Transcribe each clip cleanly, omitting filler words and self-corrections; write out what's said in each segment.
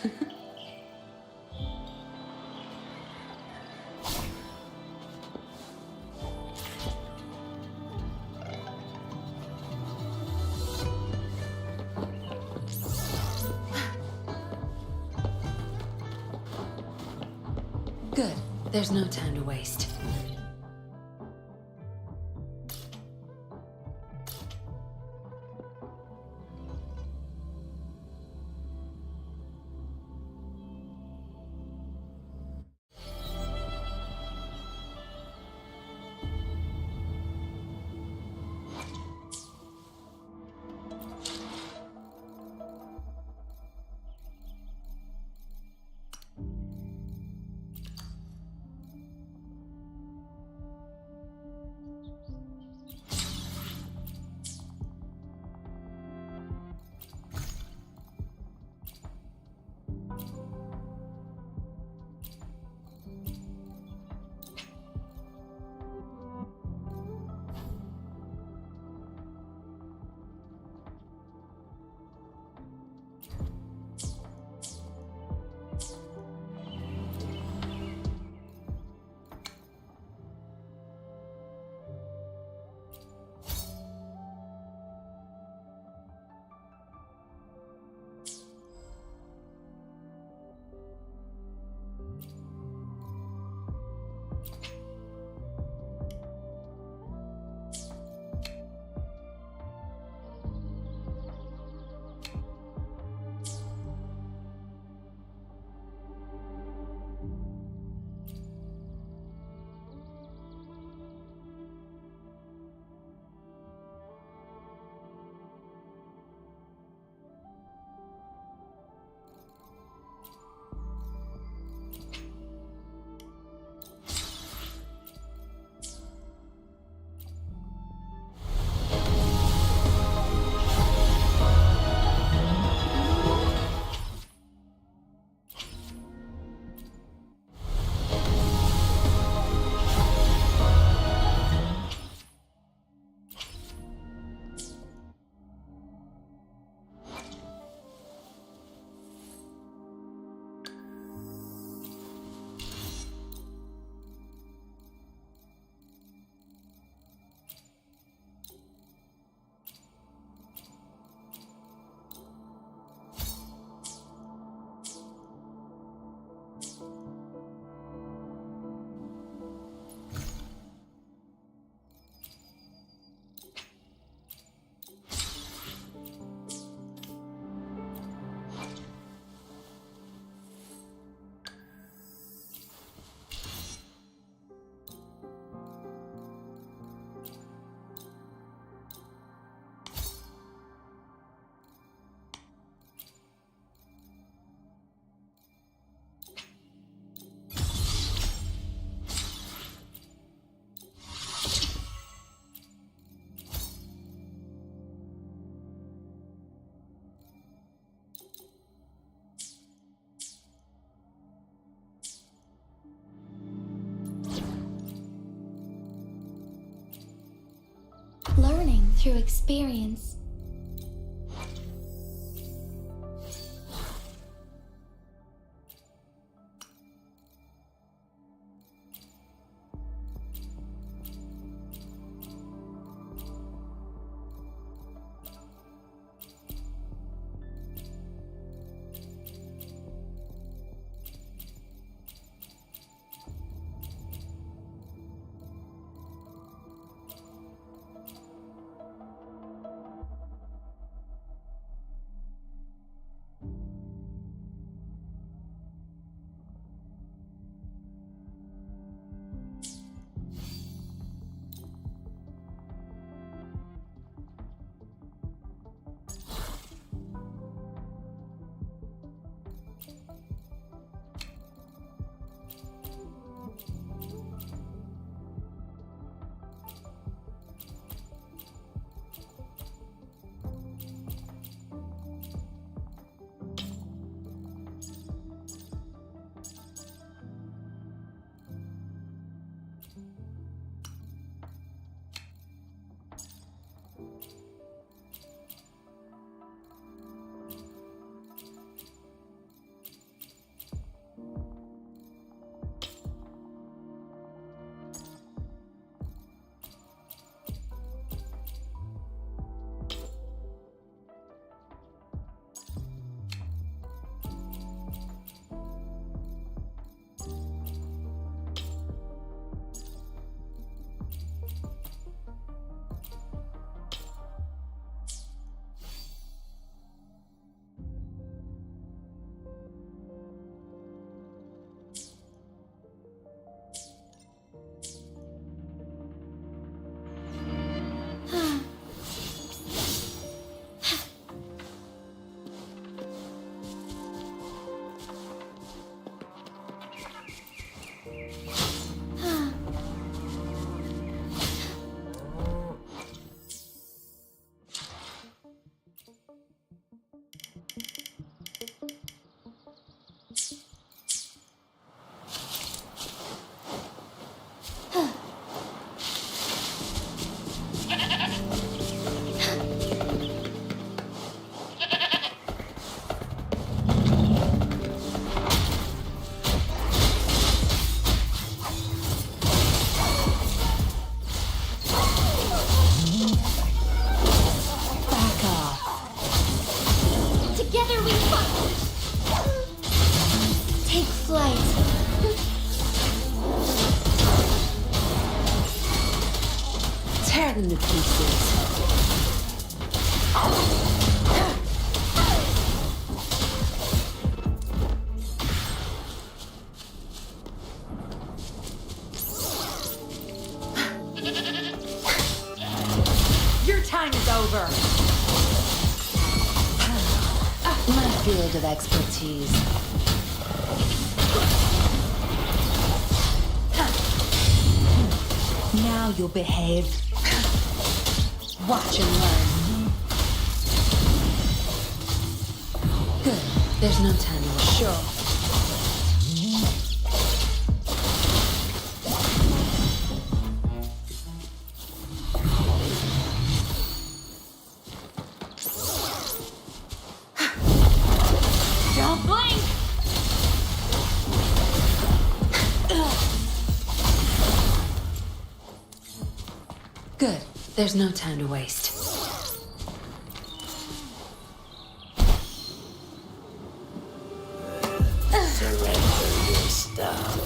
Good. There's no time to waste. Learning through experience. over. My field of expertise. Now you'll behave. Watch and learn. Good. There's no time to waste. Sure. Don't blink! Good. There's no time to waste. Surrender your stuff.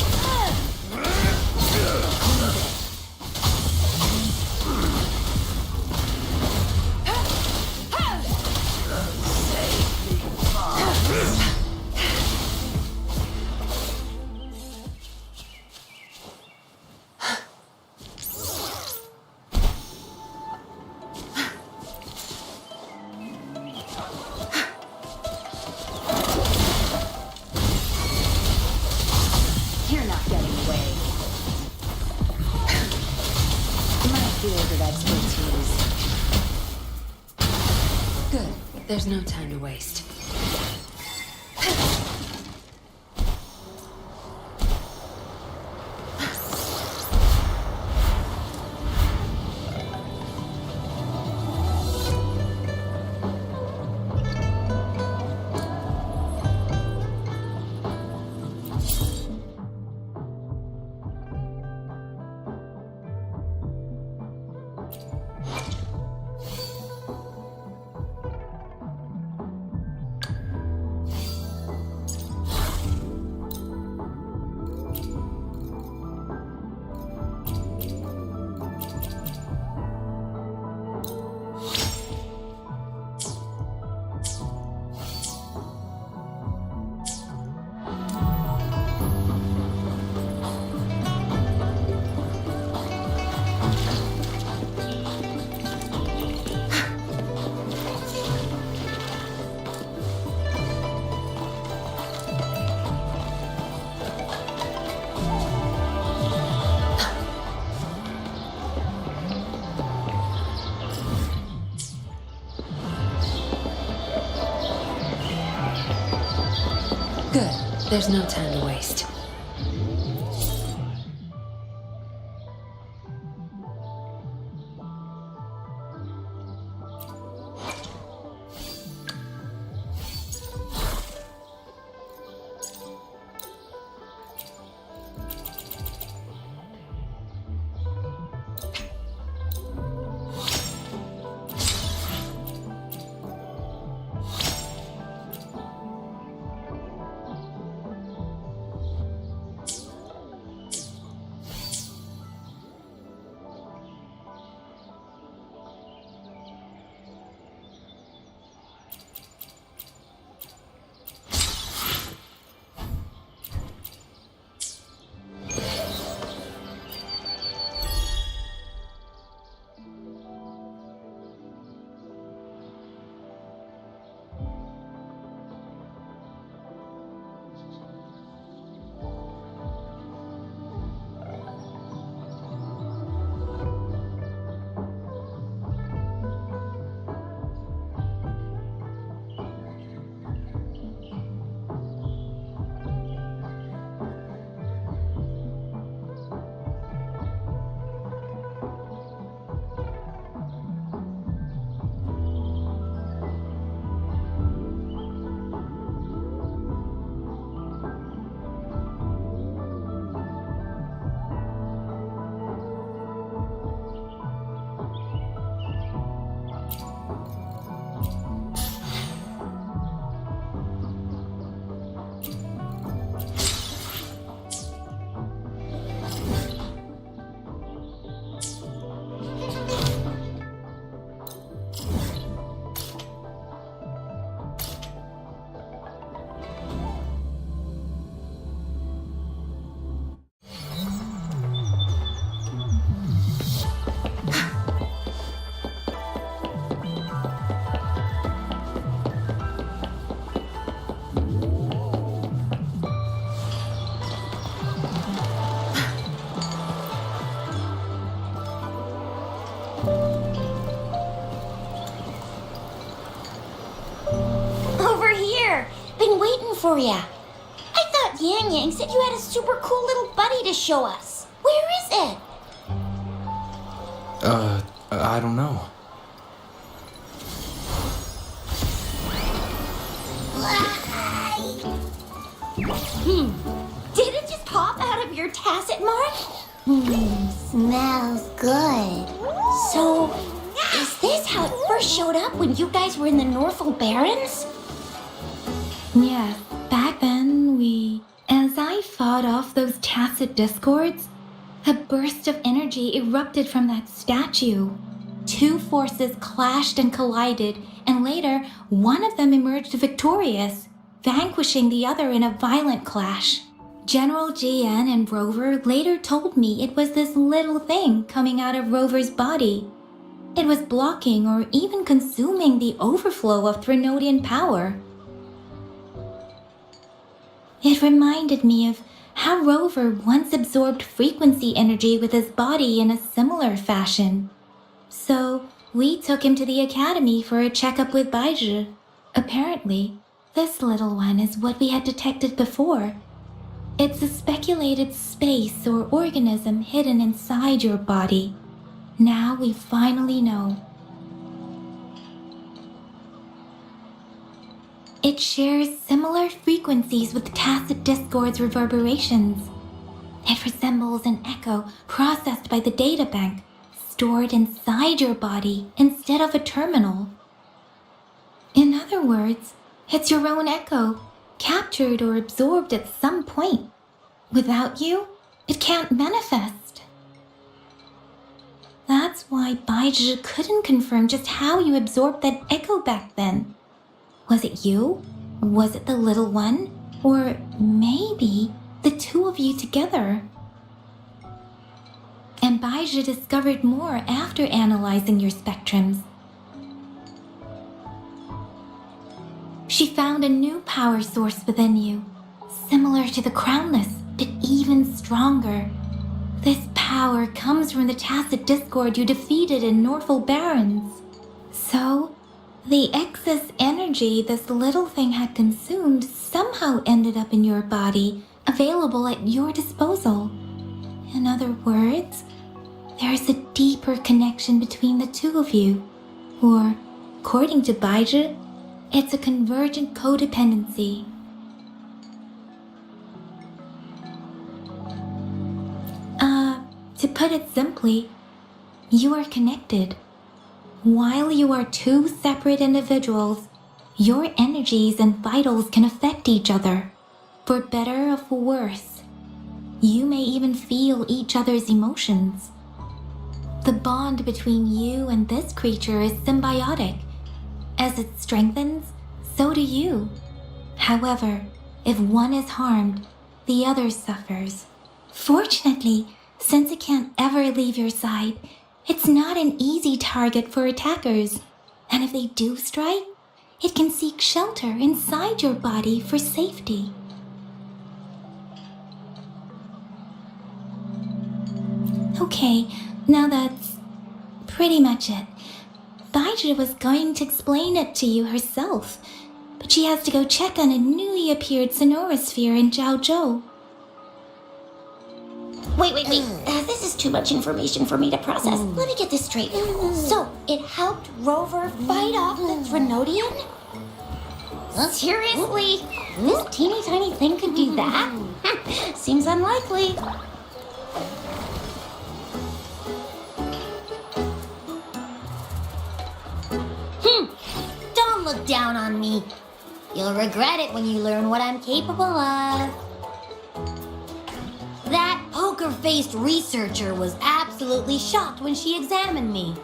You're not getting away. My field of expertise. Good. There's no time to waste. Good. There's no time to waste. for ya. I thought Yang Yang said you had a super cool little buddy to show us. Where is it? I don't know. Did it just pop out of your tacit mark? Smells good. So, is this how it first showed up when you guys were in the Northel Barrens? Yes, back then as I fought off those tacit discords, a burst of energy erupted from that statue. Two forces clashed and collided, and later, one of them emerged victorious, vanquishing the other in a violent clash. General GN and Rover later told me it was this little thing coming out of Rover's body. It was blocking or even consuming the overflow of Threnodian power. It reminded me of how Rover once absorbed frequency energy with his body in a similar fashion. So, we took him to the academy for a checkup with Baizhi. Apparently, this little one is what we had detected before. It's a speculated space or organism hidden inside your body. Now we finally know. It shares similar frequencies with tacit discord's reverberations. It resembles an echo processed by the data bank, stored inside your body instead of a terminal. In other words, it's your own echo, captured or absorbed at some point. Without you, it can't manifest. That's why Baizhi couldn't confirm just how you absorbed that echo back then. Was it you? Was it the little one? Or maybe the two of you together? And Baizhi discovered more after analyzing your spectrums. She found a new power source within you, similar to the Crownless, but even stronger. This power comes from the tacit discord you defeated in Northel Barrens. So, the excess energy this little thing had consumed somehow ended up in your body, available at your disposal. In other words, there is a deeper connection between the two of you. Or, according to Baizhi, it's a convergent codependency. To put it simply, you are connected. While you are two separate individuals, your energies and vitals can affect each other, for better or for worse. You may even feel each other's emotions. The bond between you and this creature is symbiotic. As it strengthens, so do you. However, if one is harmed, the other suffers. Fortunately, since it can't ever leave your side, it's not an easy target for attackers. And if they do strike, it can seek shelter inside your body for safety. Okay, now that's pretty much it. Baizhi was going to explain it to you herself, but she has to go check on a newly appeared sonorosphere in Zhaozhou. Wait. This is too much information for me to process. Let me get this straight. So, it helped Rover fight off the Threnodian? Seriously? This teeny tiny thing could do that? Seems unlikely. Don't look down on me. You'll regret it when you learn what I'm capable of. That poker-faced researcher was absolutely shocked when she examined me.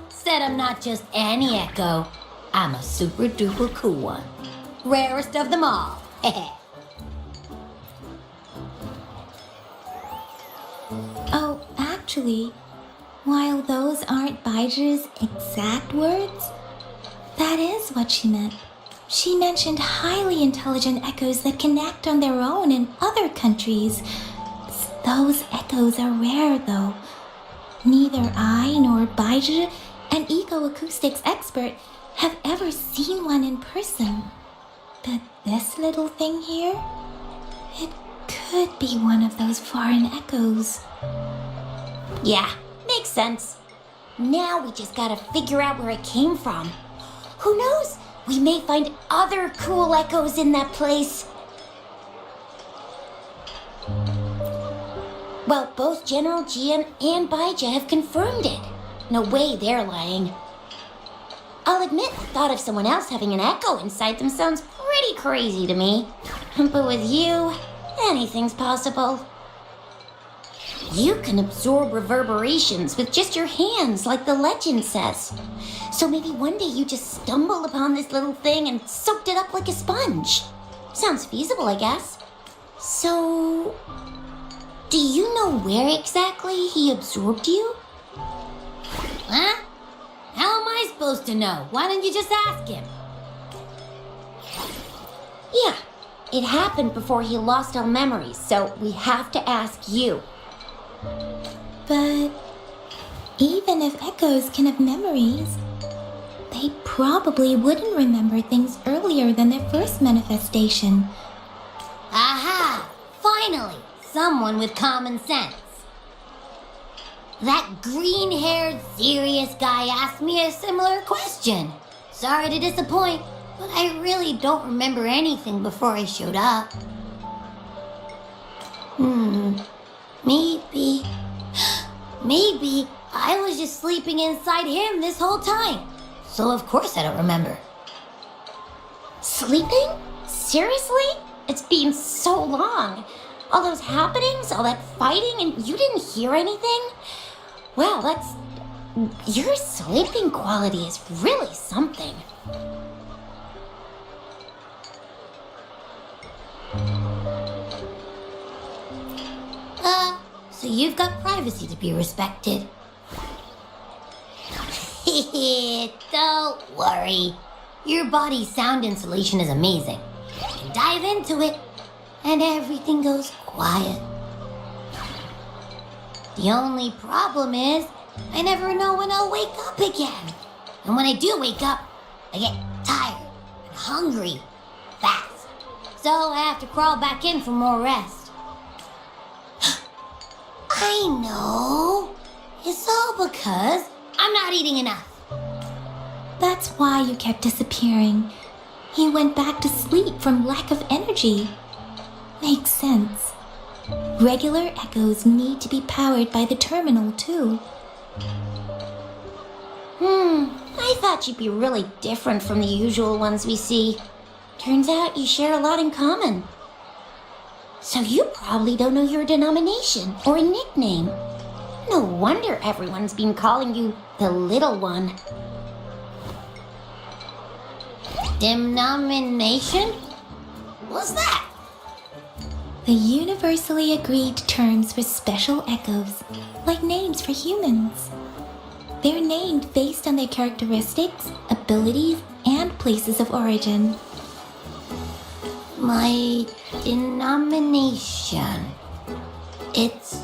Said I'm not just any echo. I'm a super-duper cool one. Rarest of them all. Oh, actually, while those aren't Baizhi's exact words, that is what she meant. She mentioned highly intelligent echoes that can act on their own in other countries. Those echoes are rare, though. Neither I nor Baizhi, an ecoacoustics expert, have ever seen one in person. But this little thing here, it could be one of those foreign echoes. Yeah, makes sense. Now we just gotta figure out where it came from. Who knows? We may find other cool echoes in that place. Well, both General Jian and Baija have confirmed it. No way they're lying. I'll admit, the thought of someone else having an echo inside them sounds pretty crazy to me. But with you, anything's possible. You can absorb reverberations with just your hands, like the legend says. So maybe one day you just stumbled upon this little thing and soaked it up like a sponge. Sounds feasible, I guess. So, do you know where exactly he absorbed you? Huh? How am I supposed to know? Why don't you just ask him? Yeah, it happened before he lost all memories, so we have to ask you. But even if echoes can have memories, they probably wouldn't remember things earlier than their first manifestation. Aha! Finally, someone with common sense. That green-haired, serious guy asked me a similar question. Sorry to disappoint, but I really don't remember anything before I showed up. Maybe I was just sleeping inside him this whole time. So of course I don't remember. Sleeping? Seriously? It's been so long. All those happenings, all that fighting, and you didn't hear anything? Wow, your sleeping quality is really something. So you've got privacy to be respected. Don't worry. Your body's sound insulation is amazing. You can dive into it, and everything goes quiet. The only problem is, I never know when I'll wake up again. And when I do wake up, I get tired and hungry fast. So I have to crawl back in for more rest. I know. It's all because I'm not eating enough. That's why you kept disappearing. You went back to sleep from lack of energy. Makes sense. Regular echoes need to be powered by the terminal, too. I thought you'd be really different from the usual ones we see. Turns out you share a lot in common. So you probably don't know your denomination or a nickname. No wonder everyone's been calling you the Little One. Denomination? What's that? The universally agreed terms for special echoes, like names for humans. They're named based on their characteristics, abilities, and places of origin. My denomination. It's.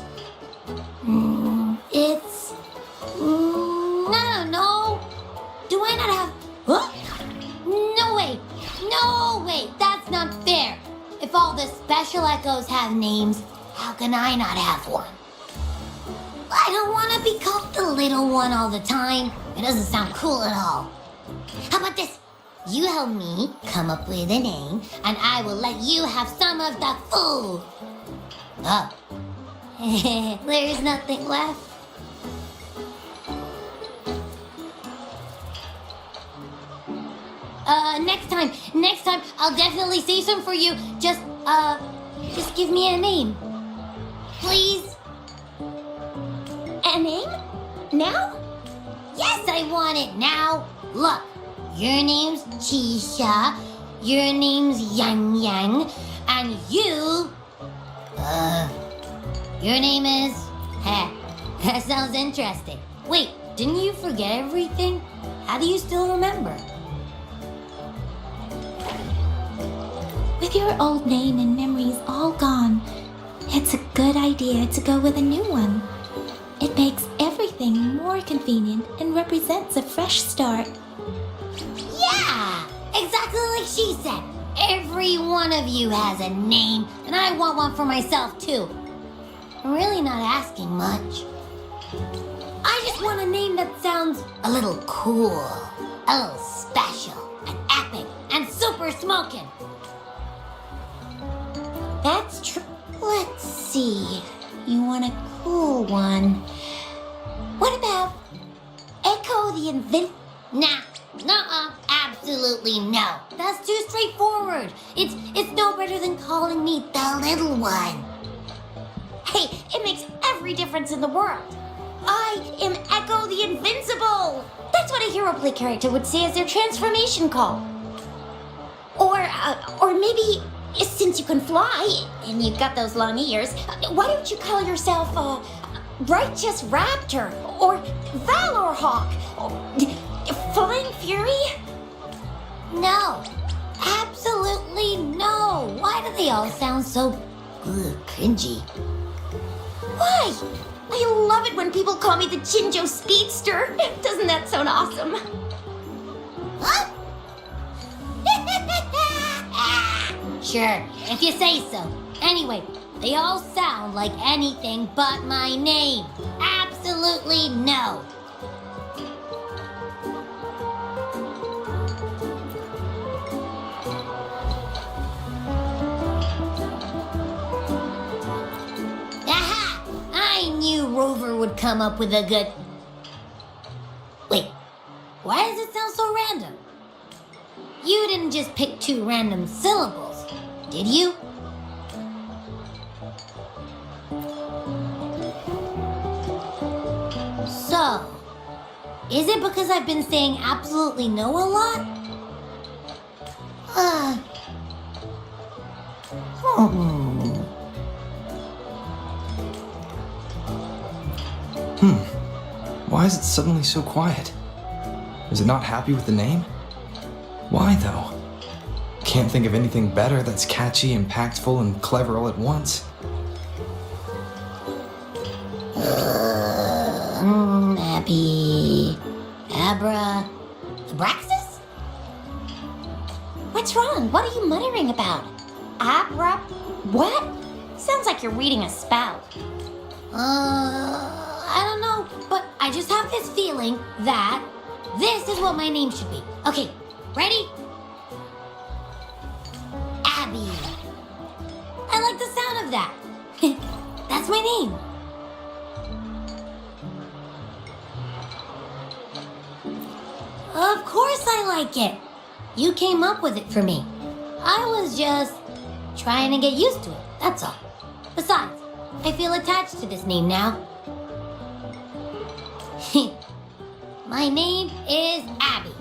I don't know. Do I not have. Huh? No way, that's not fair. If all the special echoes have names, how can I not have one? I don't want to be called the Little One all the time. It doesn't sound cool at all. How about this? You help me come up with a name, and I will let you have some of the food. Oh. There's nothing left. Next time, I'll definitely say some for you. Just give me a name. Please? A name? Now? Yes, I want it now. Look, your name's Chisha, your name's Yang Yang, and your name is... that sounds interesting. Wait, didn't you forget everything? How do you still remember? With your old name and memories all gone, it's a good idea to go with a new one. It makes everything more convenient and represents a fresh start. Yeah, exactly like she said. Every one of you has a name, and I want one for myself too. I'm really not asking much. I just want a name that sounds a little cool, a little special, and epic, and super smoking. That's true. Let's see. You want a cool one. What about Echo the Nah, absolutely no. That's too straightforward. It's no better than calling me the little one. Hey, it makes every difference in the world. I am Echo the Invincible. That's what a hero play character would say as their transformation call. Or maybe, since you can fly and you've got those long ears, why don't you call yourself Righteous Raptor or Valor Hawk or Flying Fury? No, absolutely no. Why do they all sound so cringy? Why? I love it when people call me the Chinjo Speedster. Doesn't that sound awesome? Huh? Sure, if you say so. Anyway, they all sound like anything but my name. Absolutely no. Aha! I knew Rover would come up with a good... Wait, why does it sound so random? You didn't just pick two random syllables, did you? So, is it because I've been saying absolutely no a lot? Why is it suddenly so quiet? Is it not happy with the name? Why though? Can't think of anything better that's catchy, impactful, and clever all at once. Abby... Abra... Abraxas? What's wrong? What are you muttering about? Abra... What? Sounds like you're reading a spell. I don't know, but I just have this feeling that this is what my name should be. Okay, ready? Abby. I like the sound of that. That's my name. Of course I like it. You came up with it for me. I was just trying to get used to it, that's all. Besides, I feel attached to this name now. My name is Abby.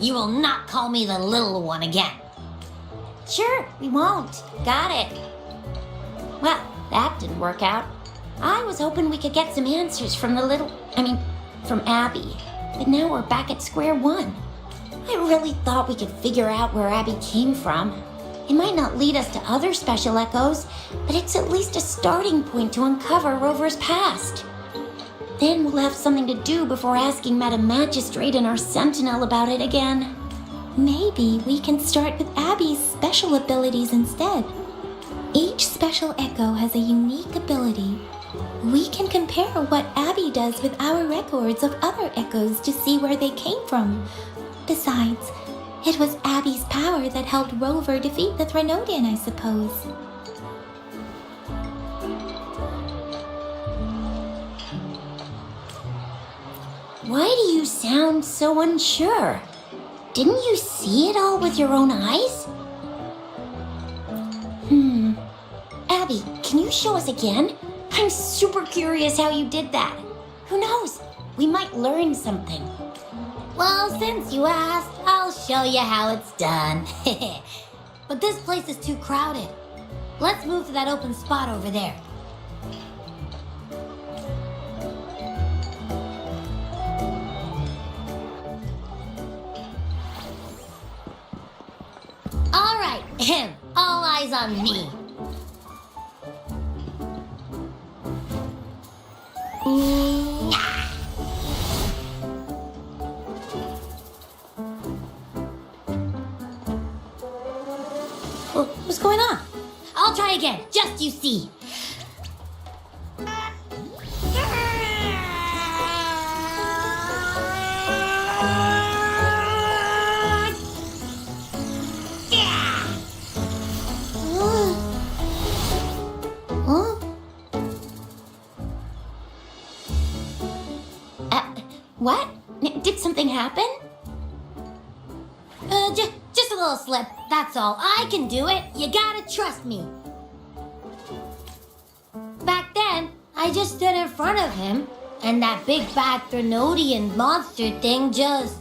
You will not call me the little one again. Sure, we won't. Got it. Well, that didn't work out. I was hoping we could get some answers from from Abby. But now we're back at square one. I really thought we could figure out where Abby came from. It might not lead us to other special echoes, but it's at least a starting point to uncover Rover's past. Then we'll have something to do before asking Madam Magistrate and our Sentinel about it again. Maybe we can start with Abby's special abilities instead. Each special echo has a unique ability. We can compare what Abby does with our records of other echoes to see where they came from. Besides, it was Abby's power that helped Rover defeat the Threnodian, I suppose. Why do you sound so unsure? Didn't you see it all with your own eyes? Abby, can you show us again? I'm super curious how you did that. Who knows? We might learn something. Well, since you asked, I'll show you how it's done. But this place is too crowded. Let's move to that open spot over there. All right, all eyes on me. What's going on? I'll try again, just you see. Huh? What? Did something happen? Just a little slip, that's all. I can do it. You gotta trust me. Back then, I just stood in front of him, and that big bad Threnodian monster thing just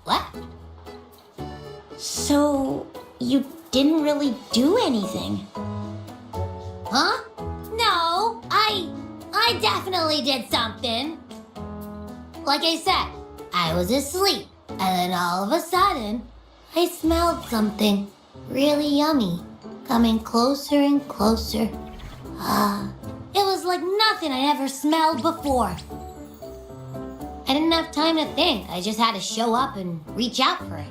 left. So, you didn't really do anything? Huh? No, I definitely did something. Like I said, I was asleep, and then all of a sudden, I smelled something really yummy coming closer and closer. It was like nothing I'd ever smelled before. I didn't have time to think. I just had to show up and reach out for it.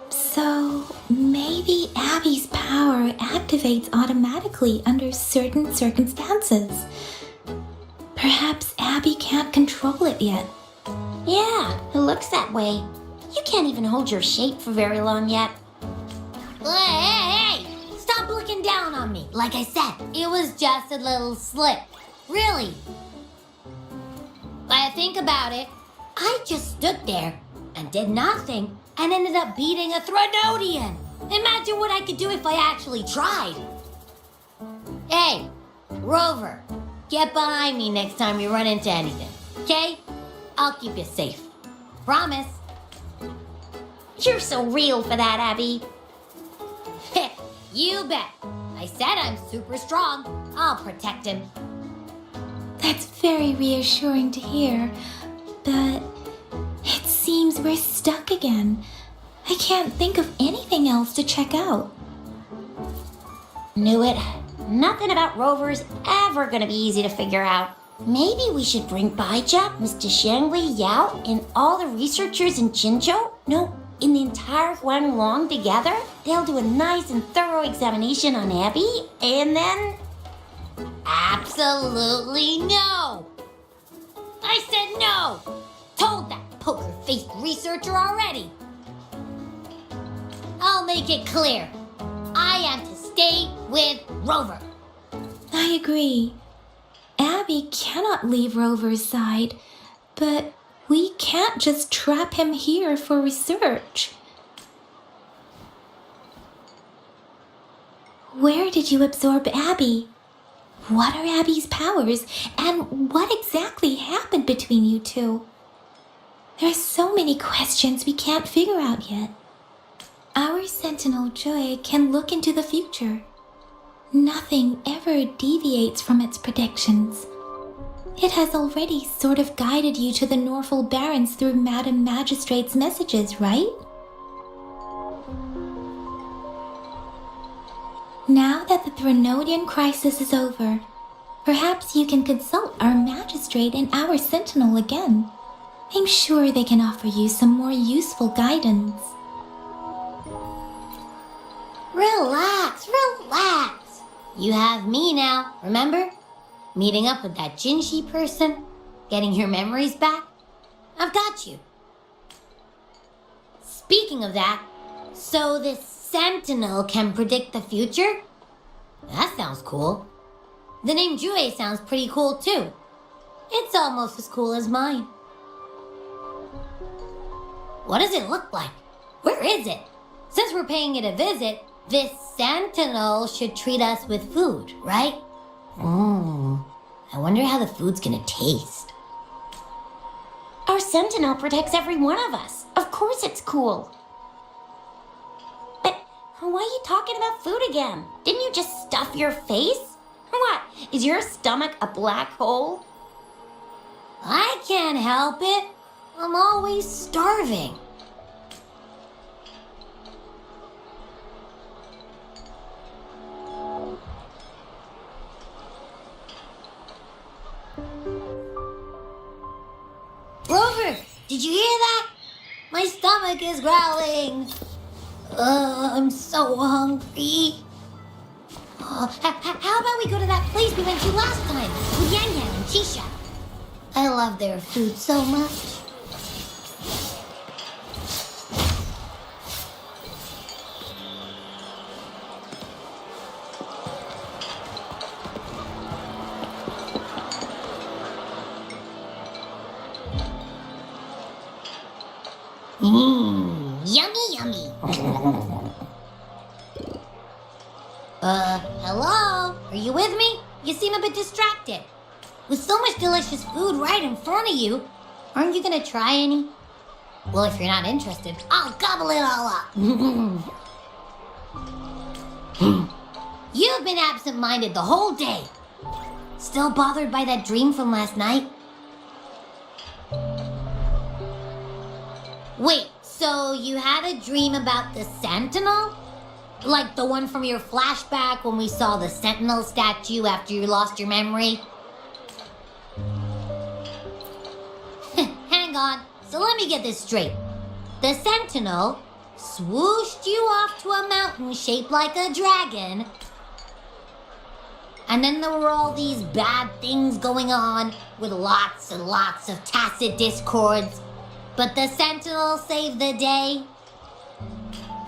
So, maybe Abby's power activates automatically under certain circumstances. Perhaps Abby can't control it yet. Yeah, it looks that way. You can't even hold your shape for very long yet. Hey! Stop looking down on me. Like I said, it was just a little slip. Really. When I think about it, I just stood there and did nothing and ended up beating a Threnodian. Imagine what I could do if I actually tried. Hey, Rover, get behind me next time you run into anything, okay? I'll keep you safe. Promise. You're so real for that, Abby. You bet. I said I'm super strong. I'll protect him. That's very reassuring to hear, but it seems we're stuck again. I can't think of anything else to check out. Knew it. Nothing about Rover's ever gonna be easy to figure out. Maybe we should bring Baija, Mr. Shangli, Yao, and all the researchers in Jinzhou? No, in the entire Huanglong together? They'll do a nice and thorough examination on Abby, and then... Absolutely no! I said no! Told that poker-faced researcher already. I'll make it clear. I am to stay with Rover. I agree. Abby cannot leave Rover's side, but we can't just trap him here for research. Where did you absorb Abby? What are Abby's powers, and what exactly happened between you two? There are so many questions we can't figure out yet. Our Sentinel Joy can look into the future. Nothing ever deviates from its predictions. It has already sort of guided you to the Norfolk Barrens through Madam Magistrate's messages, right? Now that the Threnodian crisis is over, perhaps you can consult our Magistrate and our Sentinel again. I'm sure they can offer you some more useful guidance. Relax, relax. You have me now, remember? Meeting up with that Jinshi person, getting your memories back. I've got you. Speaking of that, so this Sentinel can predict the future? That sounds cool. The name Jue sounds pretty cool too. It's almost as cool as mine. What does it look like? Where is it? Since we're paying it a visit, this Sentinel should treat us with food, right? I wonder how the food's gonna taste. Our Sentinel protects every one of us. Of course it's cool. But why are you talking about food again? Didn't you just stuff your face? What, is your stomach a black hole? I can't help it. I'm always starving. Rover, did you hear that? My stomach is growling. I'm so hungry. How about we go to that place we went to last time with Yang Yang and Chisha? I love their food so much. Yummy, yummy. Hello? Are you with me? You seem a bit distracted. With so much delicious food right in front of you, aren't you gonna try any? Well, if you're not interested, I'll gobble it all up. You've been absent-minded the whole day. Still bothered by that dream from last night? Wait, so you had a dream about the Sentinel? Like the one from your flashback when we saw the Sentinel statue after you lost your memory? Hang on, so let me get this straight. The Sentinel swooshed you off to a mountain shaped like a dragon. And then there were all these bad things going on with lots and lots of tacit discords. But the Sentinel saved the day.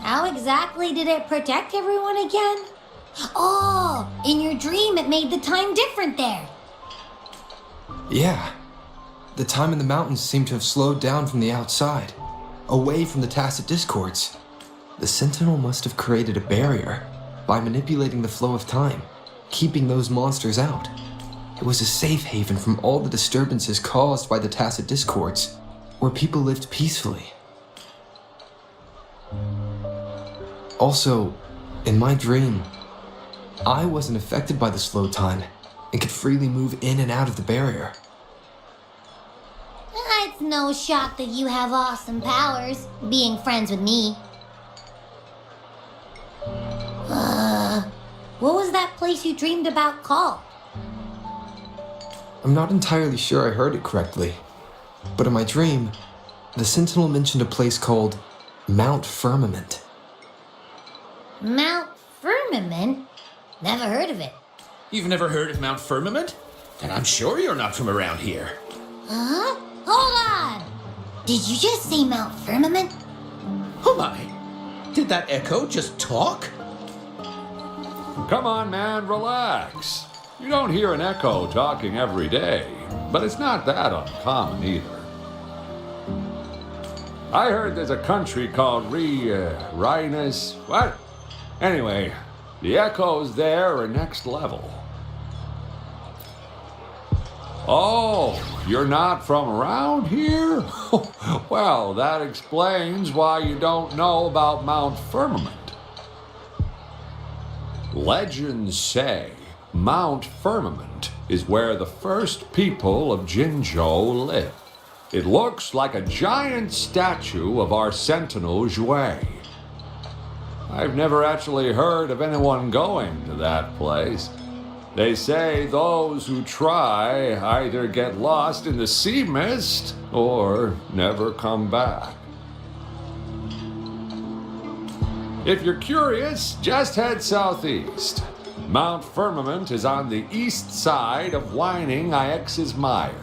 How exactly did it protect everyone again? Oh, in your dream it made the time different there. Yeah. The time in the mountains seemed to have slowed down from the outside, away from the tacit discords. The Sentinel must have created a barrier by manipulating the flow of time, keeping those monsters out. It was a safe haven from all the disturbances caused by the tacit discords, where people lived peacefully. Also, in my dream, I wasn't affected by the slow time and could freely move in and out of the barrier. It's no shock that you have awesome powers, being friends with me. What was that place you dreamed about called? I'm not entirely sure I heard it correctly, but in my dream, the Sentinel mentioned a place called Mount Firmament. Mount Firmament? Never heard of it. You've never heard of Mount Firmament? Then I'm sure you're not from around here. Huh? Hold on! Did you just say Mount Firmament? Oh my! Did that echo just talk? Come on, man, relax. You don't hear an echo talking every day, but it's not that uncommon either. I heard there's a country called Rhinus. What? Anyway, the echoes there are next level. Oh, you're not from around here? Well, that explains why you don't know about Mount Firmament. Legends say Mount Firmament is where the first people of Jinzhou lived. It looks like a giant statue of our Sentinel Jue. I've never actually heard of anyone going to that place. They say those who try either get lost in the sea mist or never come back. If you're curious, just head southeast. Mount Firmament is on the east side of Whining Ix's Mire,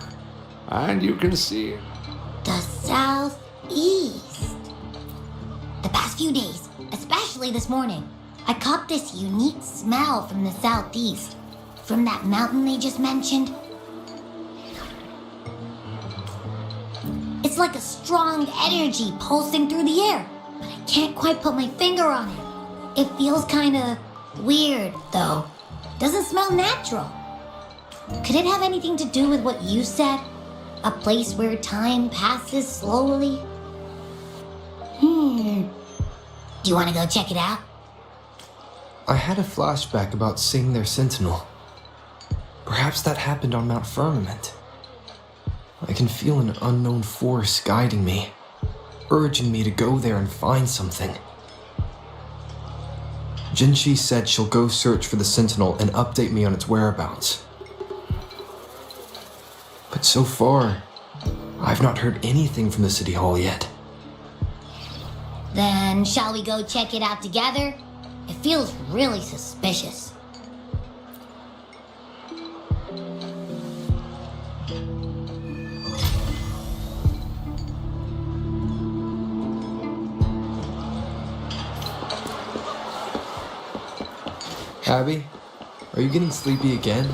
and you can see it. The southeast. The past few days, especially this morning, I caught this unique smell from the southeast. From that mountain they just mentioned. It's like a strong energy pulsing through the air, but I can't quite put my finger on it. It feels kinda weird, though. Doesn't smell natural. Could it have anything to do with what you said? A place where time passes slowly? Do you want to go check it out? I had a flashback about seeing their Sentinel. Perhaps that happened on Mount Firmament. I can feel an unknown force guiding me, urging me to go there and find something. Jinchi said she'll go search for the Sentinel and update me on its whereabouts. But so far, I've not heard anything from the City Hall yet. Then shall we go check it out together? It feels really suspicious. Abby, are you getting sleepy again?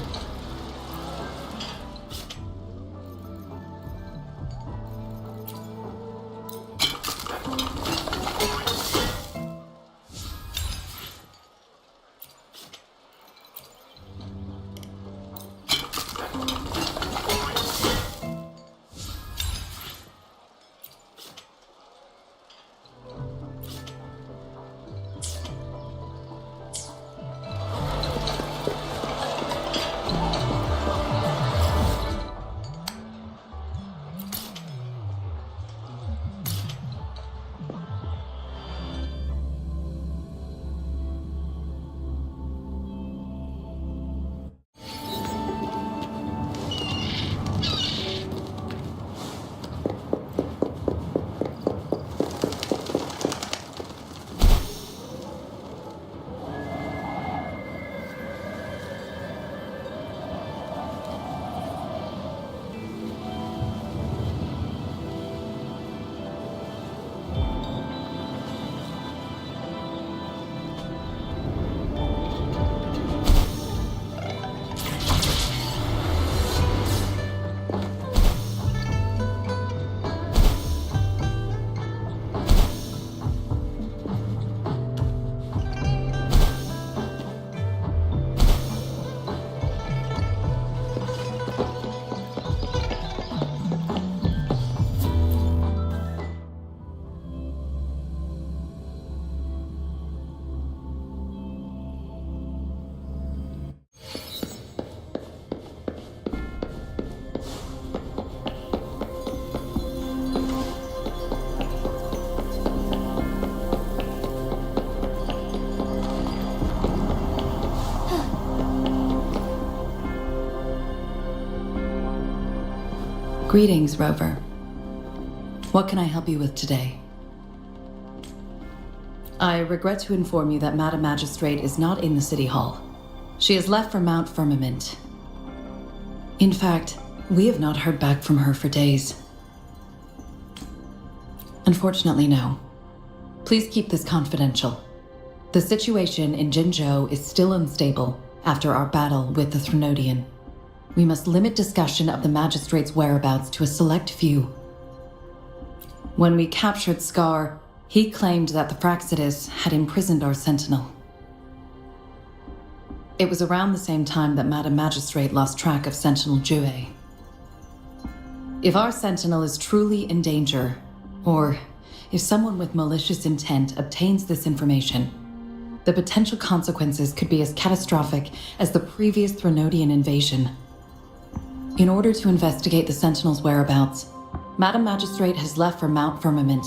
Greetings, Rover. What can I help you with today? I regret to inform you that Madam Magistrate is not in the City Hall. She has left for Mount Firmament. In fact, we have not heard back from her for days. Unfortunately, no. Please keep this confidential. The situation in Jinzhou is still unstable after our battle with the Threnodian. We must limit discussion of the Magistrate's whereabouts to a select few. When we captured Scar, he claimed that the Fraxidus had imprisoned our Sentinel. It was around the same time that Madam Magistrate lost track of Sentinel Jue. If our Sentinel is truly in danger, or if someone with malicious intent obtains this information, the potential consequences could be as catastrophic as the previous Threnodian invasion. In order to investigate the Sentinel's whereabouts, Madam Magistrate has left for Mount Firmament,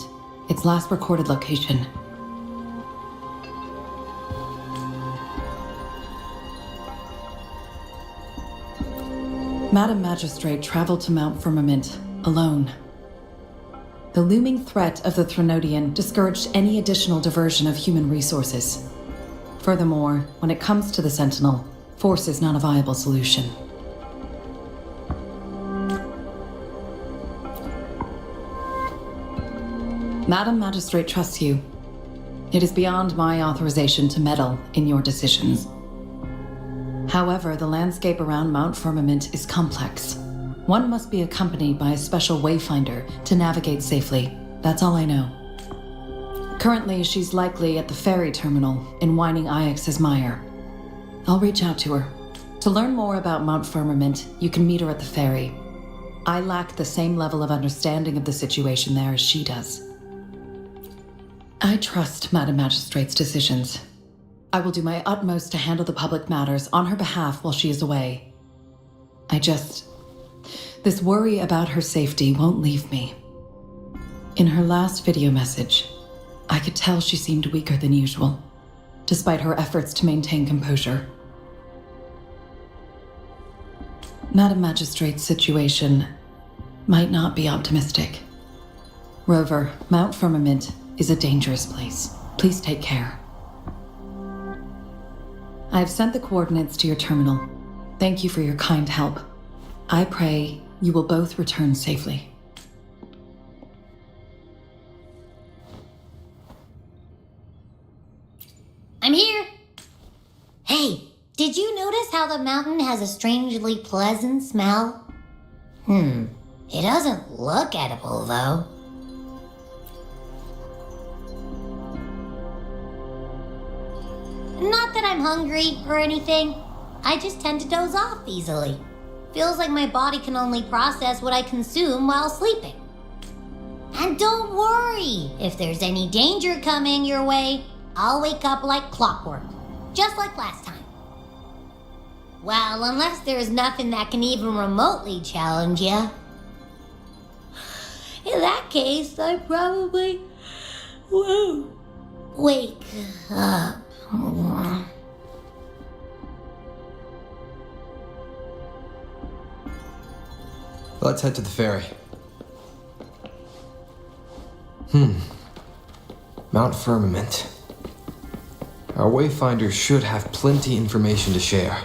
its last recorded location. Madam Magistrate traveled to Mount Firmament alone. The looming threat of the Threnodian discouraged any additional diversion of human resources. Furthermore, when it comes to the Sentinel, force is not a viable solution. Madam Magistrate trusts you. It is beyond my authorization to meddle in your decisions. However, the landscape around Mount Firmament is complex. One must be accompanied by a special wayfinder to navigate safely. That's all I know. Currently, she's likely at the ferry terminal in Whining Ix's Mire. I'll reach out to her. To learn more about Mount Firmament, you can meet her at the ferry. I lack the same level of understanding of the situation there as she does. I trust Madam Magistrate's decisions. I will do my utmost to handle the public matters on her behalf while she is away. This worry about her safety won't leave me. In her last video message, I could tell she seemed weaker than usual, despite her efforts to maintain composure. Madam Magistrate's situation might not be optimistic. Rover, Mount Firmament is a dangerous place. Please take care. I have sent the coordinates to your terminal. Thank you for your kind help. I pray you will both return safely. I'm here! Hey, did you notice how the mountain has a strangely pleasant smell? It doesn't look edible, though. Not that I'm hungry or anything. I just tend to doze off easily. Feels like my body can only process what I consume while sleeping. And don't worry, if there's any danger coming your way, I'll wake up like clockwork, just like last time. Well, unless there's nothing that can even remotely challenge you. In that case, I probably won't wake up. Let's head to the ferry. Mount Firmament. Our Wayfinders should have plenty information to share.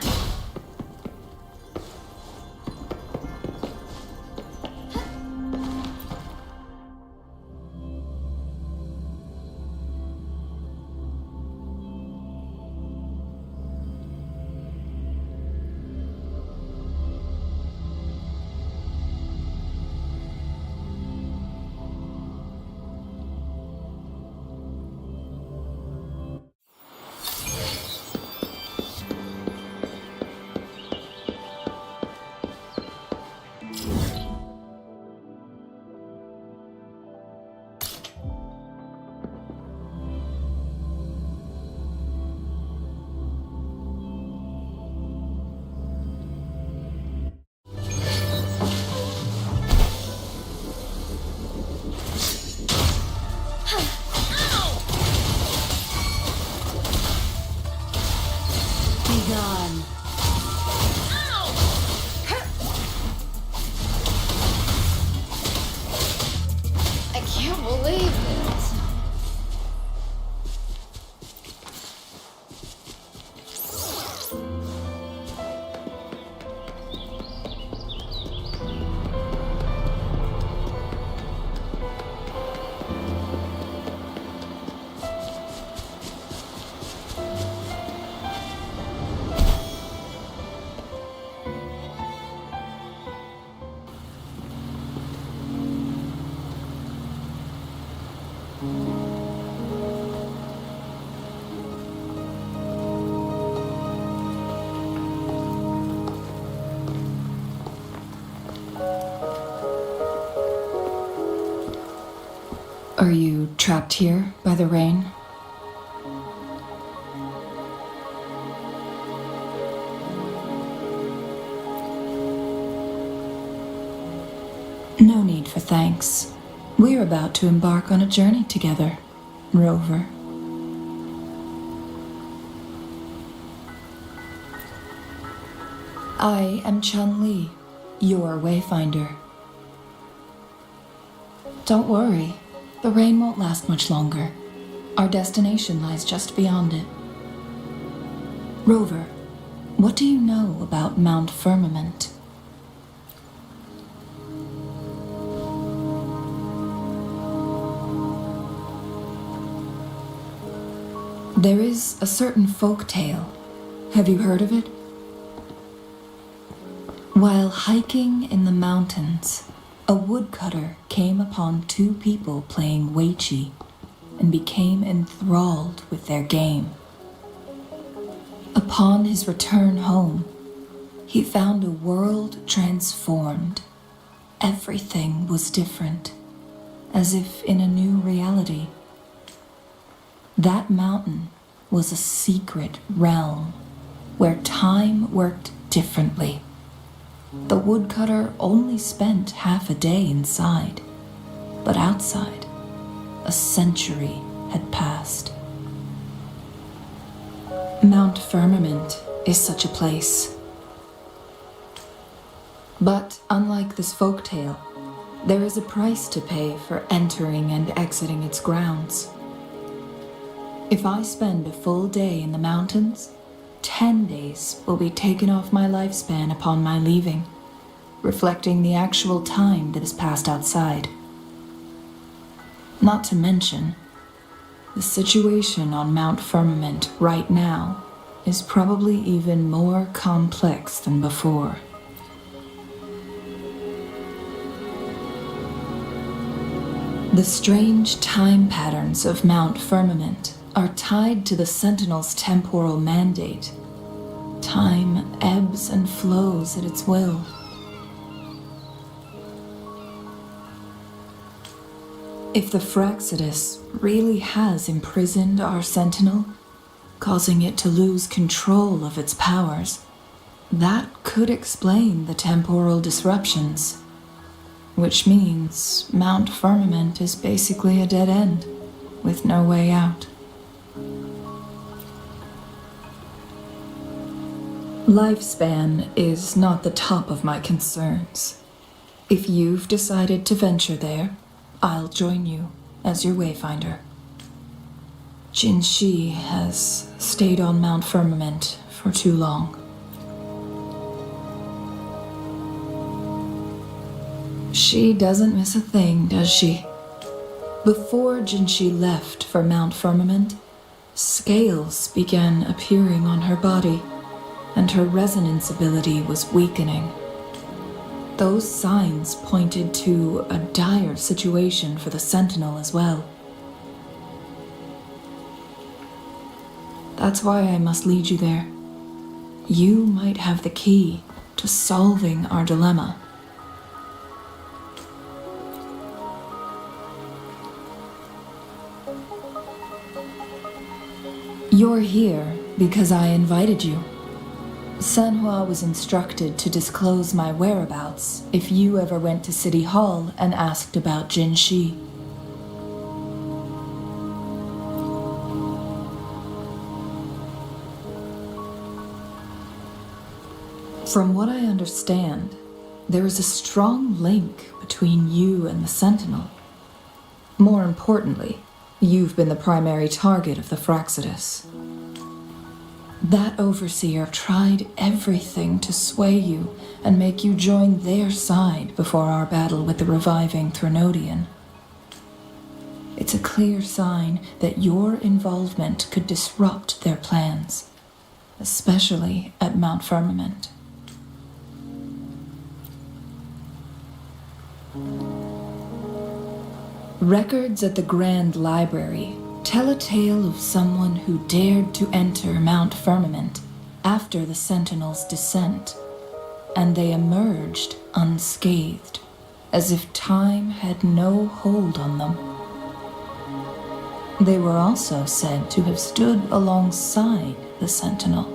Are you trapped here by the rain? No need for thanks. We're about to embark on a journey together, Rover. I am Chun-Li, your Wayfinder. Don't worry, the rain won't last much longer. Our destination lies just beyond it. Rover, what do you know about Mount Firmament? There is a certain folk tale. Have you heard of it? While hiking in the mountains, a woodcutter came upon two people playing Weiqi and became enthralled with their game. Upon his return home, he found a world transformed. Everything was different, as if in a new reality. That mountain was a secret realm where time worked differently. The woodcutter only spent half a day inside, but outside, a century had passed. Mount Firmament is such a place. But unlike this folktale, There is a price to pay for entering and exiting its grounds. If I spend a full day in the mountains, 10 days will be taken off my lifespan upon my leaving, reflecting the actual time that is passed outside. Not to mention, the situation on Mount Firmament right now is probably even more complex than before. The strange time patterns of Mount Firmament are tied to the Sentinel's temporal mandate. Time ebbs and flows at its will. If the Fraxidus really has imprisoned our Sentinel, causing it to lose control of its powers, that could explain the temporal disruptions. Which means Mount Firmament is basically a dead end, with no way out. Lifespan is not the top of my concerns. If you've decided to venture there, I'll join you as your wayfinder. Jin Shi has stayed on Mount Firmament for too long. She doesn't miss a thing, does she? Before Jinshi left for Mount Firmament, scales began appearing on her body, and her resonance ability was weakening. Those signs pointed to a dire situation for the Sentinel as well. That's why I must lead you there. You might have the key to solving our dilemma. You're here because I invited you. Sanhua was instructed to disclose my whereabouts if you ever went to City Hall and asked about Jin Shi. From what I understand, there is a strong link between you and the Sentinel. More importantly, you've been the primary target of the Fraxidus. That overseer tried everything to sway you and make you join their side before our battle with the reviving Threnodian. It's a clear sign that your involvement could disrupt their plans, especially at Mount Firmament. Records at the Grand Library tell a tale of someone who dared to enter Mount Firmament after the Sentinel's descent, and they emerged unscathed, as if time had no hold on them. They were also said to have stood alongside the Sentinel.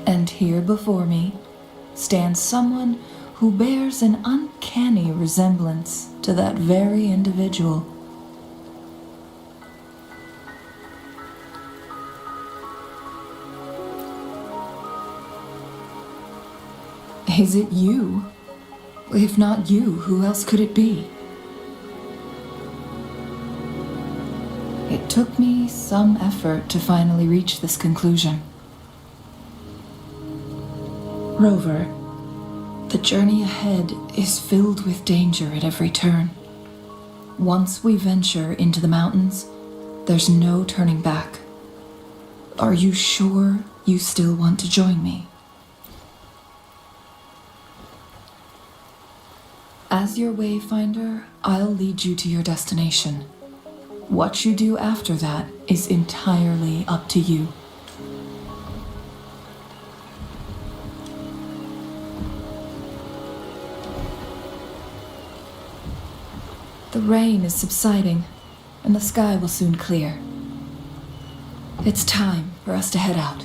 And here before me stands someone who bears an uncanny resemblance to that very individual. Is it you? If not you, who else could it be? It took me some effort to finally reach this conclusion. Rover, the journey ahead is filled with danger at every turn. Once we venture into the mountains, there's no turning back. Are you sure you still want to join me? As your wayfinder, I'll lead you to your destination. What you do after that is entirely up to you. The rain is subsiding, and the sky will soon clear. It's time for us to head out.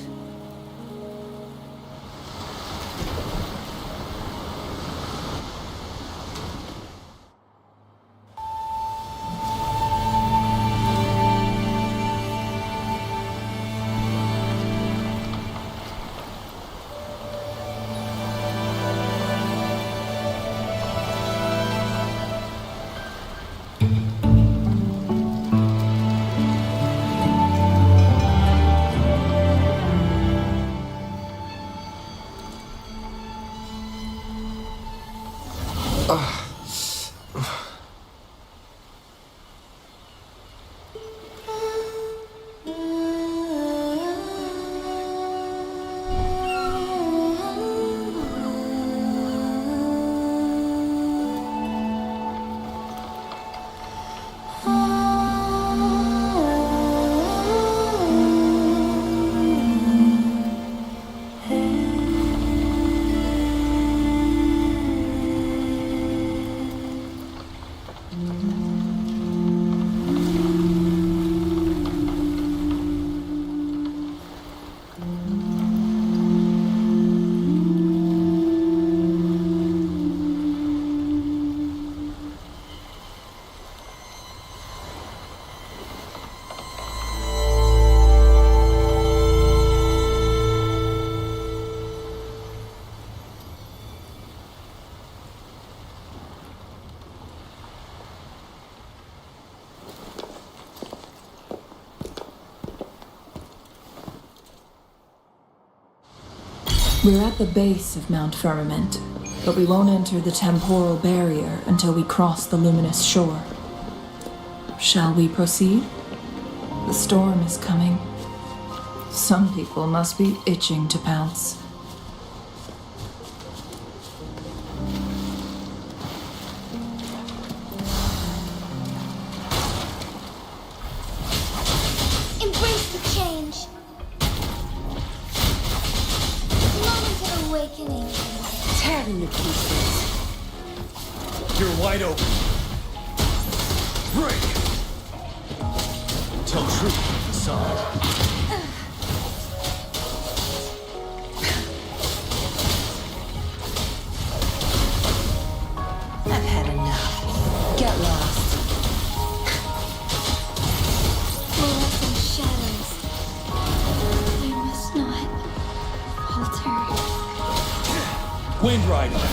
We're at the base of Mount Firmament, but we won't enter the temporal barrier until we cross the luminous shore. Shall we proceed? The storm is coming. Some people must be itching to pounce. Embrace the change. Moment of awakening. Tear them to pieces. You're wide open. Break! Tell truth with the facade. I've had enough. Get lost. Fluorescent and shadows. I must not falter. Wind Rider.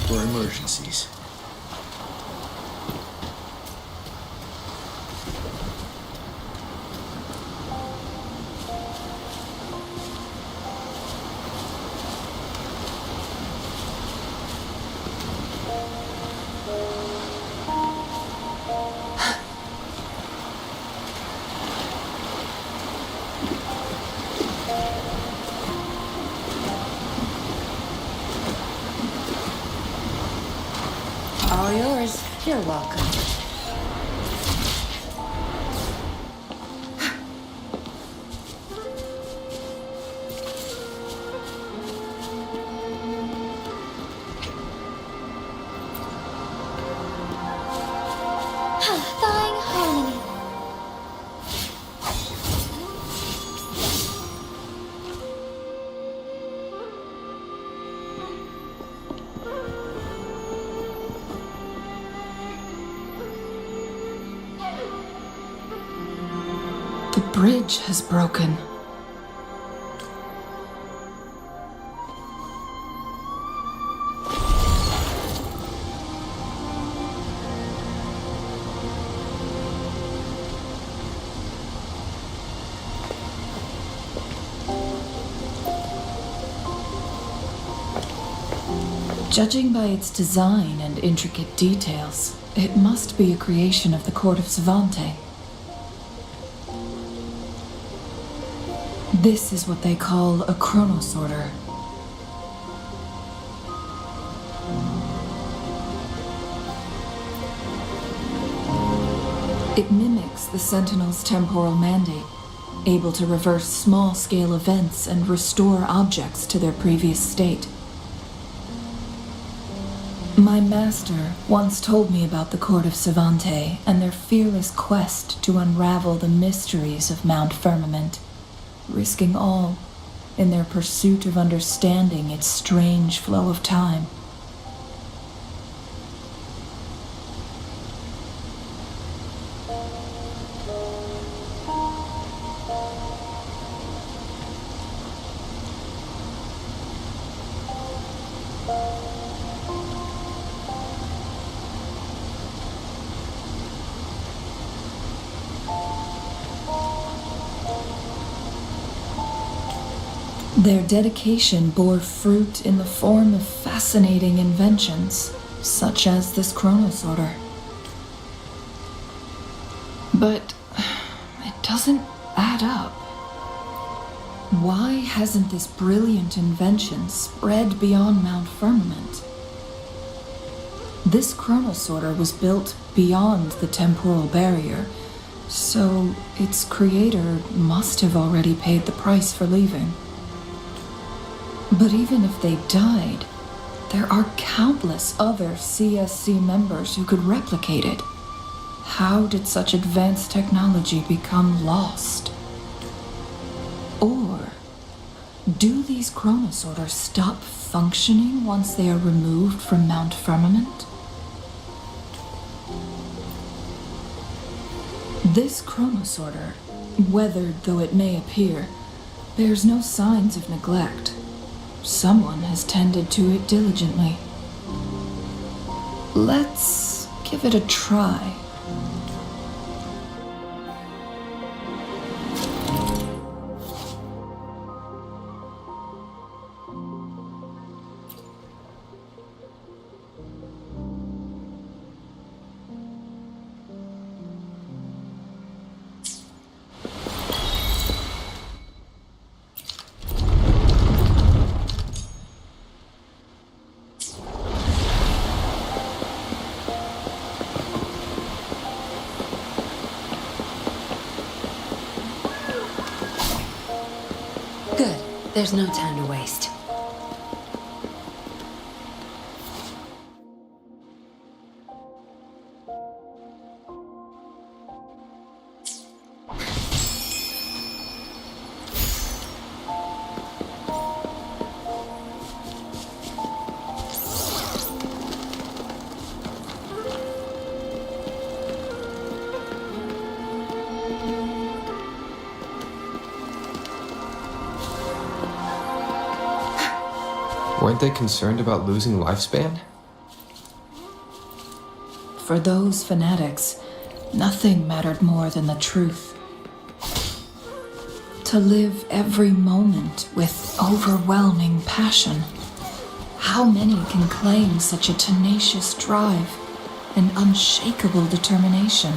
For emergencies. All yours. You're welcome. Thawing harmony. The bridge has broken. Judging by its design and intricate details, it must be a creation of the court of Savante. This is what they call a chronosorter. It mimics the Sentinel's temporal mandate, able to reverse small-scale events and restore objects to their previous state. My master once told me about the Court of Savante and their fearless quest to unravel the mysteries of Mount Firmament, risking all in their pursuit of understanding its strange flow of time. Their dedication bore fruit in the form of fascinating inventions, such as this chronosorter. But it doesn't add up. Why hasn't this brilliant invention spread beyond Mount Firmament? This chronosorter was built beyond the temporal barrier, so its creator must have already paid the price for leaving. But even if they died, there are countless other CSC members who could replicate it. How did such advanced technology become lost? Or do these chronosorters stop functioning once they are removed from Mount Firmament? This chronosorter, weathered though it may appear, bears no signs of neglect. Someone has tended to it diligently. Let's give it a try. Good. There's no time to waste. Weren't they concerned about losing lifespan? For those fanatics, nothing mattered more than the truth. To live every moment with overwhelming passion. How many can claim such a tenacious drive and unshakable determination?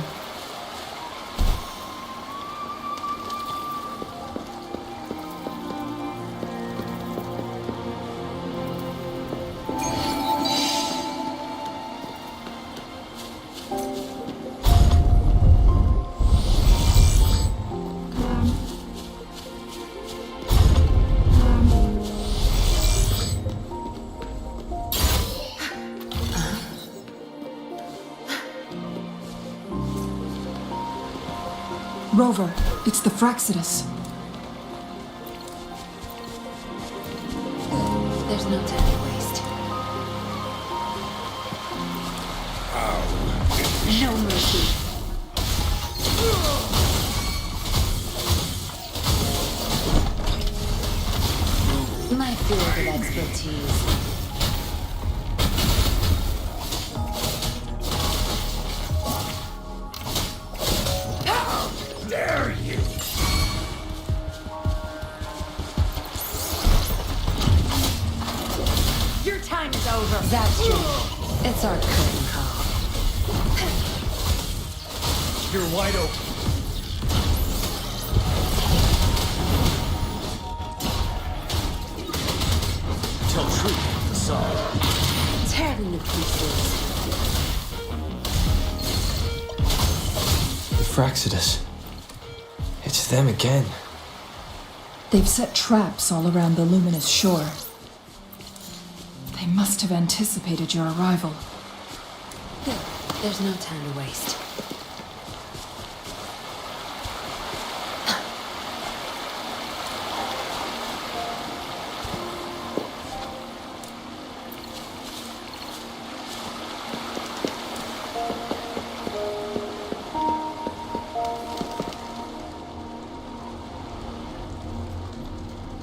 Rover, it's the Fraxidus. There's no time to waste. No mercy. My field of expertise. Time is over. That's true. It's our curtain call. You're wide open. Tell truth, Assad. Tear them to pieces. The Fraxidus. It's them again. They've set traps all around the luminous shore. They must have anticipated your arrival. Good. There's no time to waste.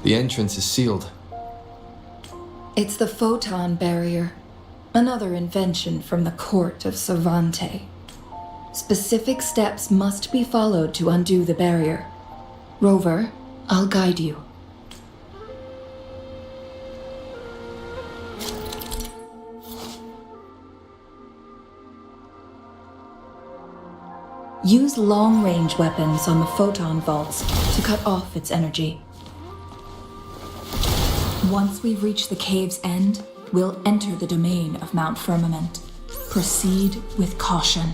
The entrance is sealed. It's the photon barrier, another invention from the court of Savante. Specific steps must be followed to undo the barrier. Rover, I'll guide you. Use long-range weapons on the photon vaults to cut off its energy. Once we reach the cave's end, we'll enter the domain of Mount Firmament. Proceed with caution.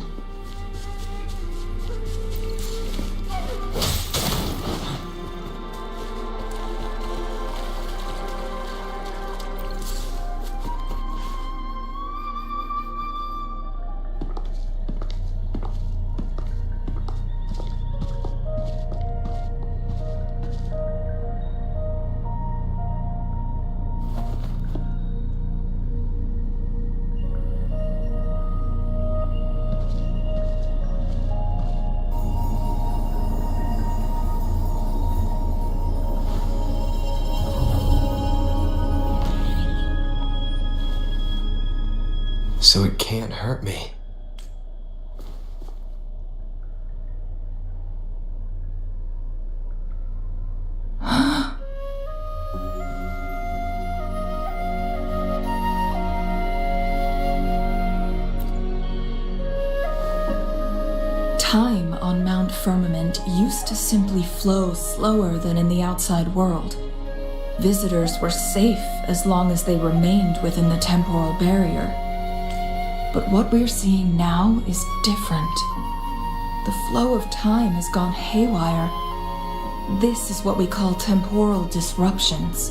can't hurt me. Time on Mount Firmament used to simply flow slower than in the outside world. Visitors were safe as long as they remained within the temporal barrier. But what we're seeing now is different. The flow of time has gone haywire. This is what we call temporal disruptions.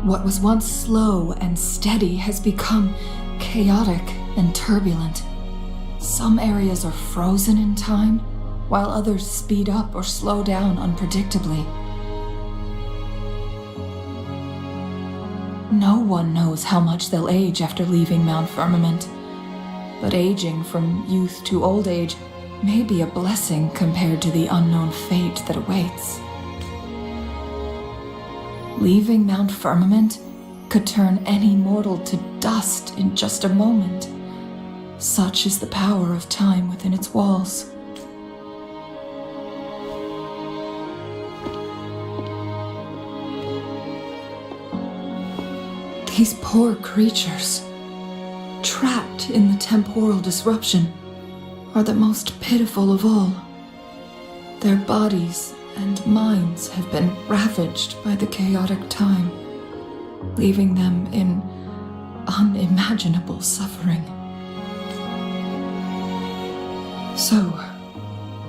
What was once slow and steady has become chaotic and turbulent. Some areas are frozen in time, while others speed up or slow down unpredictably. No one knows how much they'll age after leaving Mount Firmament, but aging from youth to old age may be a blessing compared to the unknown fate that awaits. Leaving Mount Firmament could turn any mortal to dust in just a moment. Such is the power of time within its walls. These poor creatures, trapped in the temporal disruption, are the most pitiful of all. Their bodies and minds have been ravaged by the chaotic time, leaving them in unimaginable suffering. So,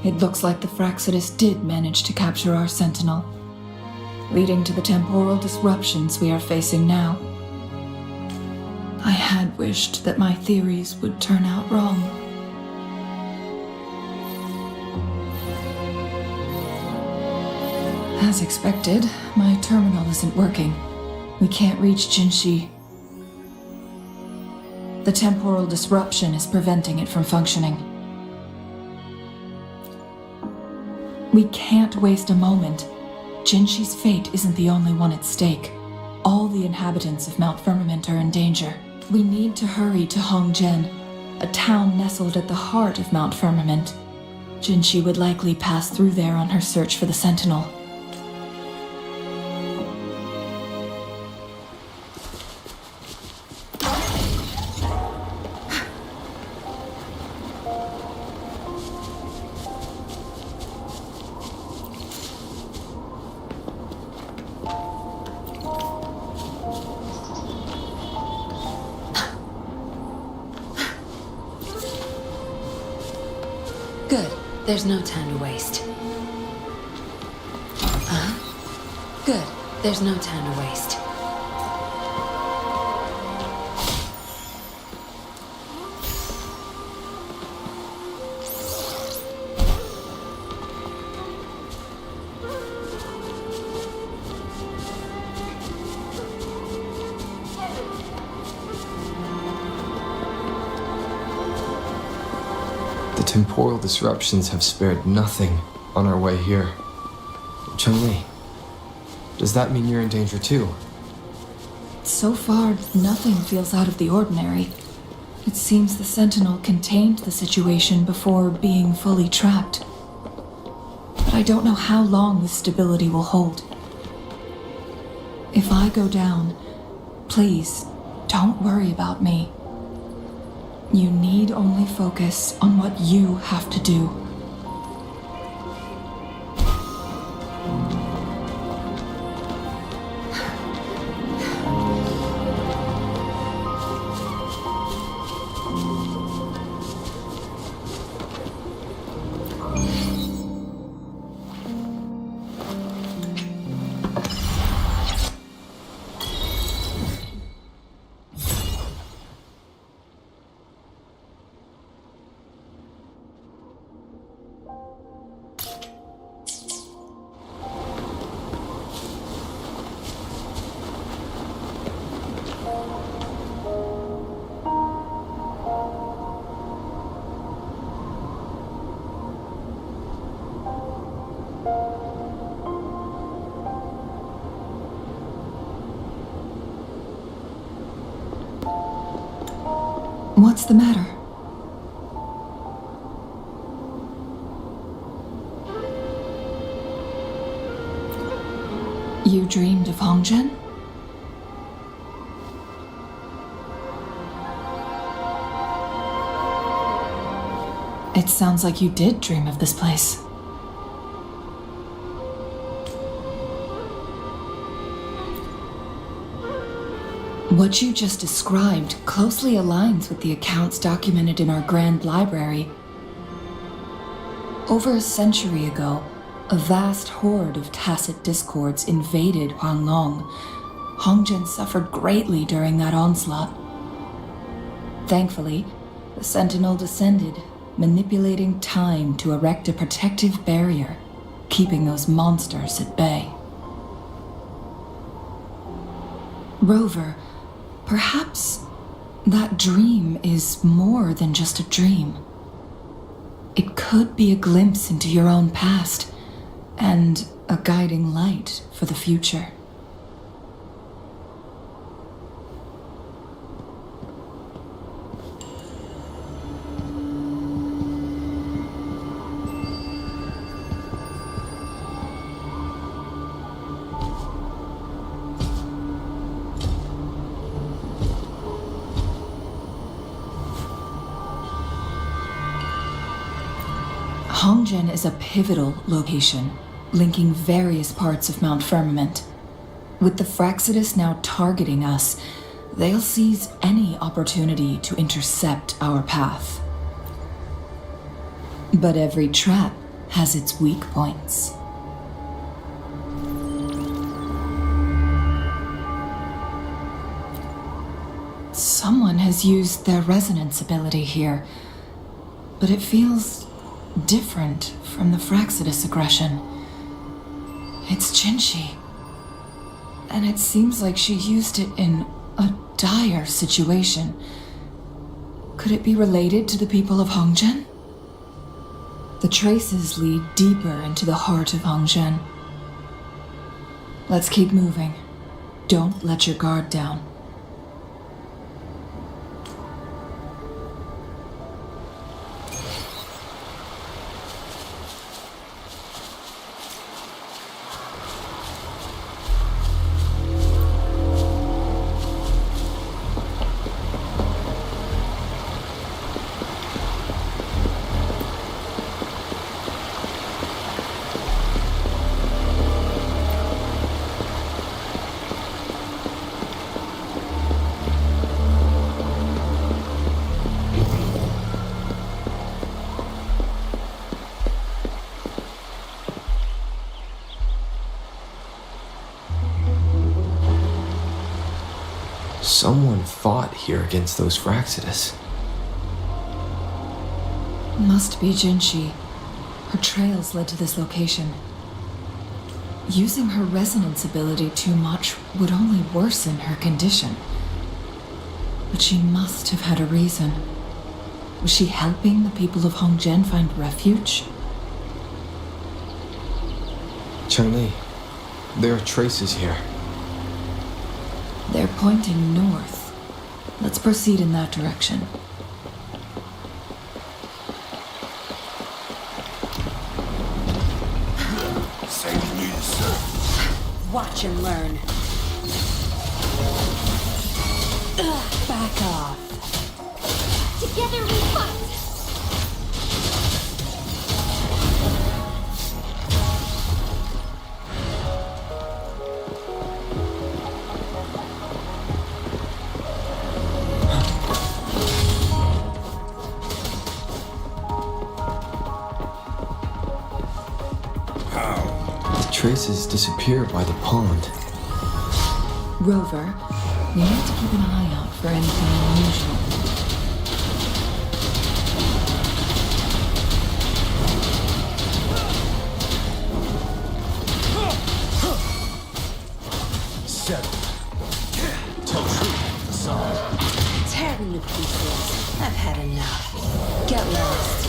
it looks like the Fraxidus did manage to capture our sentinel, leading to the temporal disruptions we are facing now. I had wished that my theories would turn out wrong. As expected, my terminal isn't working. We can't reach Jinshi. The temporal disruption is preventing it from functioning. We can't waste a moment. Jinshi's fate isn't the only one at stake. All the inhabitants of Mount Firmament are in danger. We need to hurry to Hongjian, a town nestled at the heart of Mount Firmament. Jinshi would likely pass through there on her search for the Sentinel. Good. There's no time to waste. Good. There's no time to waste. The temporal disruptions have spared nothing on our way here. Chun-Li, does that mean you're in danger too? So far, nothing feels out of the ordinary. It seems the Sentinel contained the situation before being fully trapped. But I don't know how long this stability will hold. If I go down, please, don't worry about me. You need only focus on what you have to do. What's the matter? You dreamed of Hongzhen? It sounds like you did dream of this place. What you just described closely aligns with the accounts documented in our Grand Library. Over a century ago, a vast horde of tacit discords invaded Huanglong. Hongzhen suffered greatly during that onslaught. Thankfully, the Sentinel descended, manipulating time to erect a protective barrier, keeping those monsters at bay. Rover, perhaps that dream is more than just a dream. It could be a glimpse into your own past, and a guiding light for the future. Hongzhen is a pivotal location, linking various parts of Mount Firmament. With the Fraxidus now targeting us, they'll seize any opportunity to intercept our path. But every trap has its weak points. Someone has used their resonance ability here, but it feels different from the Fraxidus aggression. It's Jinshi, and it seems like she used it in a dire situation. Could it be related to the people of Hongzhen? The traces lead deeper into the heart of Hongzhen. Let's keep moving. Don't let your guard down. Someone fought here against those Fraxidus. Must be Jinshi. Her trails led to this location. Using her resonance ability too much would only worsen her condition. But she must have had a reason. Was she helping the people of Hongzhen find refuge? Chun-Li, there are traces here. They're pointing north. Let's proceed in that direction. Watch and learn. Back off. Together we fight! Traces disappeared by the pond. Rover, we need to keep an eye out for anything unusual. Tear them to pieces. I've had enough. Get lost.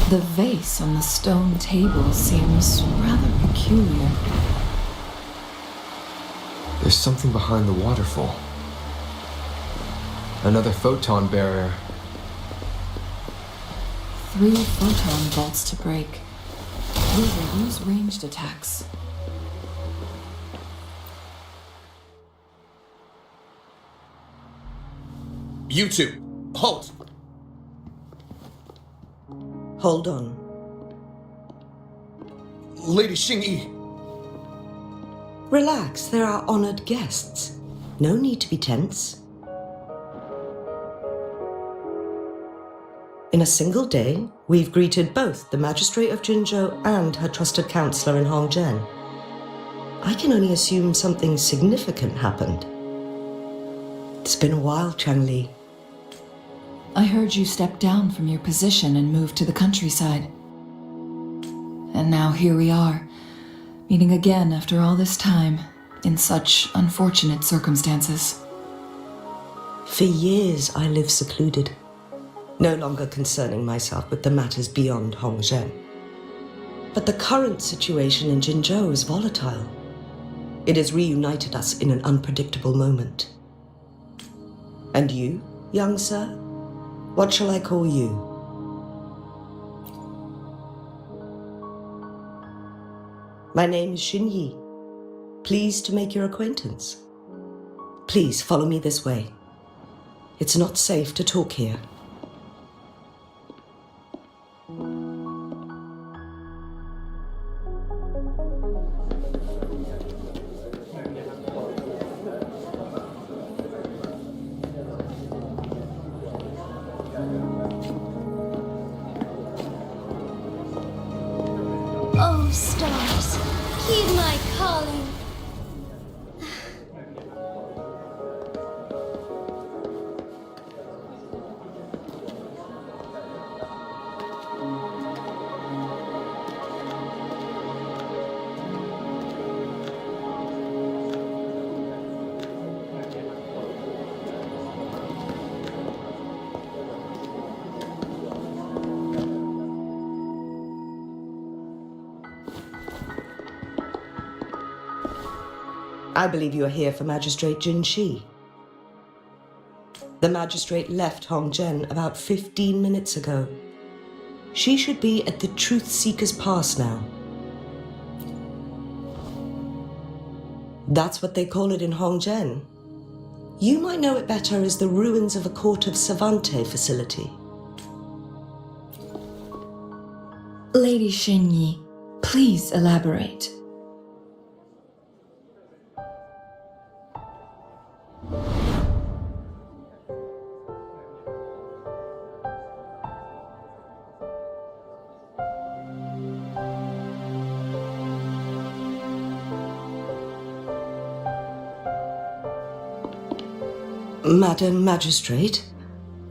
The vase on the stone table seems rather peculiar. There's something behind the waterfall. Another photon barrier. 3 photon bolts to break. We will use ranged attacks. You two, halt! Hold on. Lady Xingyi, Relax, they're our honored guests. No need to be tense. In a single day, we've greeted both the Magistrate of Jinzhou and her trusted counselor in Hongzhen. I can only assume something significant happened. It's been a while, Changli. I heard you step down from your position and move to the countryside. And now here we are, meeting again after all this time, in such unfortunate circumstances. For years I lived secluded, no longer concerning myself with the matters beyond Hongzhen. But the current situation in Jinzhou is volatile. It has reunited us in an unpredictable moment. And you, young sir? What shall I call you? My name is Xinyi. Pleased to make your acquaintance. Please follow me this way. It's not safe to talk here. Oh, stars, heed my calling. I believe you are here for Magistrate Jin Shi. The magistrate left Hongzhen about 15 minutes ago. She should be at the Truth Seeker's Pass now. That's what they call it in Hongzhen. You might know it better as the ruins of a Court of Savante facility. Lady Xinyi, please elaborate. Madam Magistrate,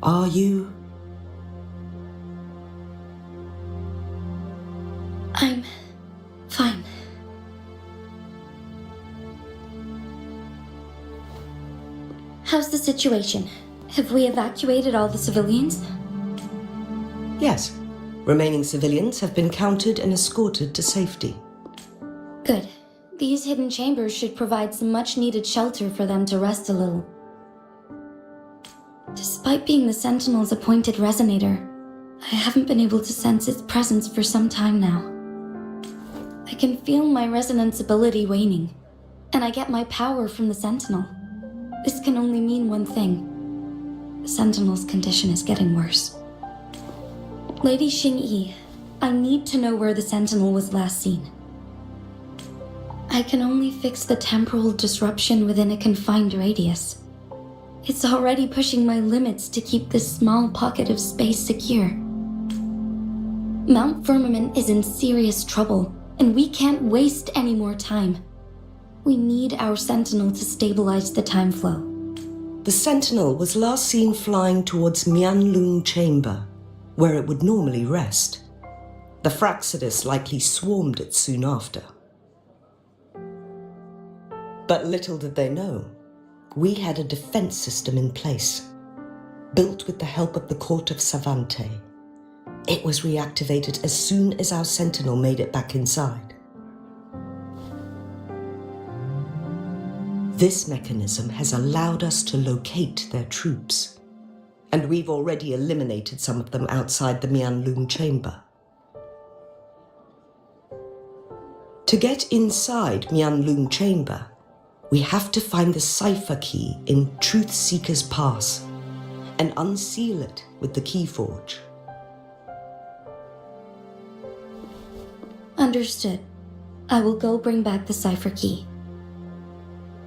are you? I'm fine. How's the situation? Have we evacuated all the civilians? Yes. Remaining civilians have been counted and escorted to safety. Good. These hidden chambers should provide some much-needed shelter for them to rest a little. Despite being the Sentinel's appointed resonator, I haven't been able to sense its presence for some time now. I can feel my resonance ability waning, and I get my power from the Sentinel. This can only mean one thing. The Sentinel's condition is getting worse. Lady Xingyi, I need to know where the Sentinel was last seen. I can only fix the temporal disruption within a confined radius. It's already pushing my limits to keep this small pocket of space secure. Mount Firmament is in serious trouble, and we can't waste any more time. We need our Sentinel to stabilize the time flow. The Sentinel was last seen flying towards Mianlung Chamber, where it would normally rest. The Fraxidus likely swarmed it soon after. But little did they know, we had a defense system in place, built with the help of the Court of Savante. It was reactivated as soon as our sentinel made it back inside. This mechanism has allowed us to locate their troops, and we've already eliminated some of them outside the Mianlun chamber. To get inside Mianlun chamber, we have to find the cipher key in Truth Seeker's Pass and unseal it with the Keyforge. Understood. I will go bring back the cipher key.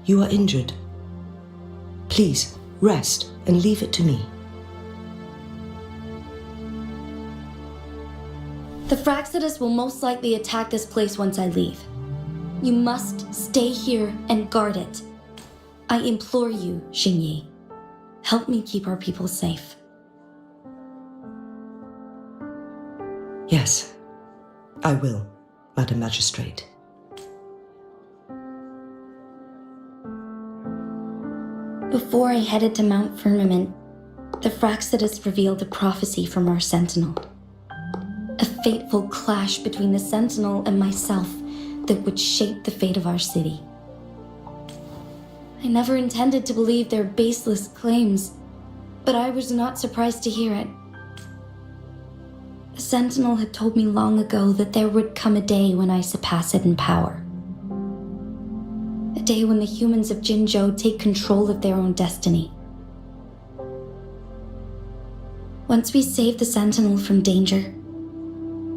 You are injured. Please, rest and leave it to me. The Fraxidus will most likely attack this place once I leave. You must stay here and guard it. I implore you, Xingyi. Help me keep our people safe. Yes, I will, Madam Magistrate. Before I headed to Mount Firmament, the Fraxidus revealed a prophecy from our Sentinel. A fateful clash between the Sentinel and myself that would shape the fate of our city. I never intended to believe their baseless claims, but I was not surprised to hear it. The Sentinel had told me long ago that there would come a day when I surpass it in power. A day when the humans of Jinzhou take control of their own destiny. Once we save the Sentinel from danger,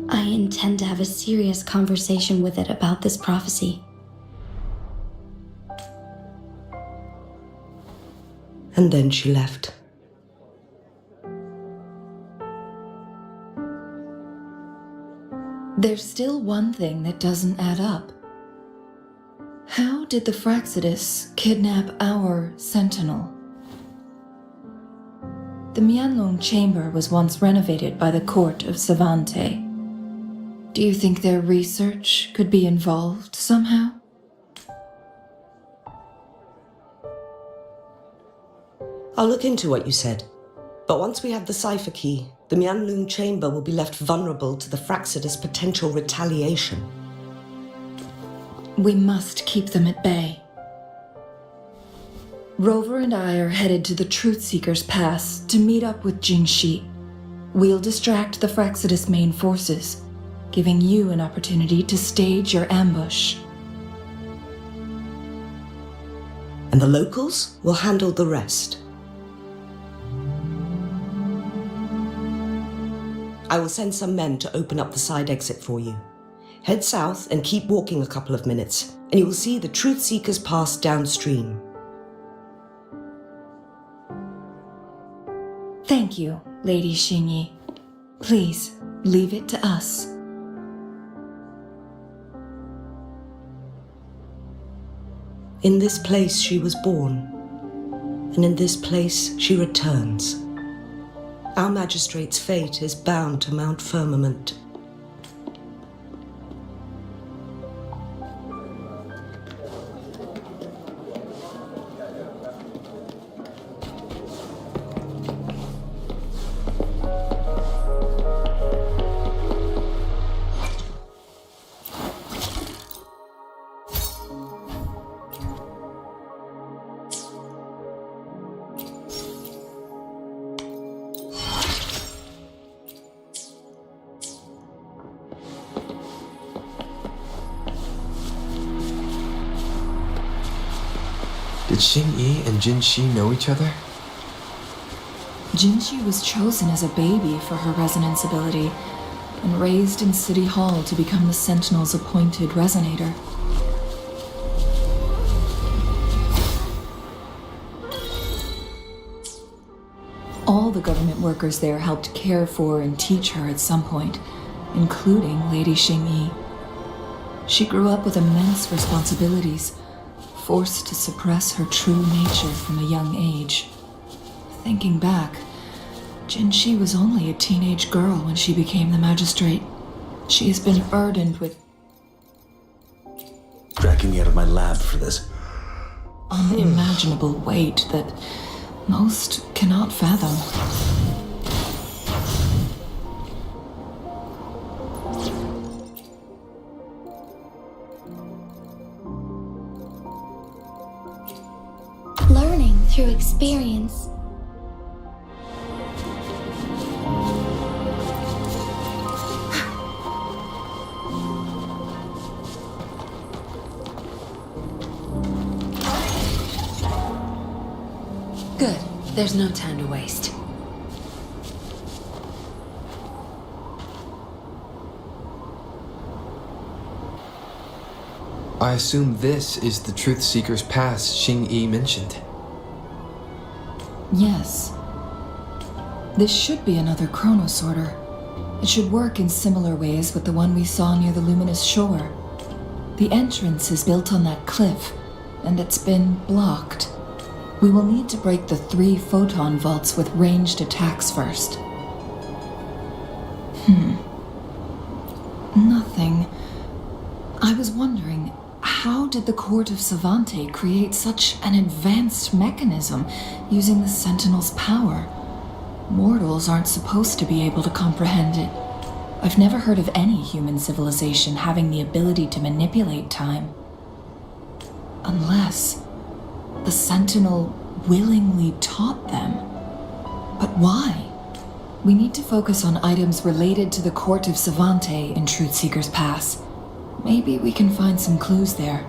I intend to have a serious conversation with it about this prophecy. And then she left. There's still one thing that doesn't add up. How did the Fraxidus kidnap our Sentinel? The Mianlong chamber was once renovated by the court of Savante. Do you think their research could be involved somehow? I'll look into what you said. But once we have the cipher key, the Mianlun chamber will be left vulnerable to the Fraxidus' potential retaliation. We must keep them at bay. Rover and I are headed to the Truth Seeker's Pass to meet up with Jingxi. We'll distract the Fraxidus' main forces, giving you an opportunity to stage your ambush. And the locals will handle the rest. I will send some men to open up the side exit for you. Head south and keep walking a couple of minutes, and you will see the Truth Seeker's Pass downstream. Thank you, Lady Xingyi. Please, leave it to us. In this place she was born, and in this place she returns. Our magistrate's fate is bound to Mount Firmament. Did Xingyi and Jinxi know each other? Jinxi was chosen as a baby for her resonance ability and raised in City Hall to become the Sentinel's appointed resonator. All the government workers there helped care for and teach her at some point, including Lady Xingyi. She grew up with immense responsibilities, forced to suppress her true nature from a young age. Thinking back, Jinxi was only a teenage girl when she became the magistrate. She has been burdened with dragging me out of my lab for this. unimaginable weight that most cannot fathom. through experience. Good. There's no time to waste. I assume this is the Truth Seeker's Pass Xing-Yi mentioned. Yes. This should be another chronosorter. It should work in similar ways with the one we saw near the luminous shore. The entrance is built on that cliff, and it's been blocked. We will need to break the 3 photon vaults with ranged attacks first. Nothing. I was wondering, how did the Court of Savante create such an advanced mechanism using the Sentinel's power? Mortals aren't supposed to be able to comprehend it. I've never heard of any human civilization having the ability to manipulate time. Unless the Sentinel willingly taught them. But why? We need to focus on items related to the Court of Savante in Truthseeker's Pass. Maybe we can find some clues there.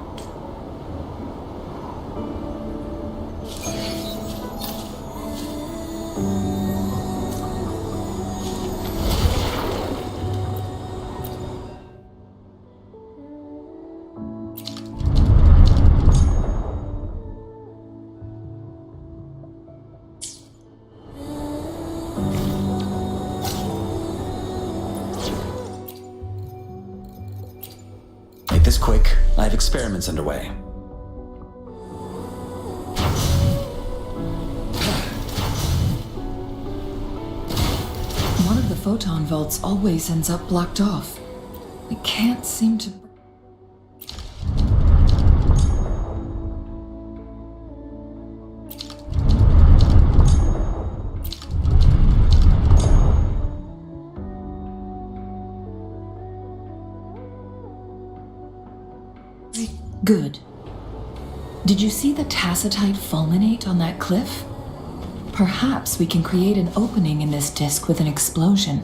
Make this quick. I have experiments underway. One of the photon vaults always ends up blocked off. We can't seem to... Good. Did you see the tacitite fulminate on that cliff? Perhaps we can create an opening in this disk with an explosion.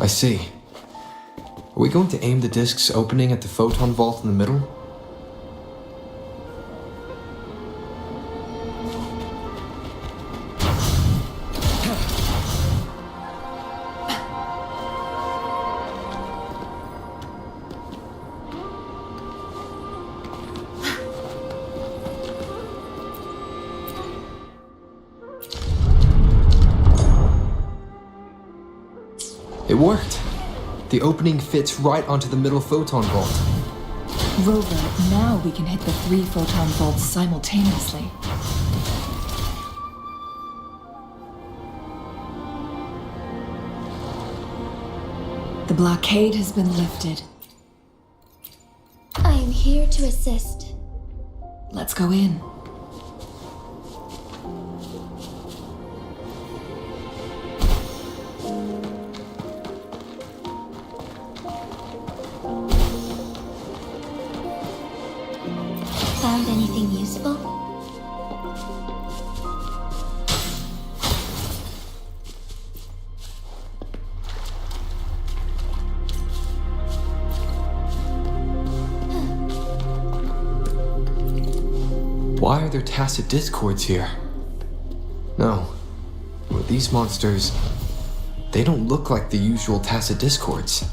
I see. Are we going to aim the disk's opening at the photon vault in the middle? It worked! The opening fits right onto the middle photon vault. Rover, now we can hit the 3 photon vaults simultaneously. The blockade has been lifted. I am here to assist. Let's go in. Found anything useful? Why are there tacit discords here? No. Well, these monsters... they don't look like the usual tacit discords.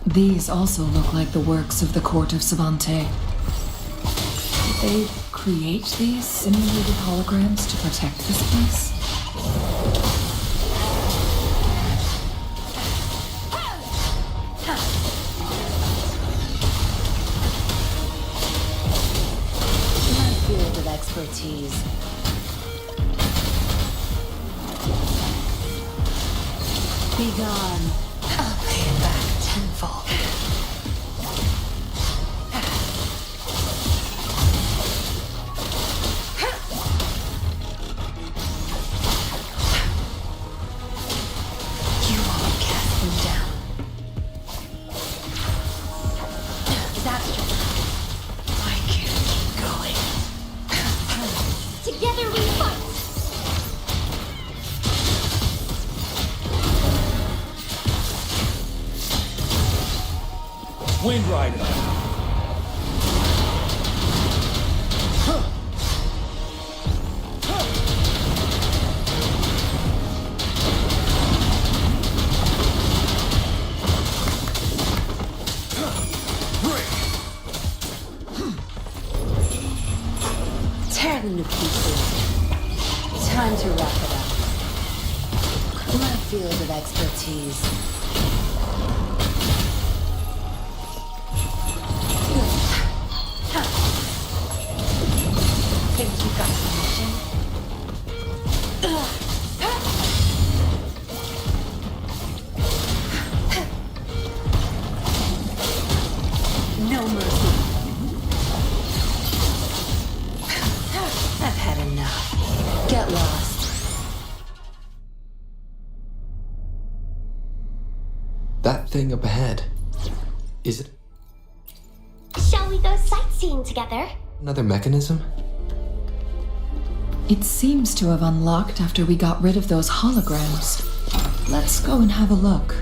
These also look like the works of the Court of Savante. Did they create these simulated holograms to protect this place? expertise. Be gone. I'll pay it back tenfold. You won't cast them down. Disaster. I can't keep going. Together we fight! Wind Rider. Tear them to pieces. Time to wrap it up. My field of expertise. Think you got permission? No mercy. I've had enough. Get lost. That thing up ahead. Is it Shall we go sightseeing together? another mechanism? It seems to have unlocked after we got rid of those holograms. Let's go and have a look.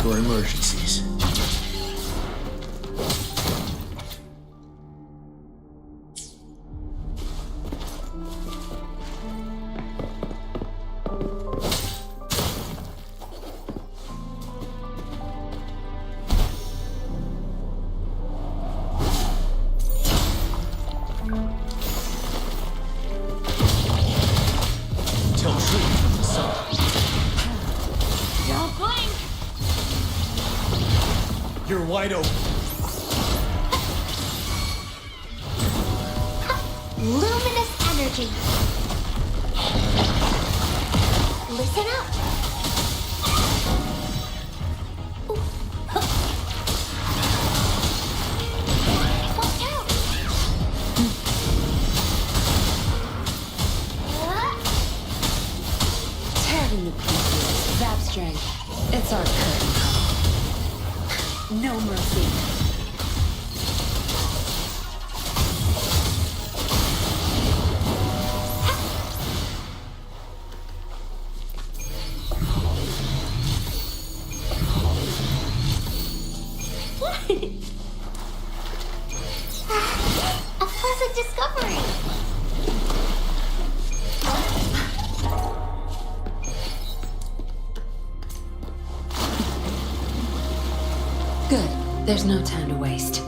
For emergencies. Tell truth from the sun. Don't blink! You're wide open. Luminous energy. Listen up. Watch out. Tear them to pieces. Zap strength. It's our curtain call. No mercy. A pleasant discovery. Good. There's no time to waste.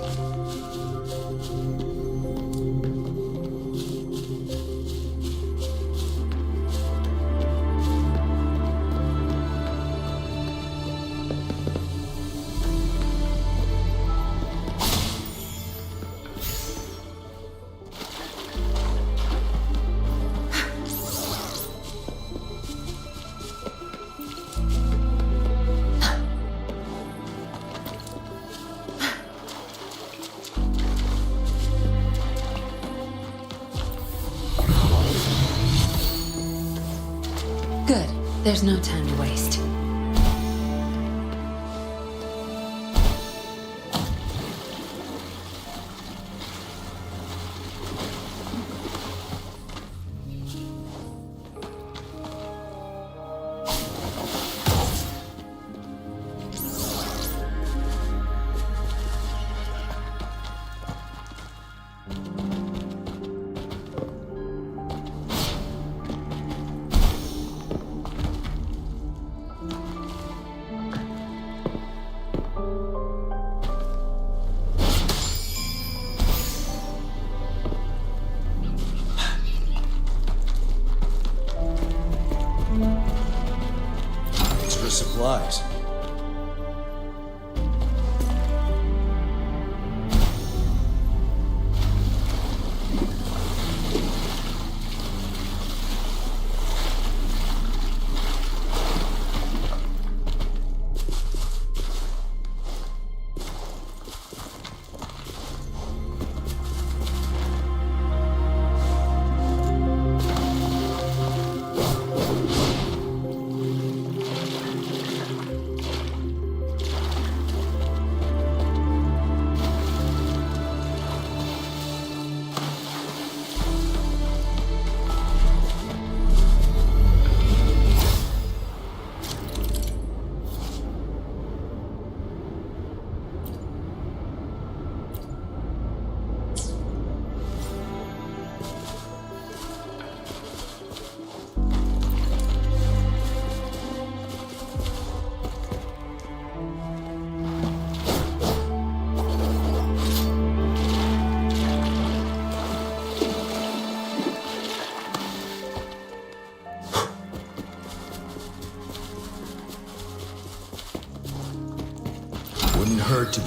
Good. There's no time to waste.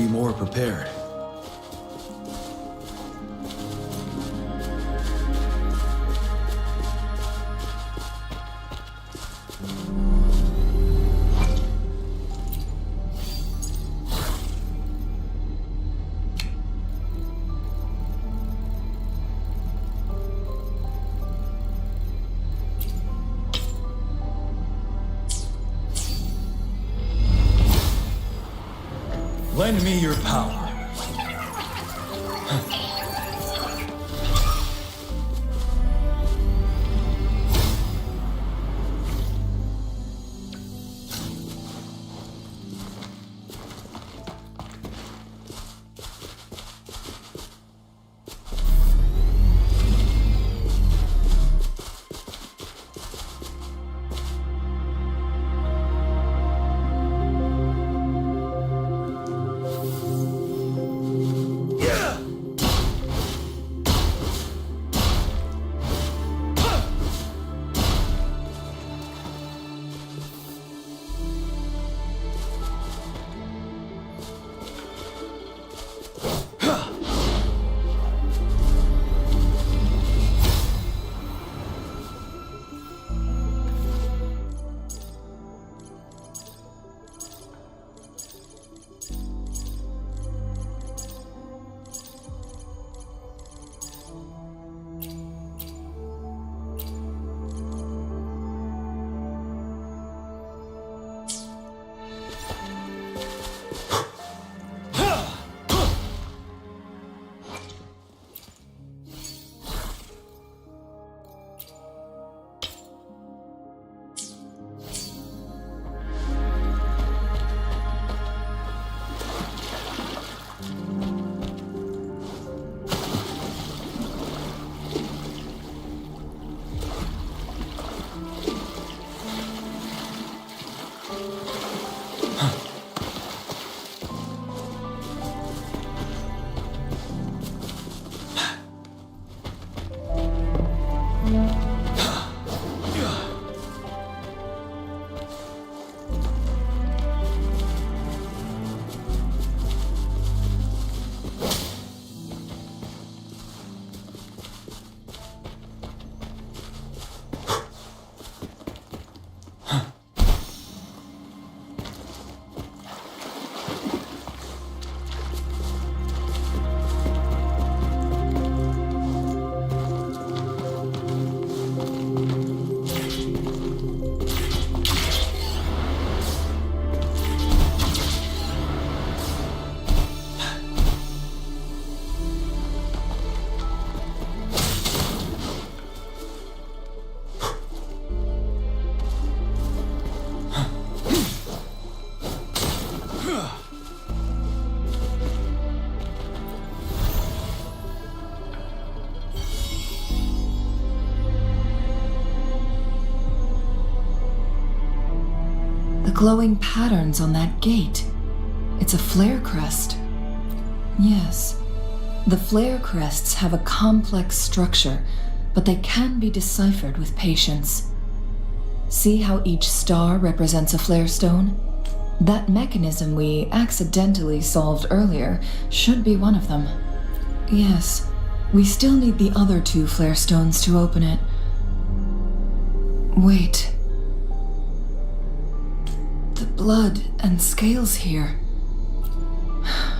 more prepared. Lend me your power. Glowing patterns on that gate. It's a flare crest. Yes, the flare crests have a complex structure, but they can be deciphered with patience. See how each star represents a flare stone? That mechanism we accidentally solved earlier should be one of them. Yes, we still need the other 2 flare stones to open it. Wait. The blood and scales here.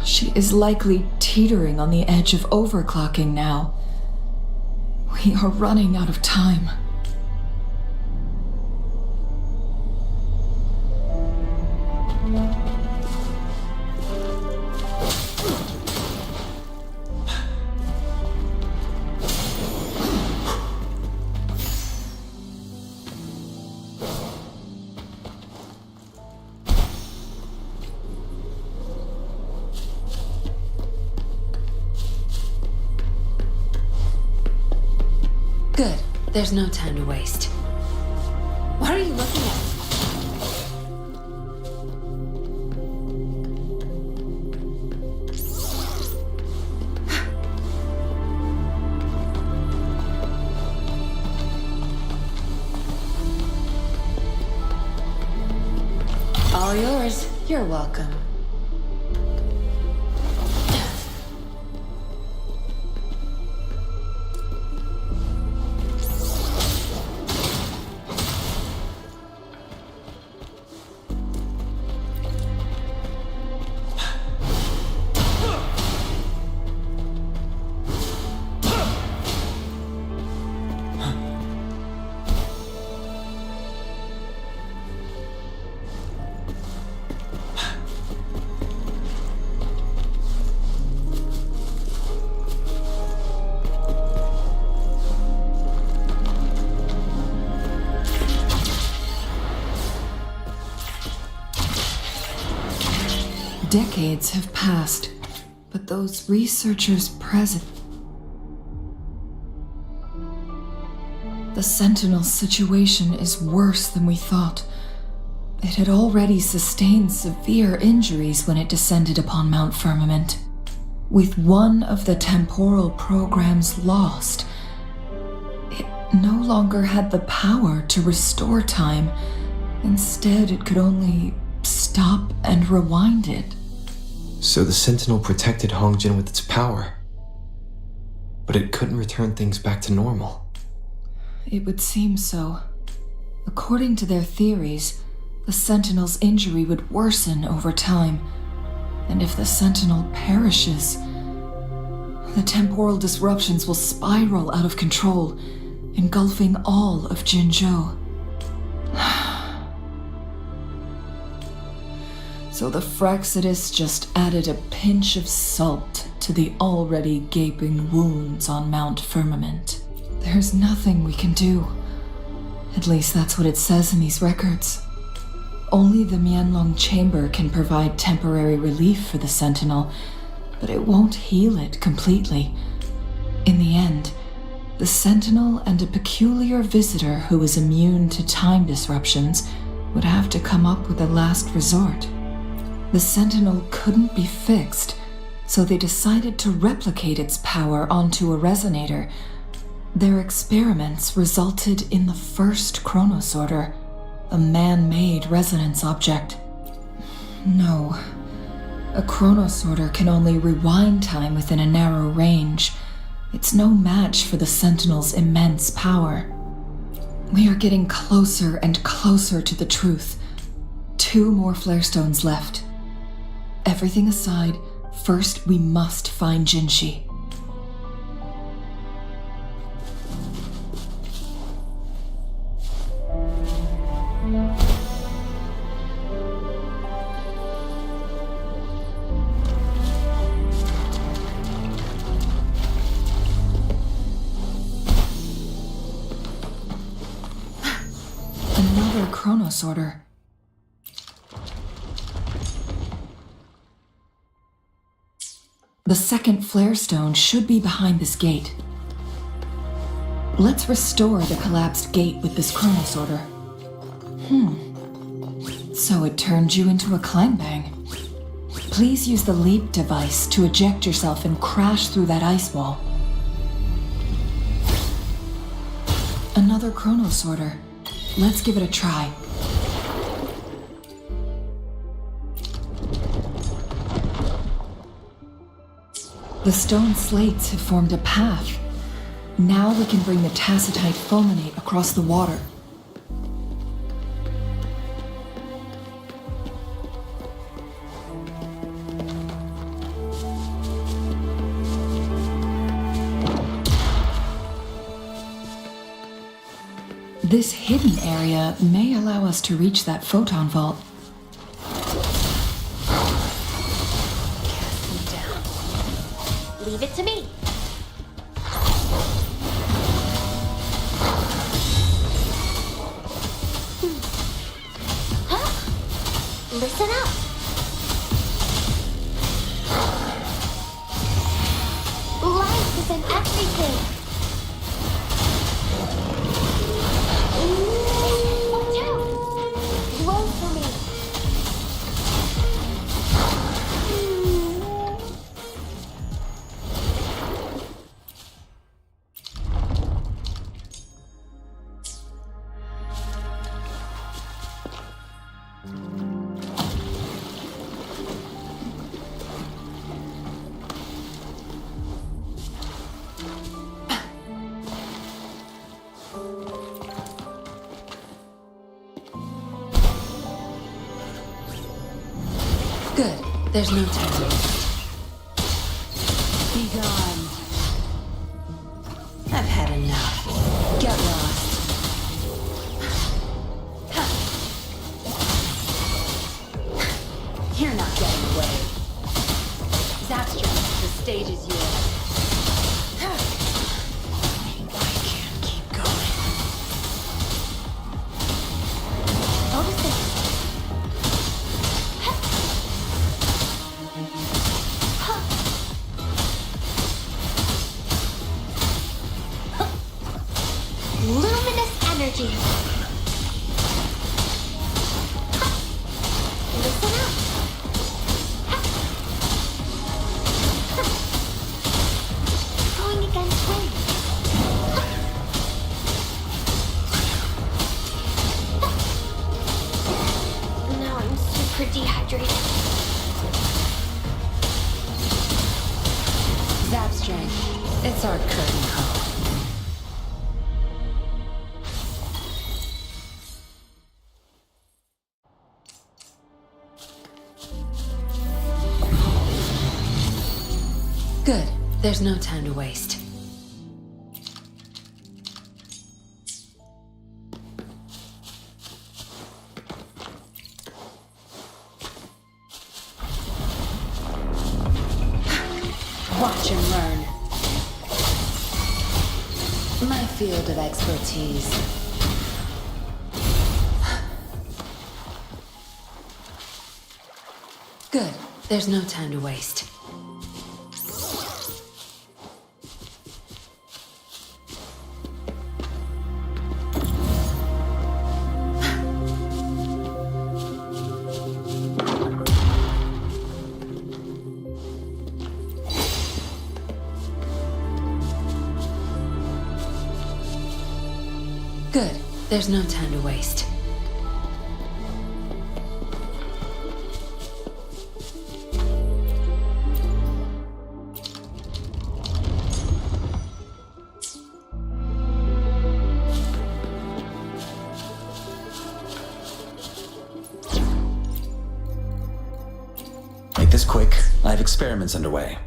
She is likely teetering on the edge of overclocking now. We are running out of time. Good. There's no time to waste. What are you looking at? All yours. You're welcome. Decades have passed, but those researchers present... The Sentinel's situation is worse than we thought. It had already sustained severe injuries when it descended upon Mount Firmament. With one of the temporal programs lost, it no longer had the power to restore time. Instead, it could only stop and rewind it. So the Sentinel protected Hongjin with its power, but it couldn't return things back to normal. It would seem so. According to their theories, the Sentinel's injury would worsen over time, and if the Sentinel perishes, the temporal disruptions will spiral out of control, engulfing all of Jinzhou. So the Fraxidus just added a pinch of salt to the already gaping wounds on Mount Firmament. There's nothing we can do. At least that's what it says in these records. Only the Mianlong Chamber can provide temporary relief for the Sentinel, but it won't heal it completely. In the end, the Sentinel and a peculiar visitor who is immune to time disruptions would have to come up with a last resort. The Sentinel couldn't be fixed, so they decided to replicate its power onto a resonator. Their experiments resulted in the first chronosorter, a man-made resonance object. No, a chronosorter can only rewind time within a narrow range. It's no match for the Sentinel's immense power. We are getting closer and closer to the truth. 2 more flare stones left. Everything aside, first we must find Jinshi. Another chronosorter. The second flare stone should be behind this gate. Let's restore the collapsed gate with this chronosorter. So it turned you into a clangbang. Please use the leap device to eject yourself and crash through that ice wall. Another chronosorter. Let's give it a try. The stone slates have formed a path. Now we can bring the tacitite fulminate across the water. This hidden area may allow us to reach that photon vault. Cast me down. Leave it to me. Huh? Listen up. Life is in everything. Watch out! Blow for me. Good. There's no time left. Be gone. I've had enough. Get lost. You're not getting away. Zapstrom, the stage is yours. I can't keep going. Notice this. Zap strength. It's our curtain call. Good. There's no time to waste. Watch and learn. My field of expertise. Good. There's no time to waste. Good. There's no time to waste. Make this quick. I have experiments underway.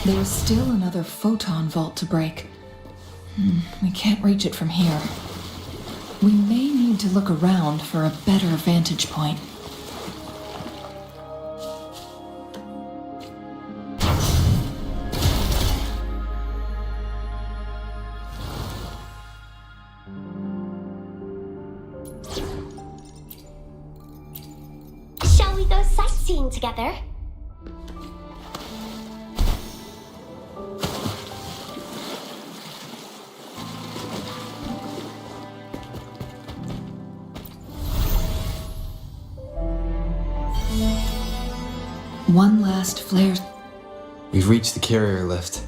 There is still another photon vault to break. We can't reach it from here. We may need to look around for a better vantage point. Shall we go sightseeing together? One last flare. We've reached the carrier lift.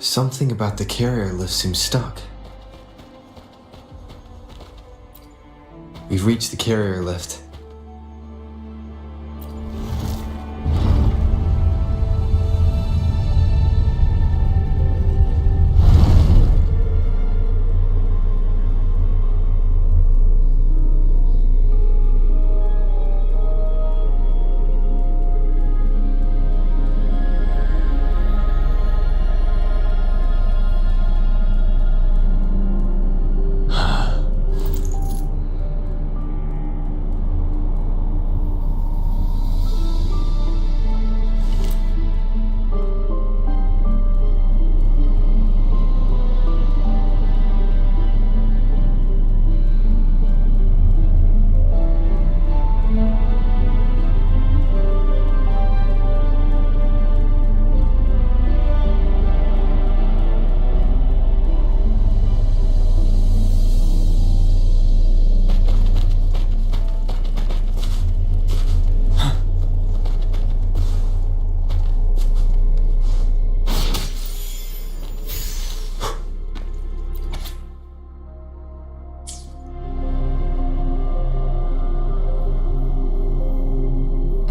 Something about the carrier lift seems stuck. We've reached the carrier lift.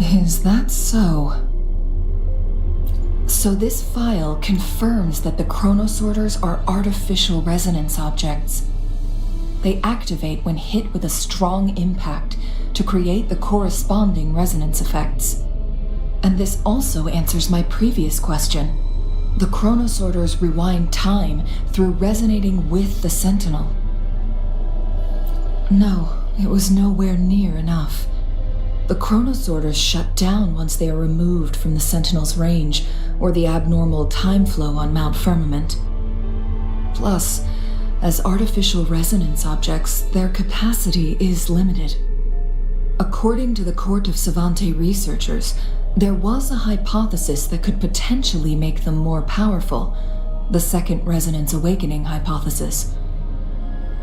Is that so? So this file confirms that the chronosorters are artificial resonance objects. They activate when hit with a strong impact to create the corresponding resonance effects. And this also answers my previous question. The chronosorters rewind time through resonating with the Sentinel. No, it was nowhere near enough. The chronosorters shut down once they are removed from the Sentinel's range or the abnormal time flow on Mount Firmament. Plus, as artificial resonance objects, their capacity is limited. According to the Court of Savante researchers, there was a hypothesis that could potentially make them more powerful, the Second Resonance Awakening hypothesis,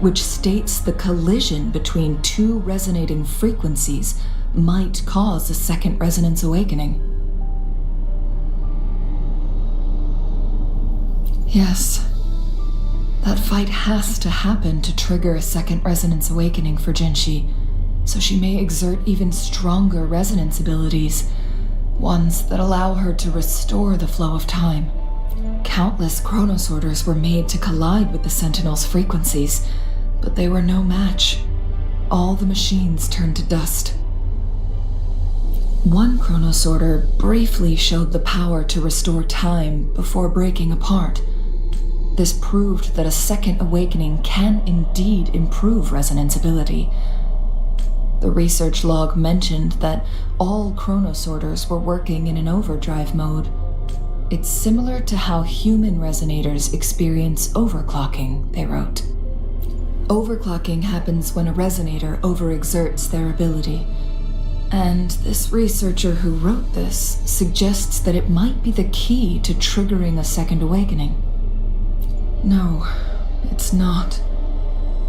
which states the collision between two resonating frequencies might cause a Second Resonance Awakening. Yes. That fight has to happen to trigger a Second Resonance Awakening for Jinshi, so she may exert even stronger resonance abilities, ones that allow her to restore the flow of time. Countless chronosorters were made to collide with the Sentinel's frequencies, but they were no match. All the machines turned to dust. One chronosorter briefly showed the power to restore time before breaking apart. This proved that a second awakening can indeed improve resonance ability. The research log mentioned that all chronosorters were working in an overdrive mode. It's similar to how human resonators experience overclocking, they wrote. Overclocking happens when a resonator overexerts their ability. And this researcher who wrote this suggests that it might be the key to triggering a second awakening. No, it's not.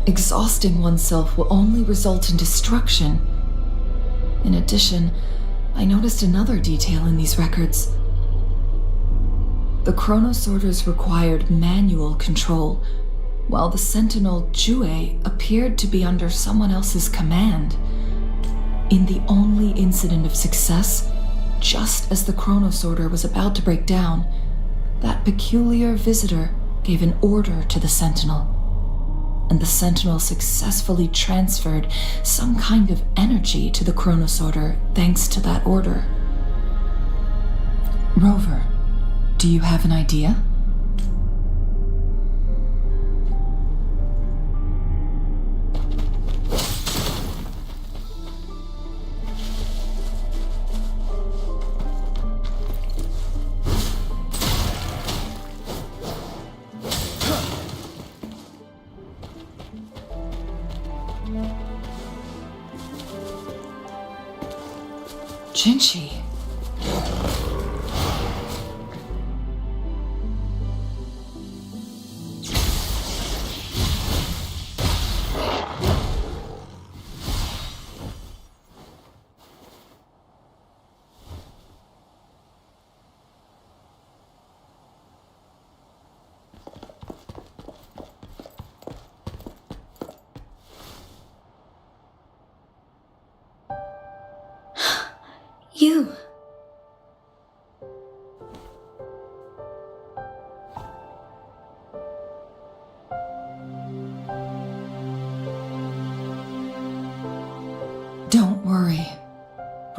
Exhausting oneself will only result in destruction. In addition, I noticed another detail in these records. The chronosorters required manual control, while the Sentinel Jue appeared to be under someone else's command. In the only incident of success, just as the chronosorter was about to break down, that peculiar visitor gave an order to the Sentinel, and the Sentinel successfully transferred some kind of energy to the chronosorter thanks to that order. Rover, do you have an idea? Jinshi. You. Don't worry.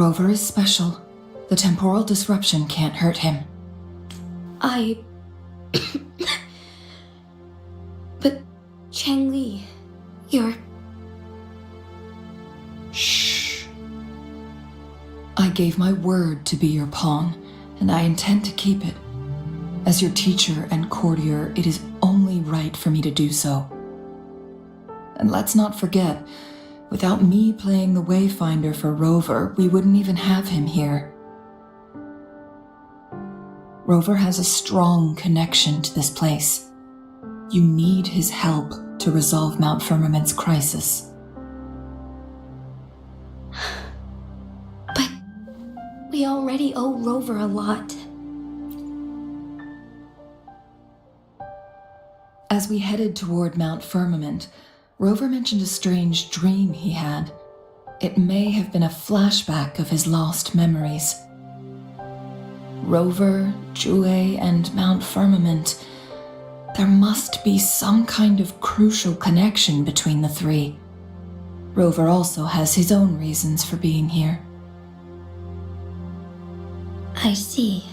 Rover is special. The temporal disruption can't hurt him. But Changli, you're... Shh. I gave my word to be your pawn, and I intend to keep it. As your teacher and courtier, it is only right for me to do so. And let's not forget, without me playing the Wayfinder for Rover, we wouldn't even have him here. Rover has a strong connection to this place. You need his help to resolve Mount Firmament's crisis. But we already owe Rover a lot. As we headed toward Mount Firmament, Rover mentioned a strange dream he had. It may have been a flashback of his lost memories. Rover, Jue, and Mount Firmament. There must be some kind of crucial connection between the three. Rover also has his own reasons for being here. I see.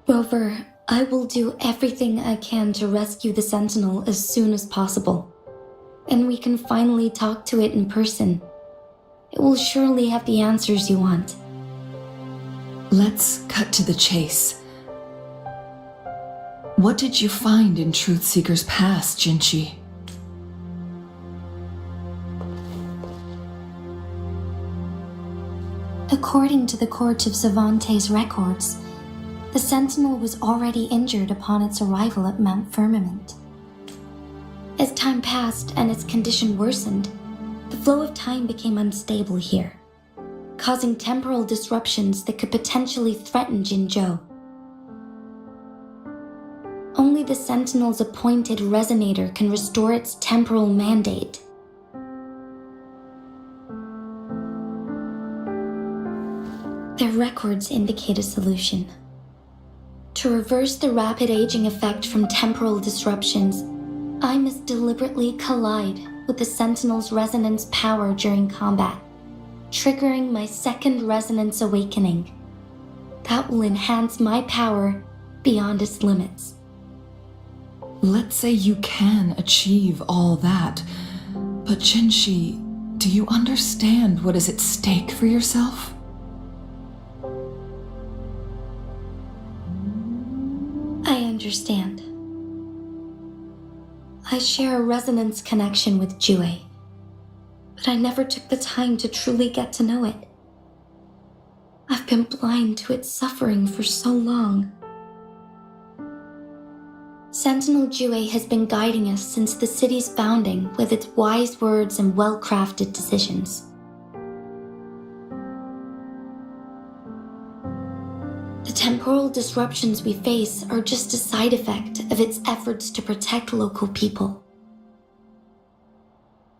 Rover, I will do everything I can to rescue the Sentinel as soon as possible. And we can finally talk to it in person. It will surely have the answers you want. Let's cut to the chase. What did you find in Truthseeker's past, Jinchi? According to the Court of Savante's records, the Sentinel was already injured upon its arrival at Mount Firmament. As time passed and its condition worsened, the flow of time became unstable here, causing temporal disruptions that could potentially threaten Jinzhou. Only the Sentinel's appointed resonator can restore its temporal mandate. Their records indicate a solution. To reverse the rapid aging effect from temporal disruptions, I must deliberately collide with the Sentinel's resonance power during combat, triggering my second resonance awakening. That will enhance my power beyond its limits. Let's say you can achieve all that, but Jinchi, do you understand what is at stake for yourself? I understand. I share a resonance connection with Jue, but I never took the time to truly get to know it. I've been blind to its suffering for so long. Sentinel Jue has been guiding us since the city's founding with its wise words and well-crafted decisions. The temporal disruptions we face are just a side effect of its efforts to protect local people.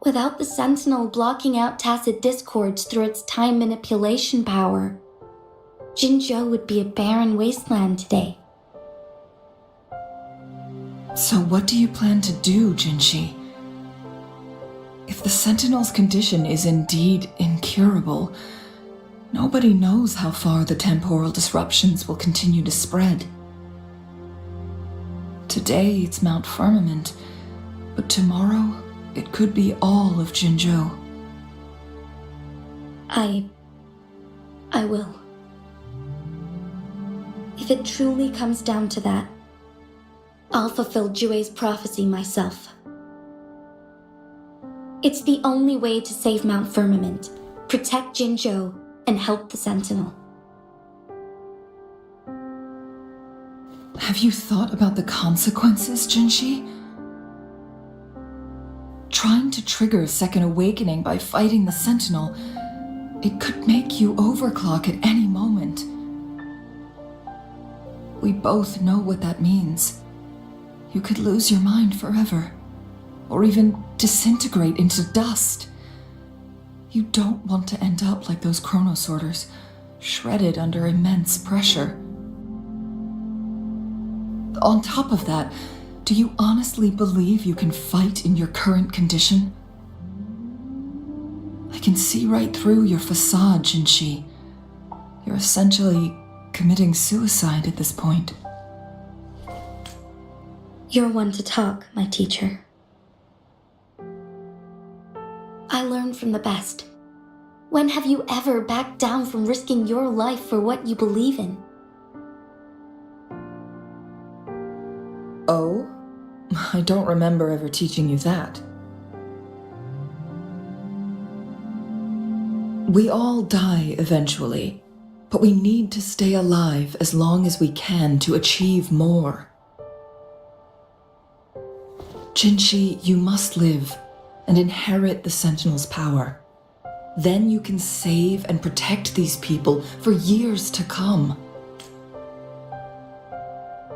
Without the Sentinel blocking out tacit discords through its time manipulation power, Jinzhou would be a barren wasteland today. So what do you plan to do, Jinchi? If the Sentinel's condition is indeed incurable, nobody knows how far the temporal disruptions will continue to spread. Today it's Mount Firmament, but tomorrow it could be all of Jinzhou. I will. If it truly comes down to that, I'll fulfill Jue's prophecy myself. It's the only way to save Mount Firmament, protect Jinzhou, and help the Sentinel. Have you thought about the consequences, Jinchi? Trying to trigger a second awakening by fighting the Sentinel, it could make you overclock at any moment. We both know what that means. You could lose your mind forever, or even disintegrate into dust. You don't want to end up like those chronosorters, shredded under immense pressure. On top of that, do you honestly believe you can fight in your current condition? I can see right through your facade, Jinchi. You're essentially committing suicide at this point. You're one to talk, my teacher. I learn from the best. When have you ever backed down from risking your life for what you believe in? Oh? I don't remember ever teaching you that. We all die eventually, but we need to stay alive as long as we can to achieve more. Jinchi, you must live and inherit the Sentinel's power. Then you can save and protect these people for years to come.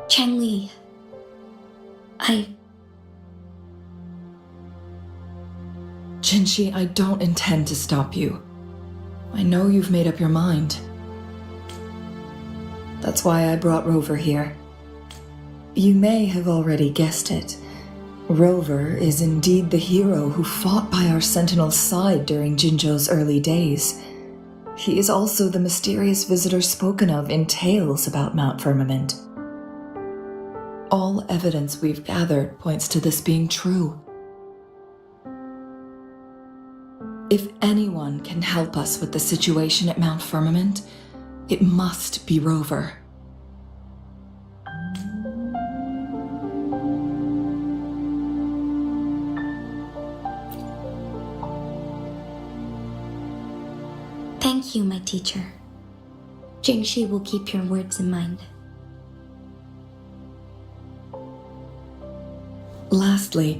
Changli, Jinchi, I don't intend to stop you. I know you've made up your mind. That's why I brought Rover here. You may have already guessed it. Rover is indeed the hero who fought by our Sentinel's side during Jinzhou's early days. He is also the mysterious visitor spoken of in tales about Mount Firmament. All evidence we've gathered points to this being true. If anyone can help us with the situation at Mount Firmament, it must be Rover. Thank you, my teacher. Jingxi will keep your words in mind. Lastly,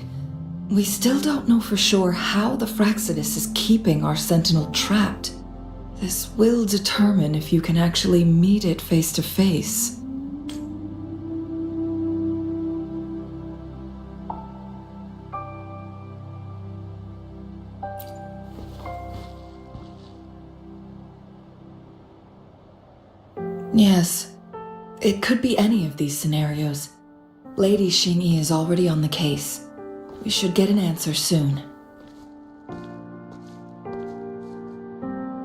we still don't know for sure how the Fraxidus is keeping our Sentinel trapped. This will determine if you can actually meet it face to face. Yes, it could be any of these scenarios. Lady Xingyi is already on the case. We should get an answer soon.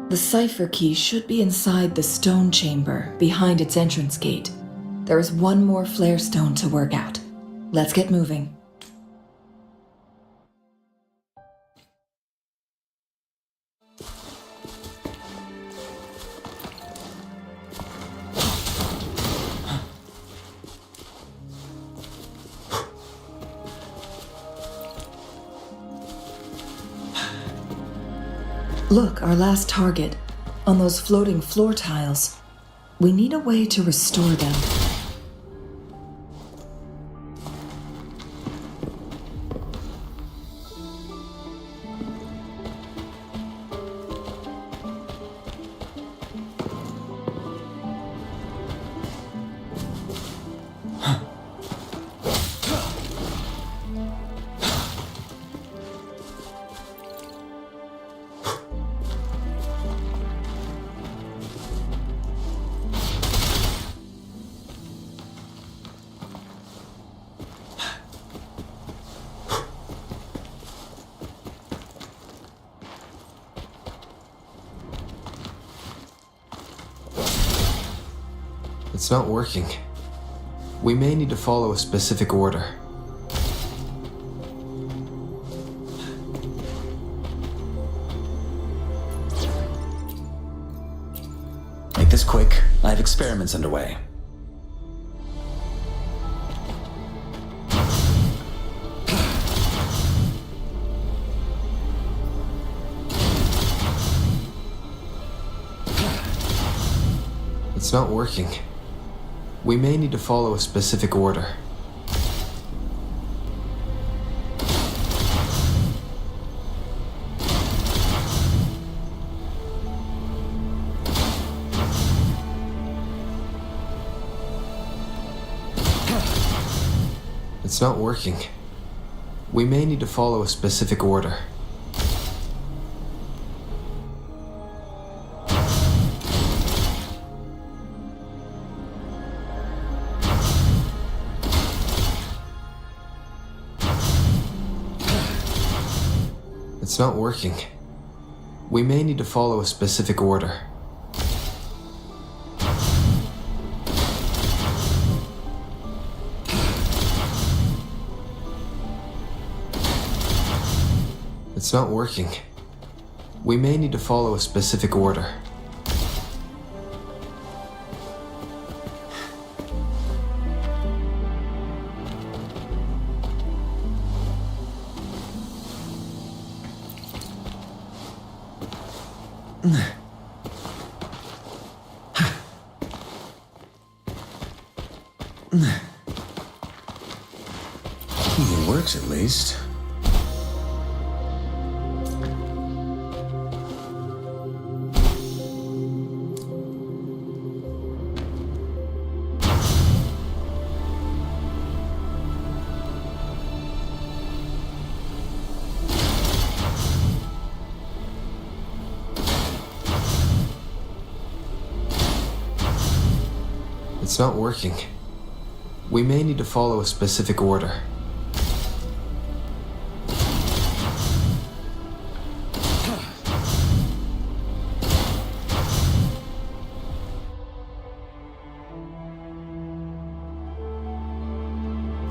The cipher key should be inside the stone chamber, behind its entrance gate. There is one more flare stone to work out. Let's get moving. Look, our last target, on those floating floor tiles. We need a way to restore them. It's not working. We may need to follow a specific order. Make this quick. I have experiments underway. It's not working. We may need to follow a specific order. It's not working. We may need to follow a specific order. It's not working. We may need to follow a specific order. It's not working. We may need to follow a specific order. It works at least. It's not working. We may need to follow a specific order.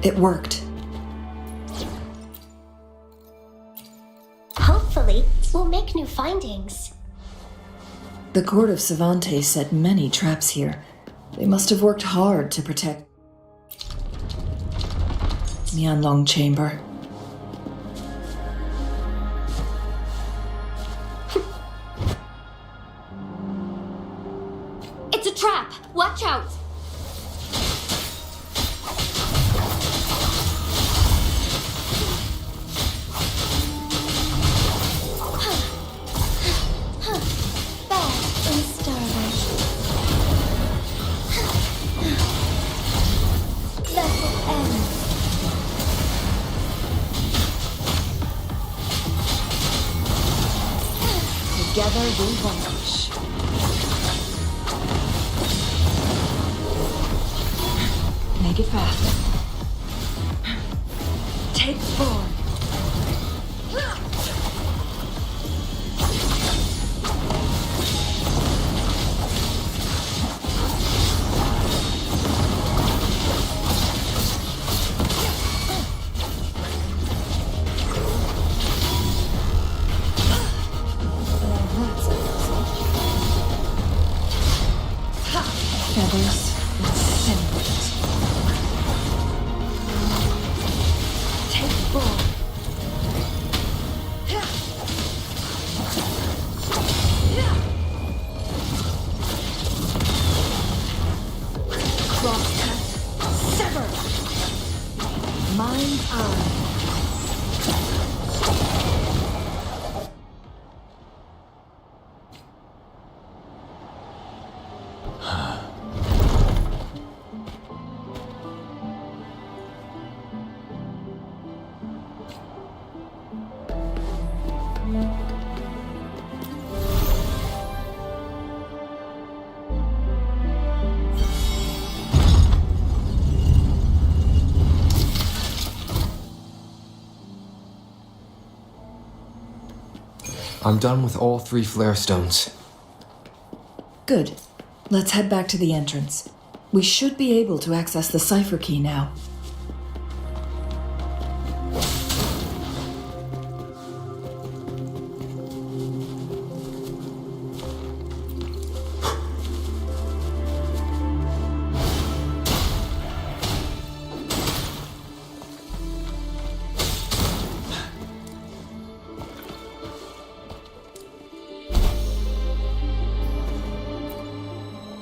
It worked. Hopefully, we'll make new findings. The court of Savante set many traps here. They must have worked hard to protect Mianlong Chamber. It's a trap! Watch out! Bad and starlight. Vessel ends. Together we vanquish. Make it fast. Take 4. Feathers incinerate. Take 4. Crosscut. Sever. Mind's eye. I'm done with all 3 flare stones. Good. Let's head back to the entrance. We should be able to access the cipher key now.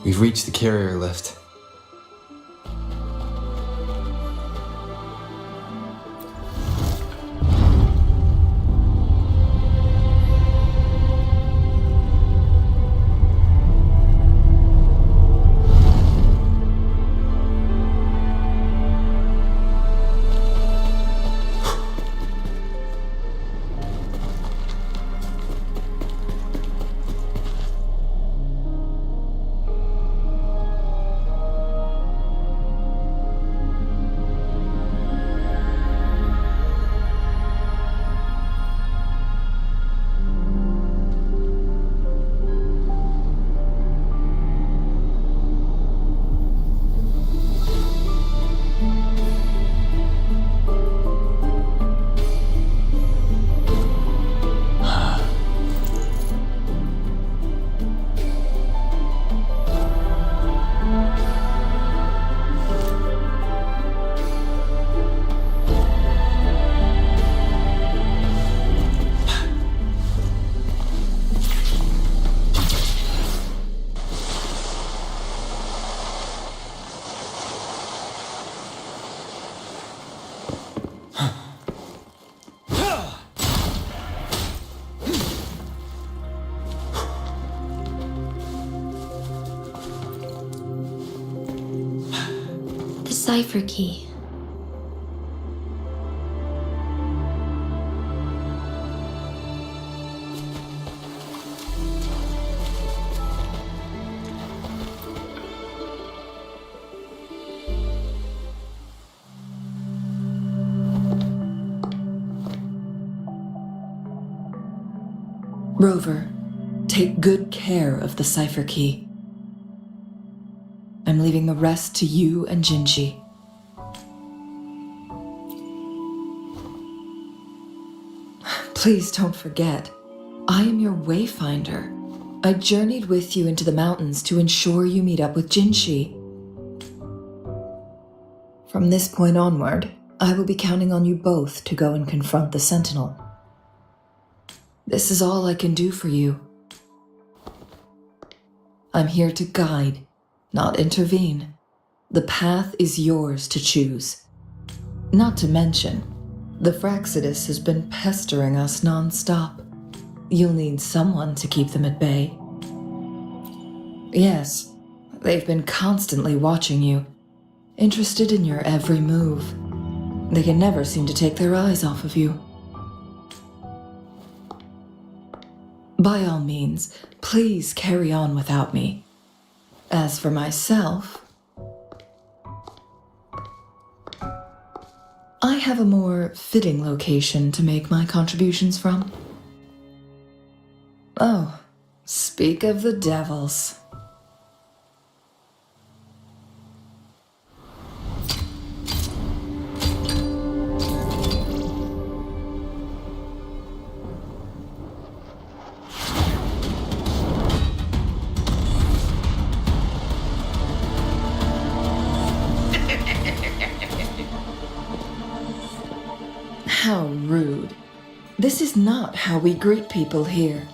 We've reached the carrier lift. Cipher key. Rover, take good care of the cipher key. I'm leaving the rest to you and Jinji. Please don't forget, I am your wayfinder. I journeyed with you into the mountains to ensure you meet up with Jinshi. From this point onward, I will be counting on you both to go and confront the Sentinel. This is all I can do for you. I'm here to guide, not intervene. The path is yours to choose. Not to mention, the Fraxidus has been pestering us non-stop. You'll need someone to keep them at bay. Yes, they've been constantly watching you, interested in your every move. They can never seem to take their eyes off of you. By all means, please carry on without me. As for myself, I have a more fitting location to make my contributions from. Oh, speak of the devils. How rude. This is not how we greet people here.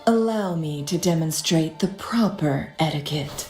Allow me to demonstrate the proper etiquette.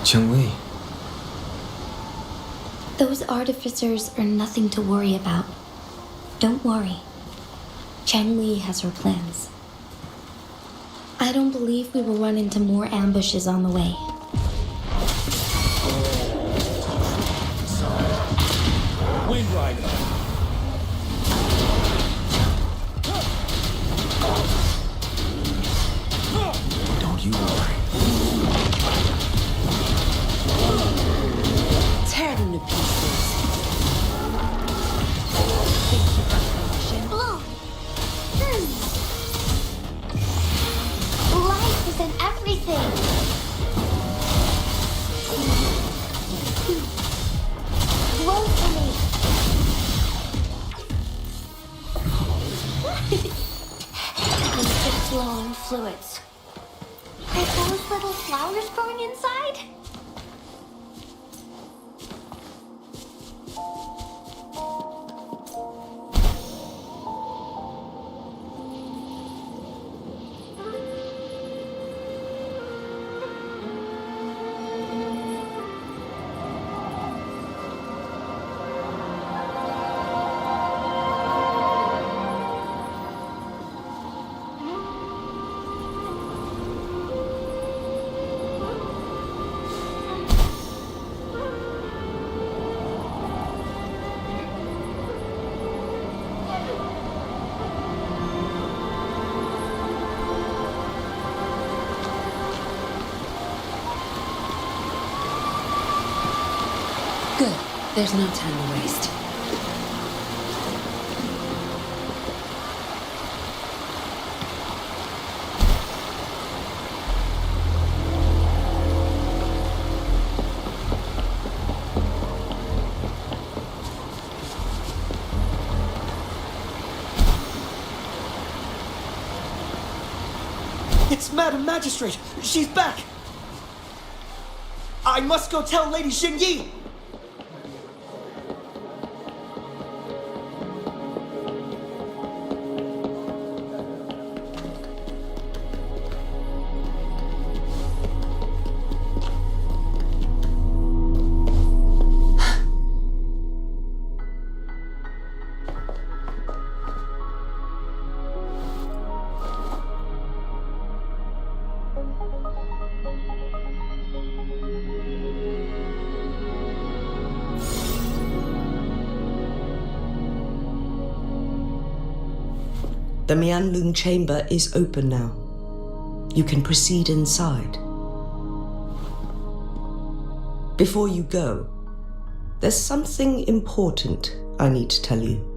Chun-Li. Those artificers are nothing to worry about. Don't worry. Chang-Li has her plans. I don't believe we will run into more ambushes on the way. Wind Rider. Don't you worry. Tear them to pieces. Bloom! Life is in everything! Grow for me! These flowing fluids. Are those little flowers growing inside? Good. There's no time to waste. It's Madam Magistrate! She's back! I must go tell Lady Xinyi! The Mianlung chamber is open now. You can proceed inside. Before you go, there's something important I need to tell you.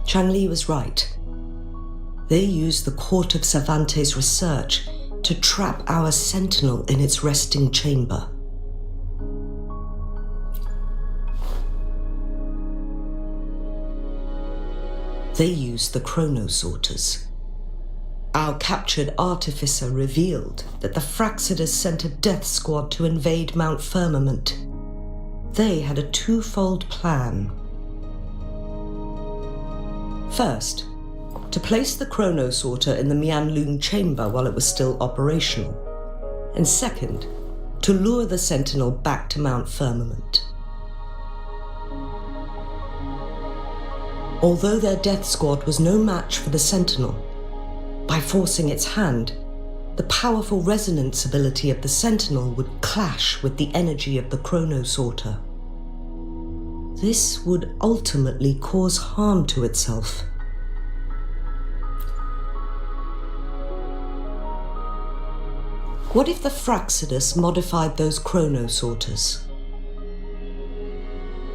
Changli was right. They used the Court of Cervantes' research to trap our sentinel in its resting chamber. They used the chronosorters. Our captured artificer revealed that the Fraxidus sent a death squad to invade Mount Firmament. They had a twofold plan. First, to place the chronosorter in the Mianlung chamber while it was still operational. And second, to lure the sentinel back to Mount Firmament. Although their death squad was no match for the sentinel, by forcing its hand, the powerful resonance ability of the sentinel would clash with the energy of the chronosorter. This would ultimately cause harm to itself. What if the Fraxidus modified those chronosorters?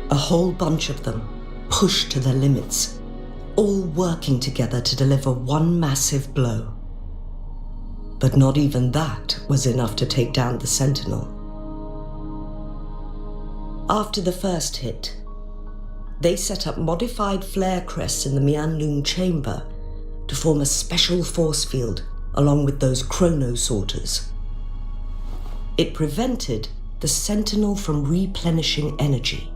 A whole bunch of them, pushed to their limits, all working together to deliver one massive blow. But not even that was enough to take down the Sentinel. After the first hit, they set up modified flare crests in the Mianlung chamber to form a special force field along with those chronosorters. It prevented the Sentinel from replenishing energy,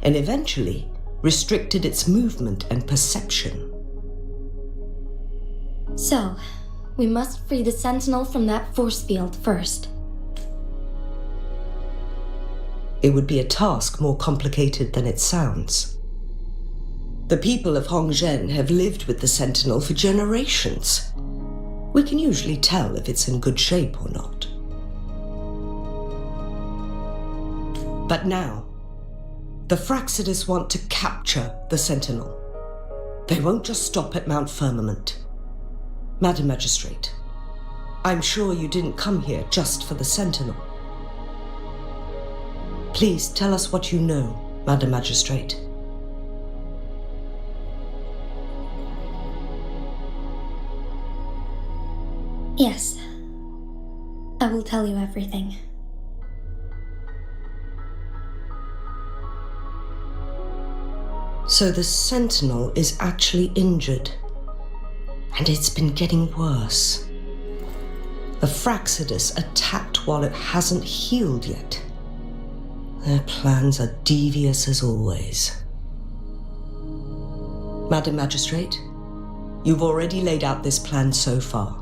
and eventually restricted its movement and perception. So, we must free the Sentinel from that force field first. It would be a task more complicated than it sounds. The people of Hongzhen have lived with the Sentinel for generations. We can usually tell if it's in good shape or not. But now, the Fraxidus want to capture the Sentinel. They won't just stop at Mount Firmament. Madam Magistrate, I'm sure you didn't come here just for the Sentinel. Please tell us what you know, Madam Magistrate. Yes, I will tell you everything. So the Sentinel is actually injured, and it's been getting worse. The Fraxidus attacked while it hasn't healed yet. Their plans are devious as always. Madam Magistrate, you've already laid out this plan so far.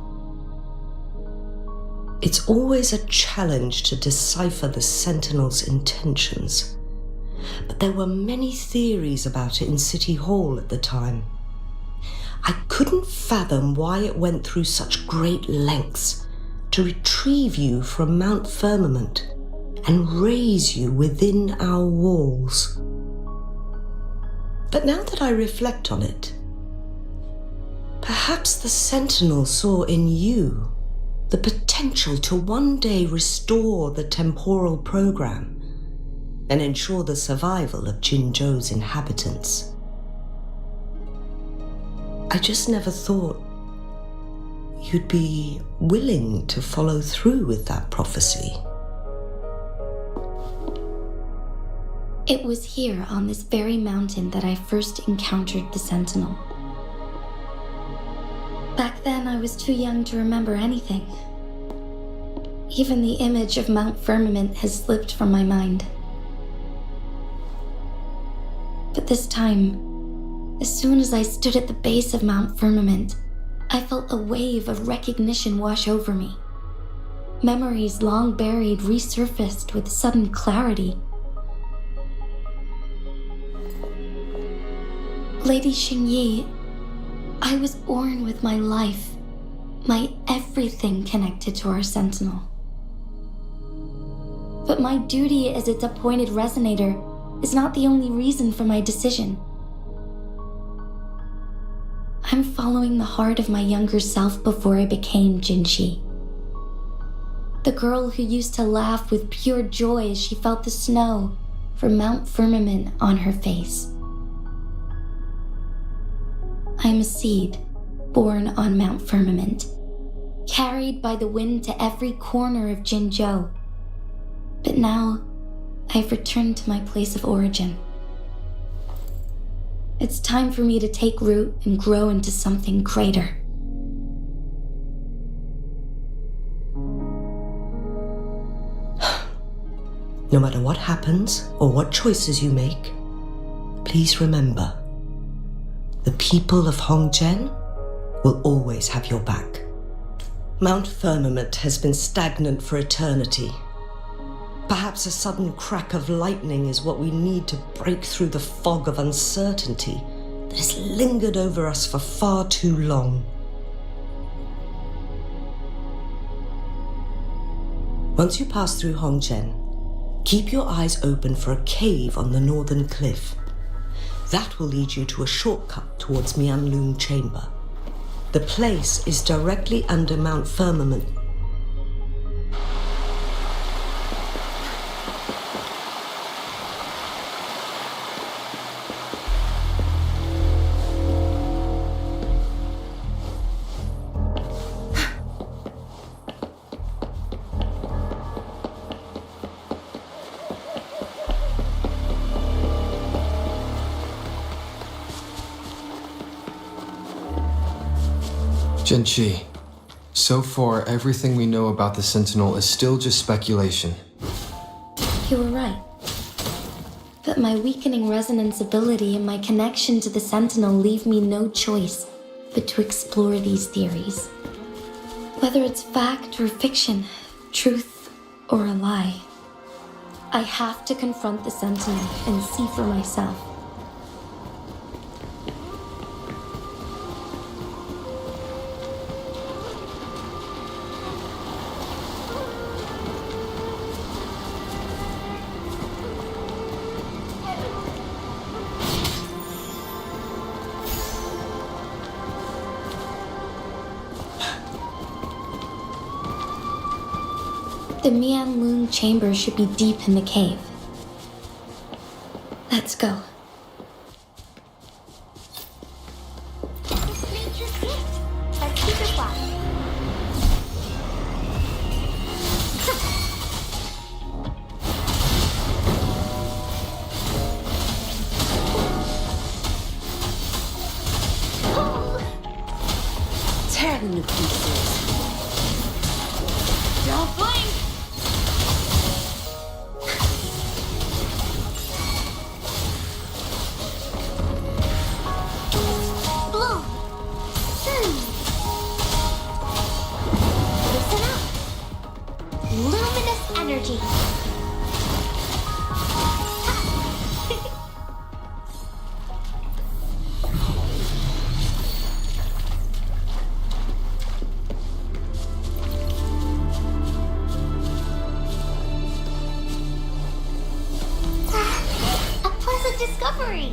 It's always a challenge to decipher the Sentinel's intentions. But there were many theories about it in City Hall at the time. I couldn't fathom why it went through such great lengths to retrieve you from Mount Firmament and raise you within our walls. But now that I reflect on it, perhaps the Sentinel saw in you the potential to one day restore the temporal program and ensure the survival of Jinzhou's inhabitants. I just never thought you'd be willing to follow through with that prophecy. It was here on this very mountain that I first encountered the Sentinel. Back then, I was too young to remember anything. Even the image of Mount Firmament has slipped from my mind. But this time, as soon as I stood at the base of Mount Firmament, I felt a wave of recognition wash over me. Memories long buried resurfaced with sudden clarity. Lady Xingyi, I was born with my life, my everything connected to our Sentinel. But my duty as its appointed resonator is not the only reason for my decision. I'm following the heart of my younger self before I became Jinshi. The girl who used to laugh with pure joy as she felt the snow from Mount Firmament on her face. I am a seed born on Mount Firmament, carried by the wind to every corner of Jinzhou. But now, I've returned to my place of origin. It's time for me to take root and grow into something greater. No matter what happens or what choices you make, please remember, the people of Hongzhen will always have your back. Mount Firmament has been stagnant for eternity. Perhaps a sudden crack of lightning is what we need to break through the fog of uncertainty that has lingered over us for far too long. Once you pass through Hongzhen, keep your eyes open for a cave on the northern cliff. That will lead you to a shortcut towards Mianlun Chamber. The place is directly under Mount Firmament. Jinshi, so far everything we know about the Sentinel is still just speculation. You were right. But my weakening resonance ability and my connection to the Sentinel leave me no choice but to explore these theories. Whether it's fact or fiction, truth or a lie, I have to confront the Sentinel and see for myself. The Mianlun Chamber should be deep in the cave. Let's go. Nature's gift. Let's keep it flat. Tear them to pieces. Don't blink! Bloom! Listen up! Luminous energy! A pleasant discovery!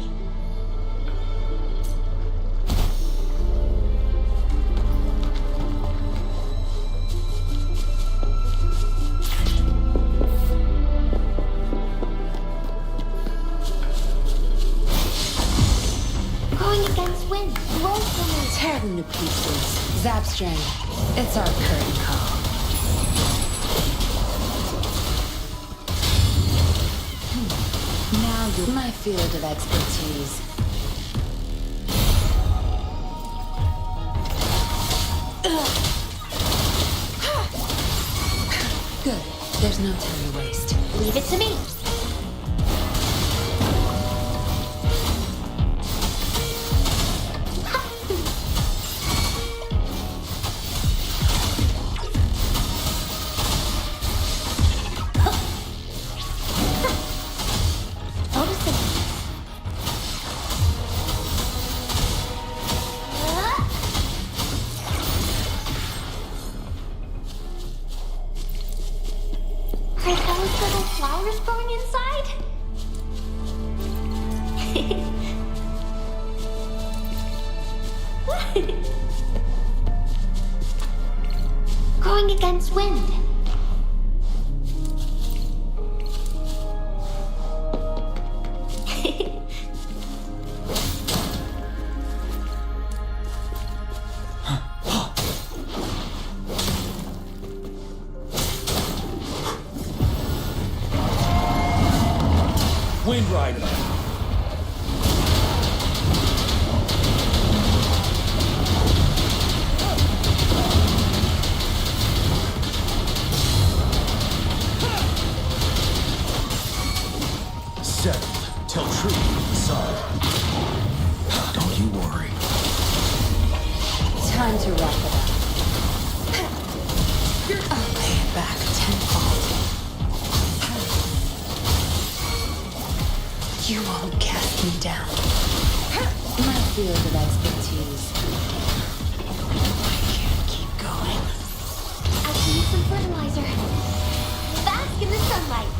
Going against wind, woefully. Tear them to pieces. Zap string. It's our curtain call. Now you're my field of expertise. Good. There's no time to waste. Leave it to me. I felt the little flowers growing inside? Growing against wind. Wind Rider. Settled. Tell truth inside. Don't you worry. Time to wrap it up. I'll pay it back tenfold. You won't cast me down. My field of expertise. I can't keep going. I can use some fertilizer. Bask in the sunlight.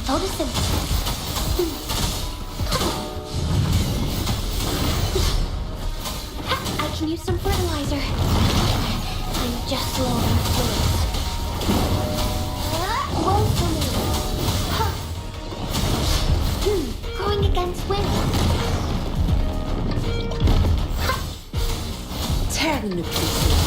Photosynthesis. I can use some fertilizer. I'm just low on fluids. Roll for me. Growing against wind. Tear them to pieces.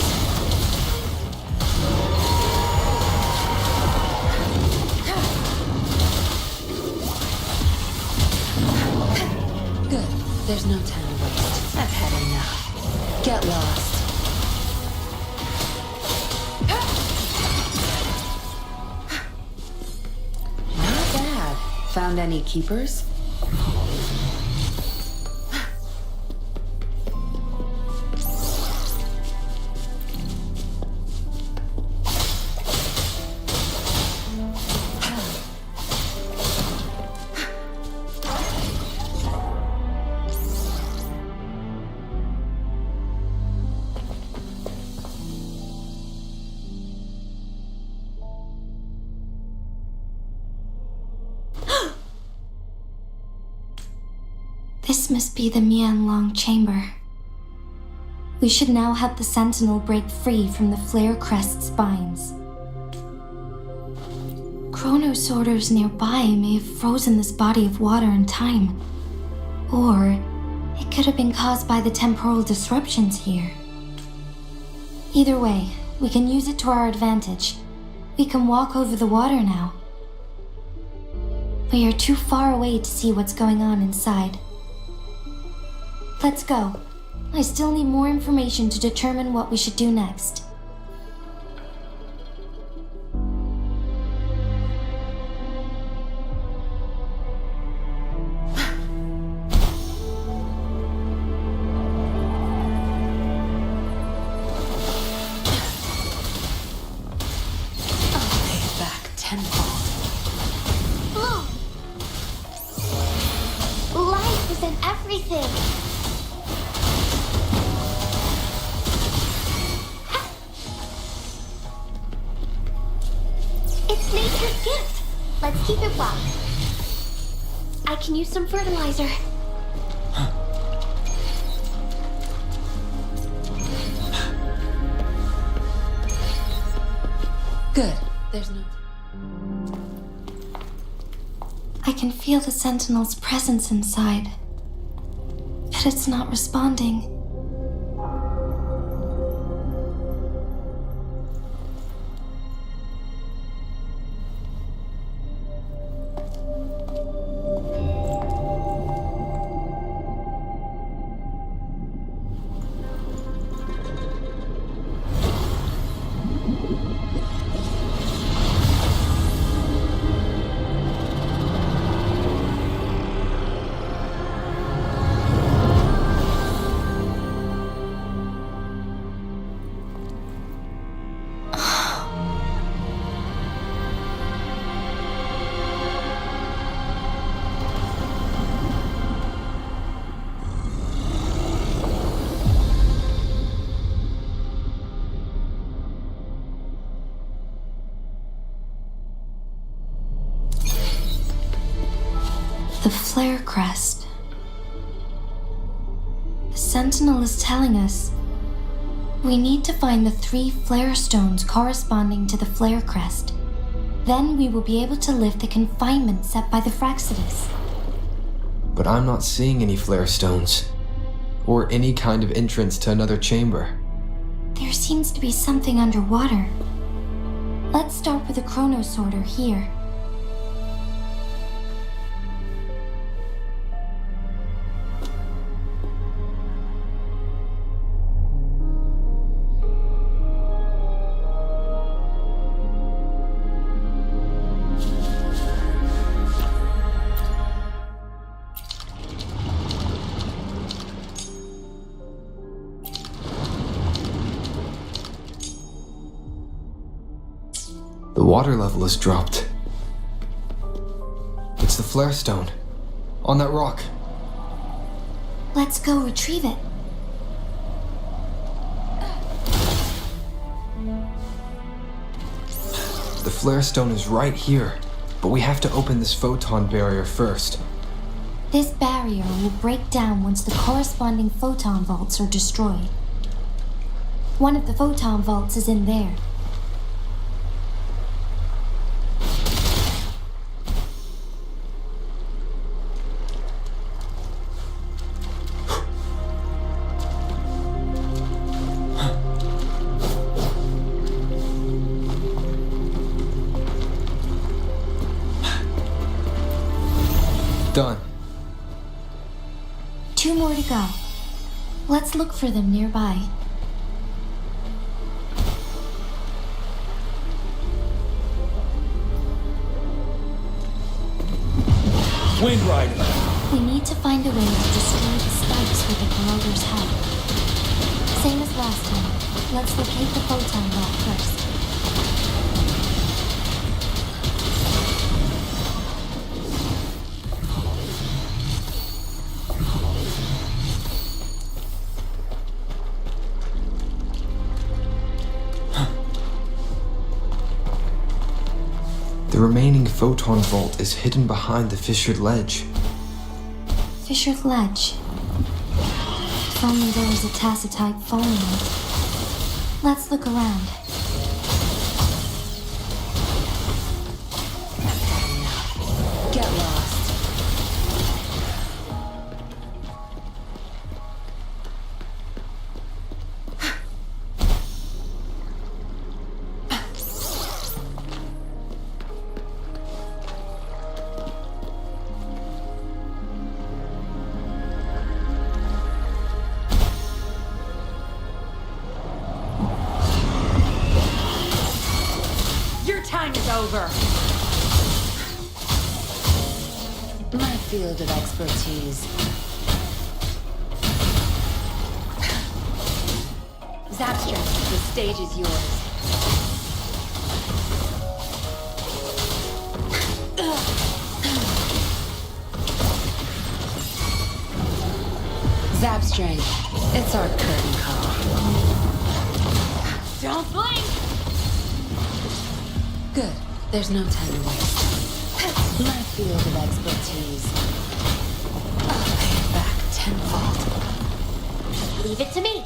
Good. There's no time to waste. I've had enough. Get lost. Not bad. Found any keepers? This must be the Mianlong chamber. We should now help the Sentinel break free from the Flare Crest spines. Chronos orders nearby may have frozen this body of water in time. Or it could have been caused by the temporal disruptions here. Either way, we can use it to our advantage. We can walk over the water now. We are too far away to see what's going on inside. Let's go. I still need more information to determine what we should do next. Life is in everything. It's nature's gift. Let's keep it well. I can use some fertilizer. Good. There's no... I can feel the Sentinel's presence inside, but it's not responding. The flare crest. The Sentinel is telling us we need to find the 3 flare stones corresponding to the flare crest. Then we will be able to lift the confinement set by the Fraxidus. But I'm not seeing any flare stones, or any kind of entrance to another chamber. There seems to be something underwater. Let's start with the chrono sorter here. The water level has dropped. It's the flare stone. On that rock. Let's go retrieve it. The flare stone is right here, but we have to open this photon barrier first. This barrier will break down once the corresponding photon vaults are destroyed. One of the photon vaults is in there. Done. 2 more to go. Let's look for them nearby. Wind Rider. We need to find a way to destroy the spikes with the corroder's help. Same as last time. Let's locate the photon vault first. The remaining photon vault is hidden behind the fissured ledge. Fissured ledge. If only there was a tacitite following it. Let's look around. Get lost. Time is over. My field of expertise. Zapstra, the stage is yours. Zapstring, it's our curtain call. Don't blink! Good. There's no time to waste. My field of expertise. I'll pay it back tenfold. Leave it to me.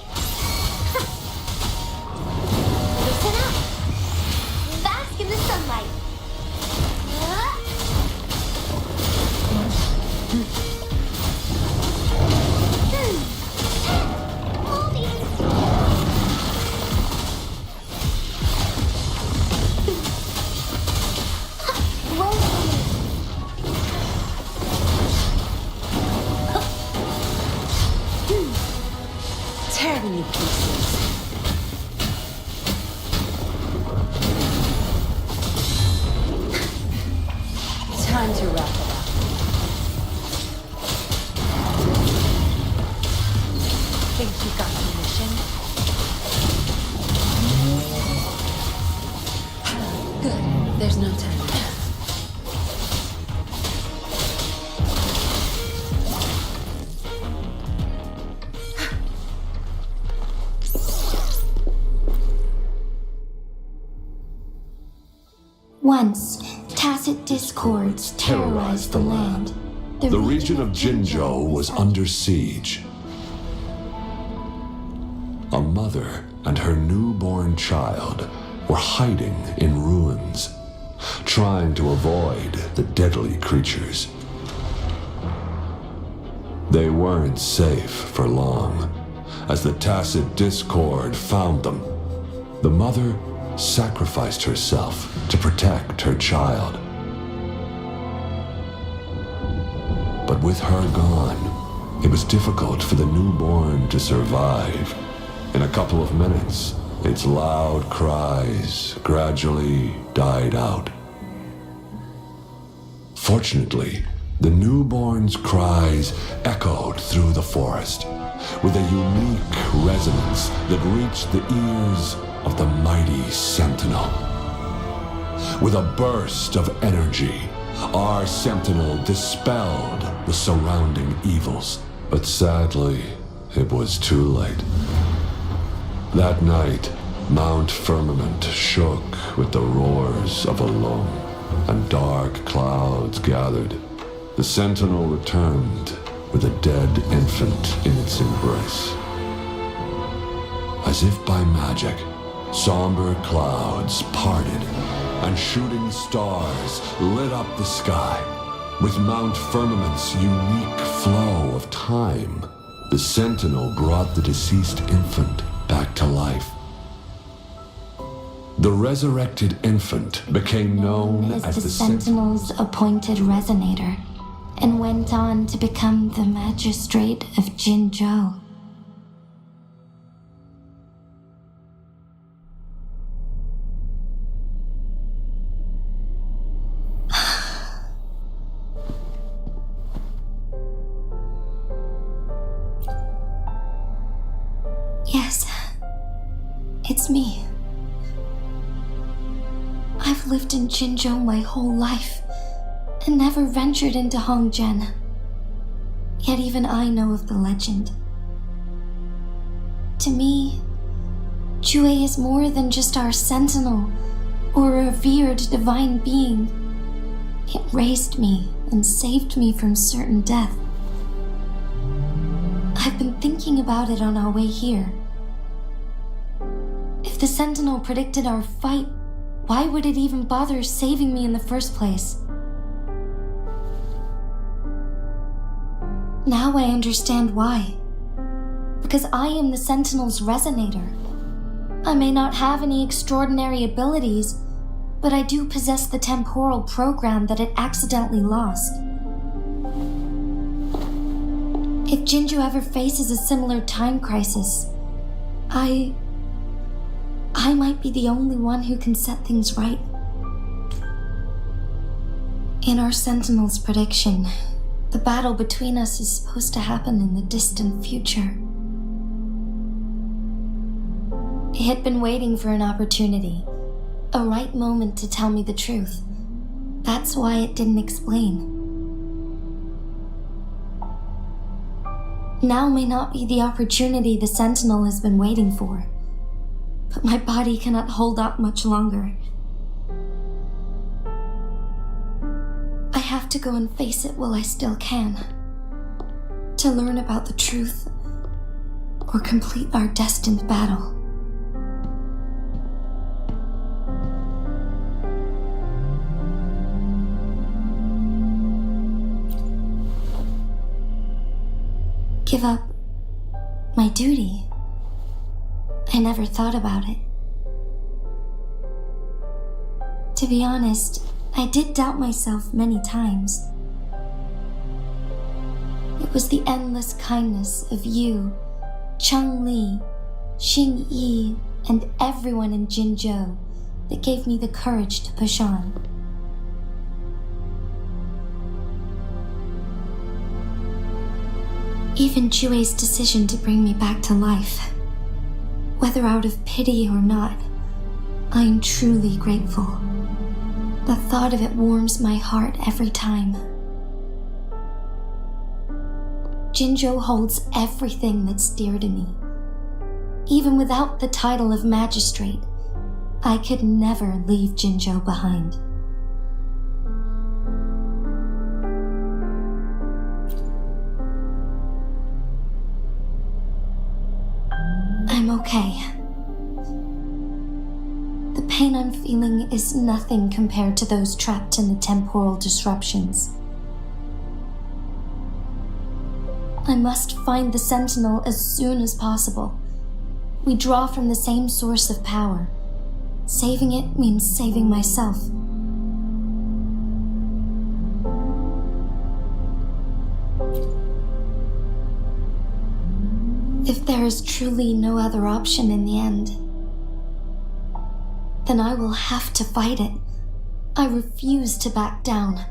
Listen up. Bask in the sunlight. Tear them to pieces. Time to wrap it up. Think you got permission? Good. There's no time left. Once, tacit discords terrorized the land. The region of Jinzhou was under siege. A mother and her newborn child were hiding in ruins, trying to avoid the deadly creatures. They weren't safe for long, as the tacit discord found them. The mother sacrificed herself to protect her child. But with her gone, it was difficult for the newborn to survive. In a couple of minutes, its loud cries gradually died out. Fortunately, the newborn's cries echoed through the forest with a unique resonance that reached the ears of the mighty sentinel. With a burst of energy, our sentinel dispelled the surrounding evils. But sadly, it was too late. That night, Mount Firmament shook with the roars of a loam, and dark clouds gathered. The sentinel returned with a dead infant in its embrace. As if by magic, somber clouds parted, and shooting stars lit up the sky. With Mount Firmament's unique flow of time, the sentinel brought the deceased infant back to life. The resurrected infant became known as the Sentinel's appointed resonator, and went on to become the magistrate of Jinzhou. Yes, it's me. I've lived in Jinzhou my whole life and never ventured into Hongzhen. Yet even I know of the legend. To me, Jue is more than just our sentinel or a revered divine being. It raised me and saved me from certain death. I've been thinking about it on our way here. If the sentinel predicted our fight, why would it even bother saving me in the first place? Now I understand why. Because I am the Sentinel's resonator. I may not have any extraordinary abilities, but I do possess the temporal program that it accidentally lost. If Jinzhou ever faces a similar time crisis, I might be the only one who can set things right. In our Sentinel's prediction, the battle between us is supposed to happen in the distant future. It had been waiting for an opportunity, a right moment to tell me the truth. That's why it didn't explain. Now may not be the opportunity the Sentinel has been waiting for, but my body cannot hold up much longer. I have to go and face it while I still can, to learn about the truth or complete our destined battle. Give up my duty? I never thought about it. To be honest, I did doubt myself many times. It was the endless kindness of you, Cheng Li, Xing Yi, and everyone in Jinzhou that gave me the courage to push on. Even Jue's decision to bring me back to life, whether out of pity or not, I am truly grateful. The thought of it warms my heart every time. Jinzhou holds everything that's dear to me. Even without the title of magistrate, I could never leave Jinzhou behind. okay. The pain I'm feeling is nothing compared to those trapped in the temporal disruptions. I must find the Sentinel as soon as possible. We draw from the same source of power. Saving it means saving myself. If there is truly no other option in the end, then I will have to fight it. I refuse to back down.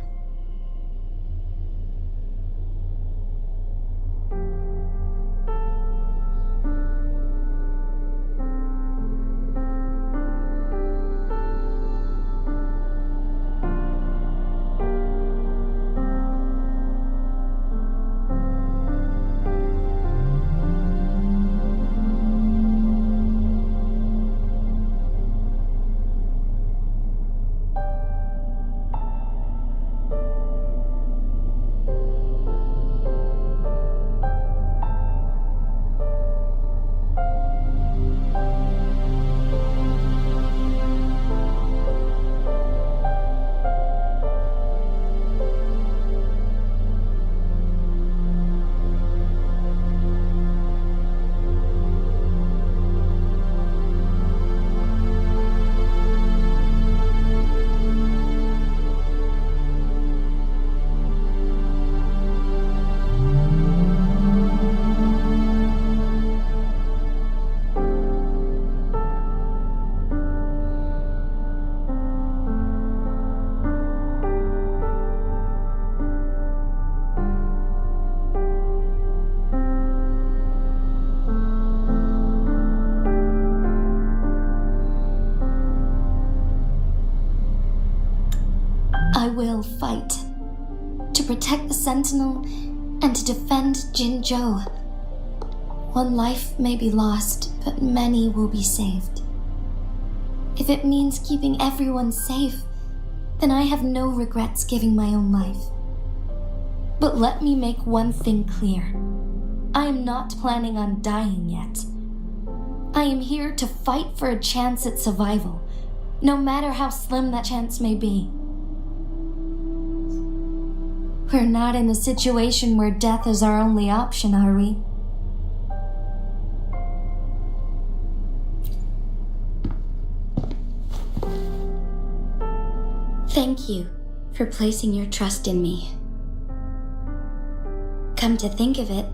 I will fight. To protect the Sentinel and to defend Jinzhou. One life may be lost, but many will be saved. If it means keeping everyone safe, then I have no regrets giving my own life. But let me make one thing clear. I am not planning on dying yet. I am here to fight for a chance at survival, no matter how slim that chance may be. We're not in a situation where death is our only option, are we? Thank you for placing your trust in me. Come to think of it,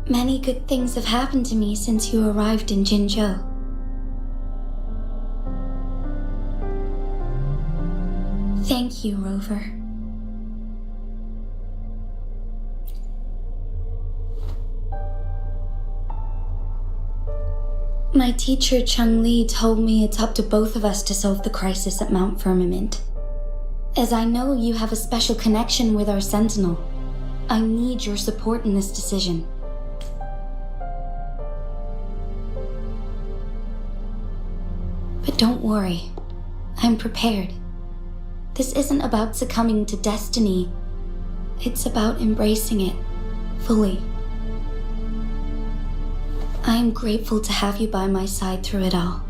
many good things have happened to me since you arrived in Jinzhou. Thank you, Rover. My teacher Chung Li told me it's up to both of us to solve the crisis at Mount Firmament. As I know you have a special connection with our Sentinel, I need your support in this decision. But don't worry, I'm prepared. This isn't about succumbing to destiny. It's about embracing it fully. I am grateful to have you by my side through it all.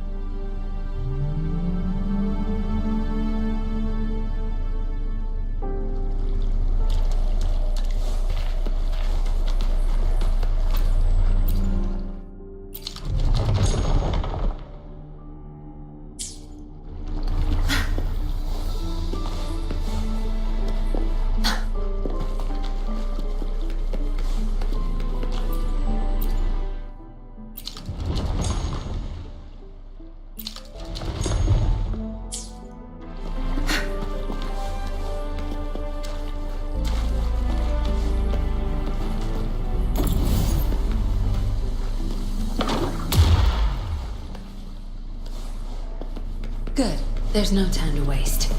Good. There's no time to waste.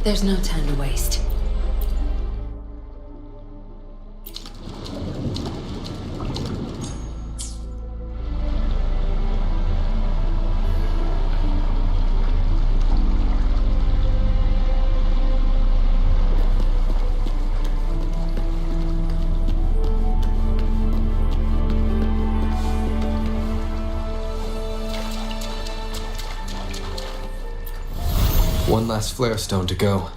There's no time to waste. One last flare stone to go.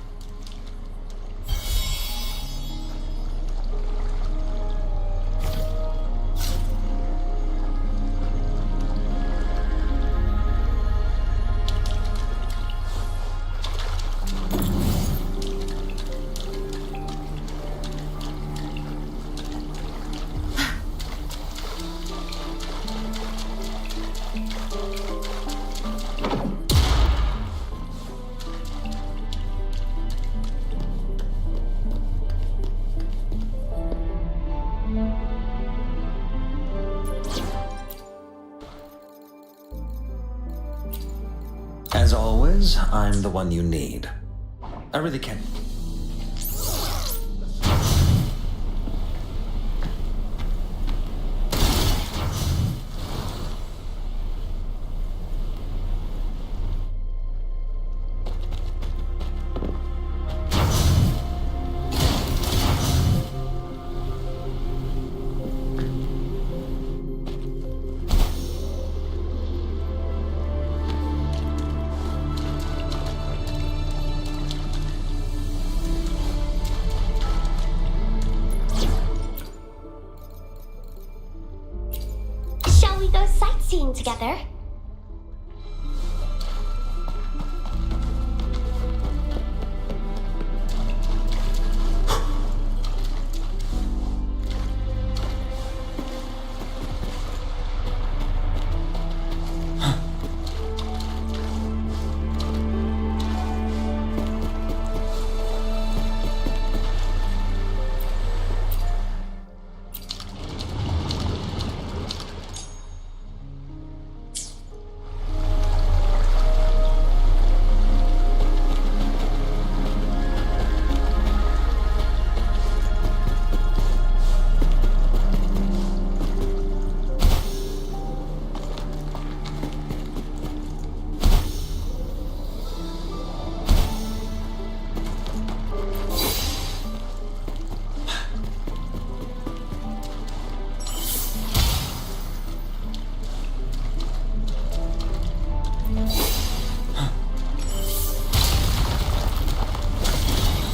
As always, I'm the one you need. I really can't. Shall we go sightseeing together?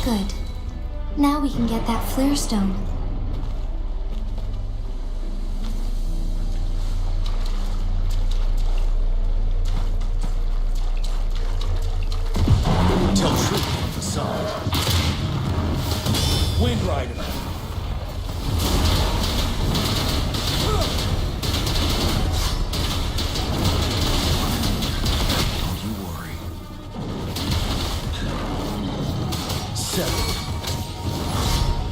Good. Now we can get that flare stone. Tell truth on facade. Wind Rider. Don't you worry. Settled.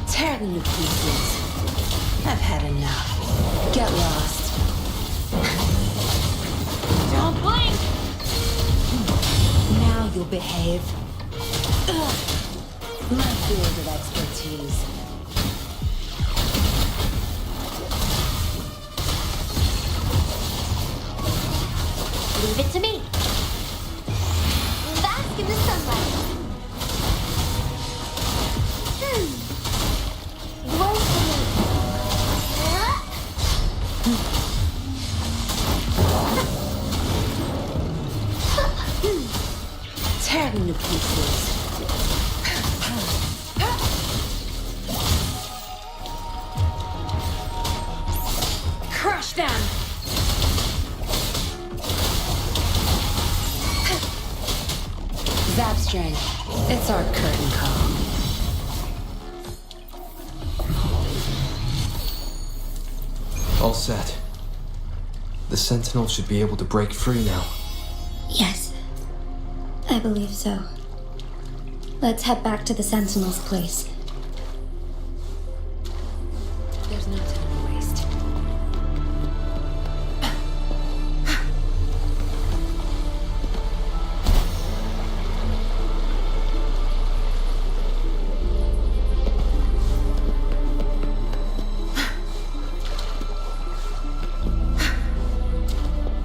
Tear them to pieces. I've had enough. Get lost. Don't blink! Now you'll behave. Ugh. My field of expertise. Leave it to me. Bask in the sunlight. Wait for me. Tear them to pieces. Crush them! Zap strength. It's our curtain call. All set. The Sentinel should be able to break free now. Yes, I believe so. Let's head back to the Sentinel's place. There's no time to waste.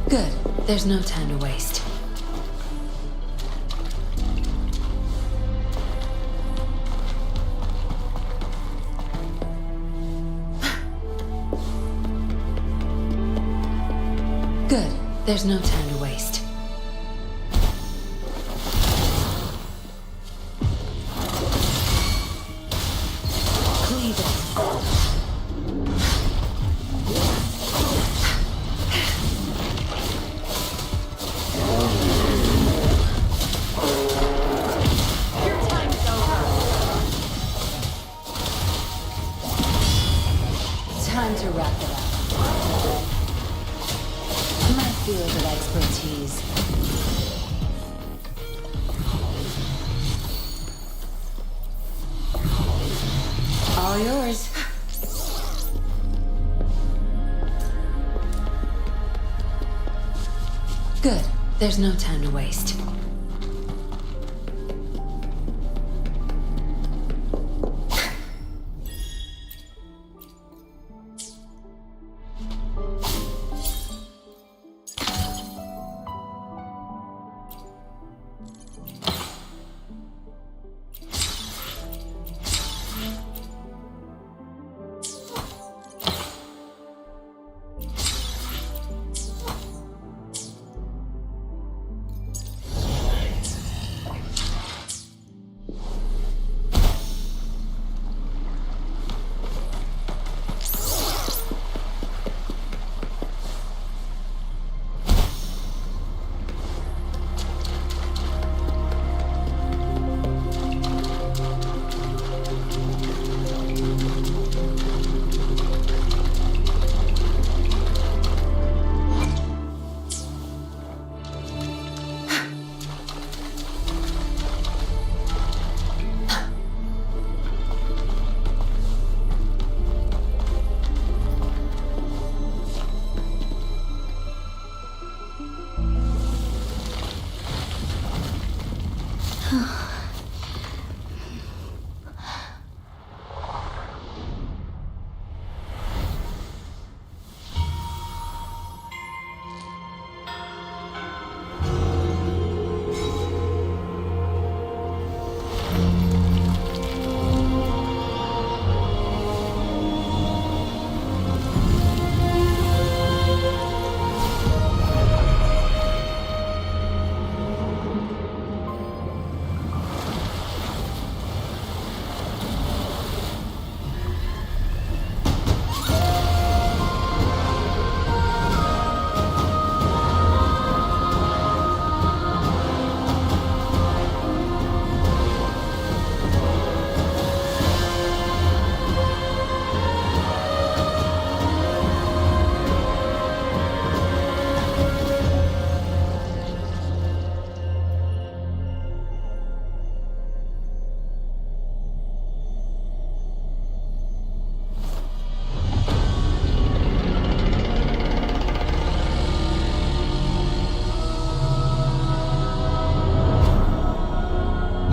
Good. There's no time to waste. Good. There's no time to waste. Cleave it. Your time's over. Time to wrap it up. My field of expertise. All yours. Good. There's no time to waste.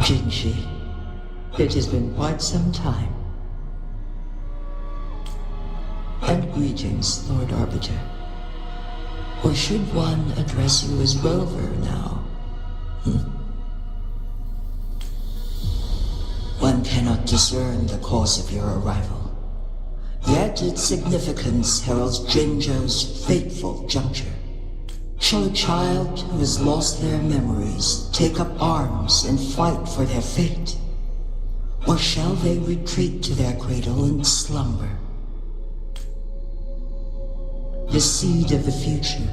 Jinshi, it has been quite some time. And greetings, Lord Arbiter. Or should one address you as Rover now? One cannot discern the cause of your arrival. Yet its significance heralds Jinzhou's fateful juncture. Shall a child who has lost their memories take up arms and fight for their fate? Or shall they retreat to their cradle and slumber? The seed of the future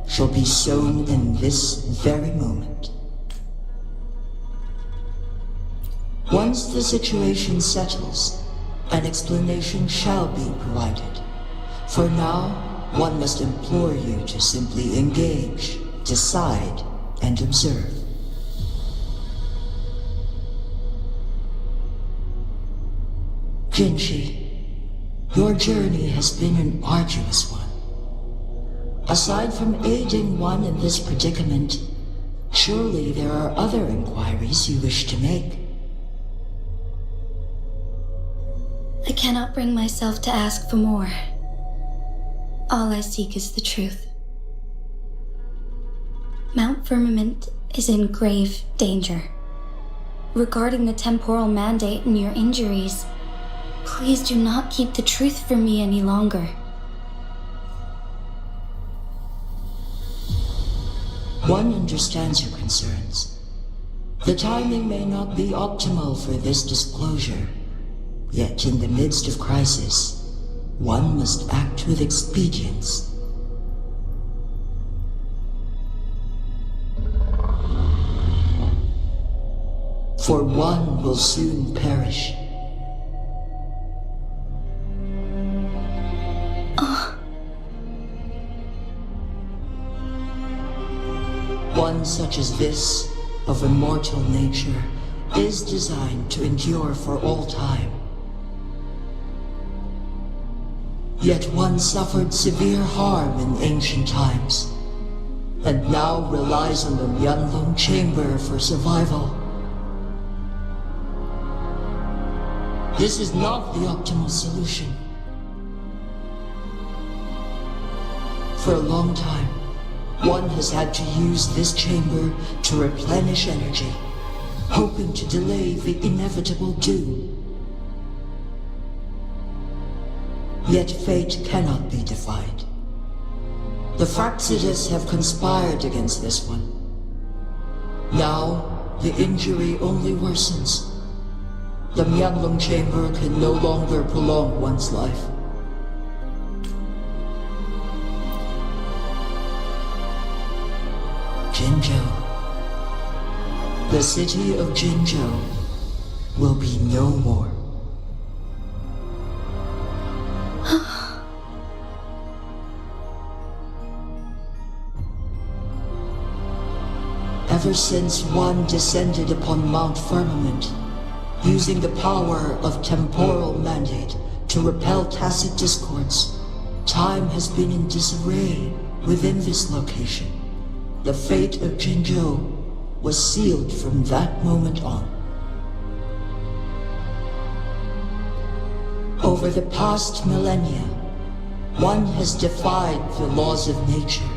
shall be sown in this very moment. Once the situation settles, an explanation shall be provided. For now, one must implore you to simply engage, decide, and observe. Jinshi, your journey has been an arduous one. Aside from aiding one in this predicament, surely there are other inquiries you wish to make. I cannot bring myself to ask for more. All I seek is the truth. Mount Firmament is in grave danger. Regarding the temporal mandate and your injuries, please do not keep the truth from me any longer. One understands your concerns. The timing may not be optimal for this disclosure, yet in the midst of crisis, one must act with expedience. For one will soon perish. One such as this, of immortal nature, is designed to endure for all time. Yet one suffered severe harm in ancient times, and now relies on the Myanlong chamber for survival. This is not the optimal solution. For a long time, one has had to use this chamber to replenish energy, hoping to delay the inevitable doom. Yet fate cannot be defied. The Fraxidas have conspired against this one. Now, the injury only worsens. The Myanlong chamber can no longer prolong one's life. Jinzhou. The city of Jinzhou will be no more. Ever since one descended upon Mount Firmament, using the power of temporal mandate to repel tacit discords, time has been in disarray within this location. The fate of Jinzhou was sealed from that moment on. Over the past millennia, one has defied the laws of nature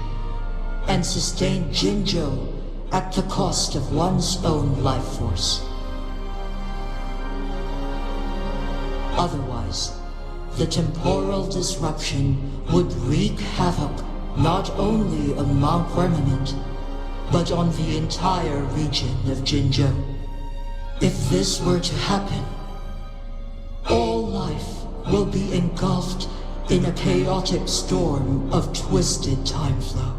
and sustained Jinzhou at the cost of one's own life force. Otherwise, the temporal disruption would wreak havoc not only on Mount Firmament, but on the entire region of Jinzhou. If this were to happen, all life will be engulfed in a chaotic storm of twisted time flow.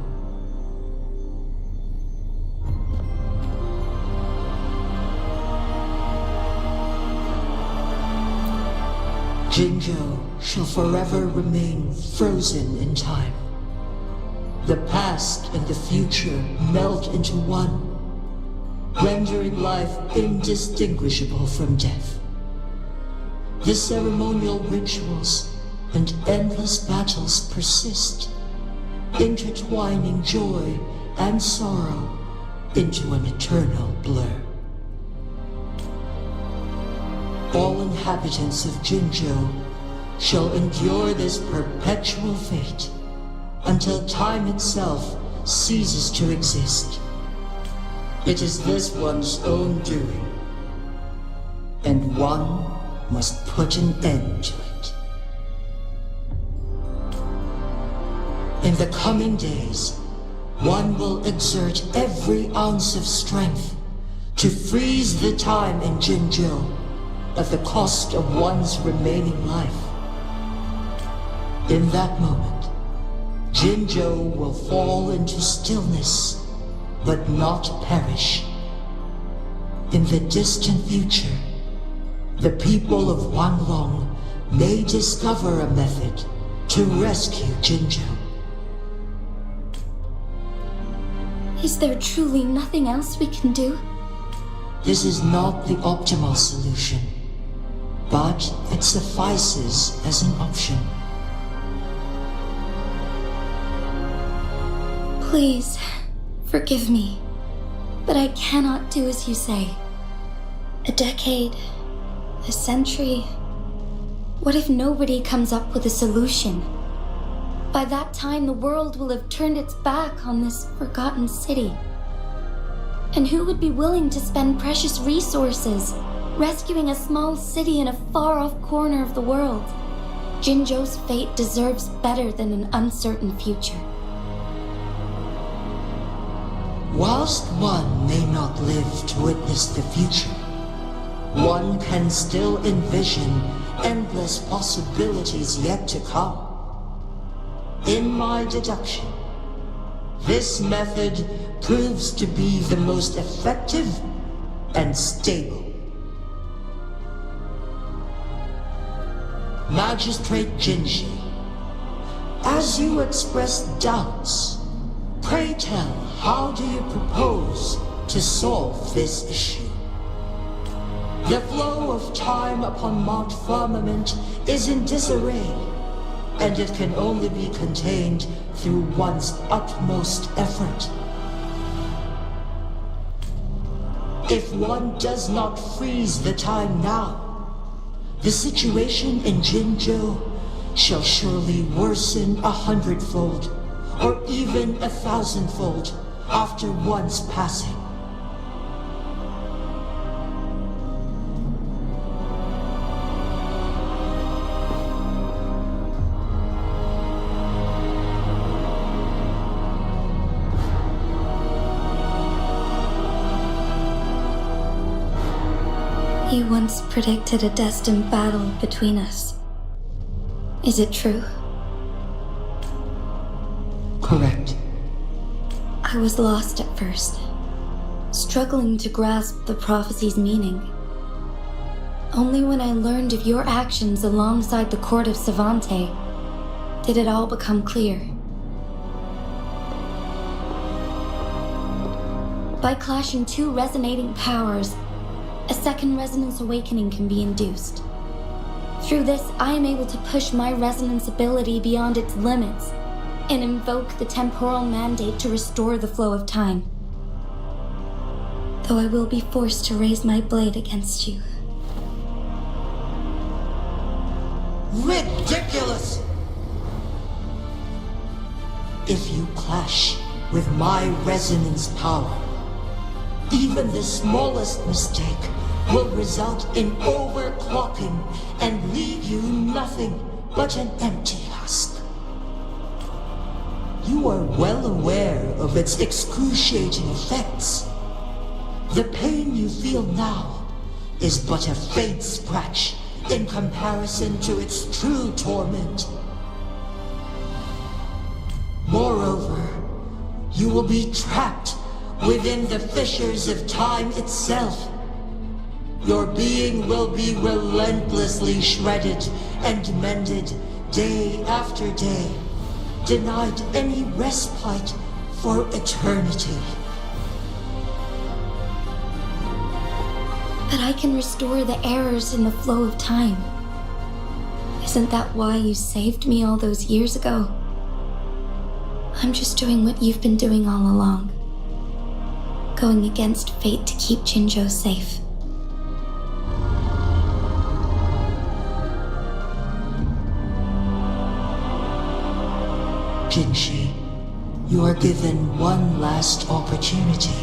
Jinzhou shall forever remain frozen in time. The past and the future melt into one, rendering life indistinguishable from death. The ceremonial rituals and endless battles persist, intertwining joy and sorrow into an eternal blur. All inhabitants of Jinzhou shall endure this perpetual fate until time itself ceases to exist. It is this one's own doing, and one must put an end to it. In the coming days, one will exert every ounce of strength to freeze the time in Jinzhou at the cost of one's remaining life. In that moment, Jinzhou will fall into stillness, but not perish. In the distant future, the people of Wanlong may discover a method to rescue Jinzhou. Is there truly nothing else we can do? This is not the optimal solution, but it suffices as an option. Please, forgive me, but I cannot do as you say. A decade, a century. What if nobody comes up with a solution? By that time, the world will have turned its back on this forgotten city. And who would be willing to spend precious resources rescuing a small city in a far-off corner of the world? Jinzhou's fate deserves better than an uncertain future. Whilst one may not live to witness the future, one can still envision endless possibilities yet to come. In my deduction, this method proves to be the most effective and stable. Magistrate Jinji, as you express doubts, pray tell, how do you propose to solve this issue? The flow of time upon Mount Firmament is in disarray, and it can only be contained through one's utmost effort. If one does not freeze the time now, the situation in Jinzhou shall surely worsen 100-fold, or even 1,000-fold, after one's passing. You once predicted a destined battle between us. Is it true? Correct. I was lost at first, struggling to grasp the prophecy's meaning. Only when I learned of your actions alongside the court of Savante did it all become clear. By clashing two resonating powers, a second resonance awakening can be induced. Through this, I am able to push my resonance ability beyond its limits and invoke the temporal mandate to restore the flow of time. Though I will be forced to raise my blade against you. Ridiculous! If you clash with my resonance power, even the smallest mistake will result in overclocking and leave you nothing but an empty husk. You are well aware of its excruciating effects. The pain you feel now is but a faint scratch in comparison to its true torment. Moreover, you will be trapped within the fissures of time itself. Your being will be relentlessly shredded and mended day after day, denied any respite for eternity. But I can restore the errors in the flow of time. Isn't that why you saved me all those years ago? I'm just doing what you've been doing all along. Going against fate to keep Jinzhou safe. Jinshi, you are given one last opportunity.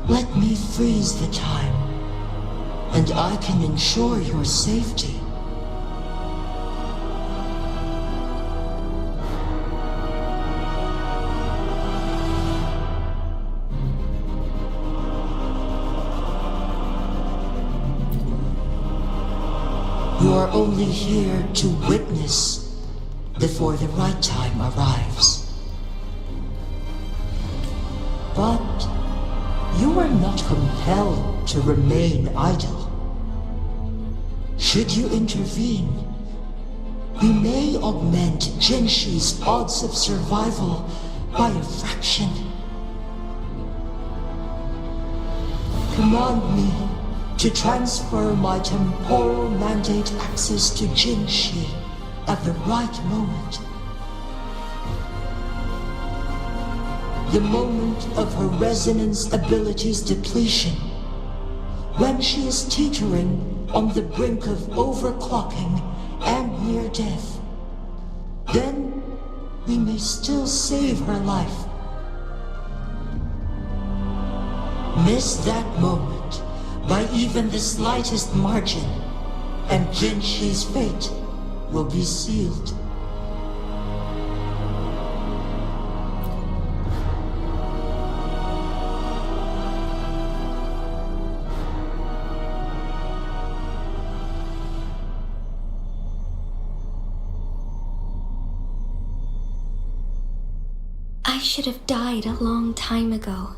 Let me freeze the time, and I can ensure your safety. You are only here to witness before the right time arrives. But you are not compelled to remain idle. Should you intervene, we may augment Jinshi's odds of survival by a fraction. Command me to transfer my temporal mandate access to Jinshi at the right moment. The moment of her resonance ability's depletion, when she is teetering on the brink of overclocking and near death. Then we may still save her life. Miss that moment by even the slightest margin, and Jinshi's fate will be sealed. I should have died a long time ago.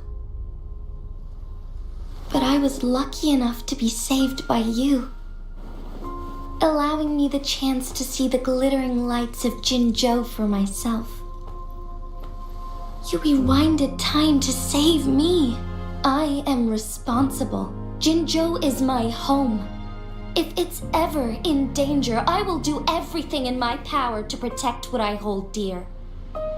But I was lucky enough to be saved by you, allowing me the chance to see the glittering lights of Jinzhou for myself. You rewinded time to save me. I am responsible. Jinzhou is my home. If it's ever in danger, I will do everything in my power to protect what I hold dear,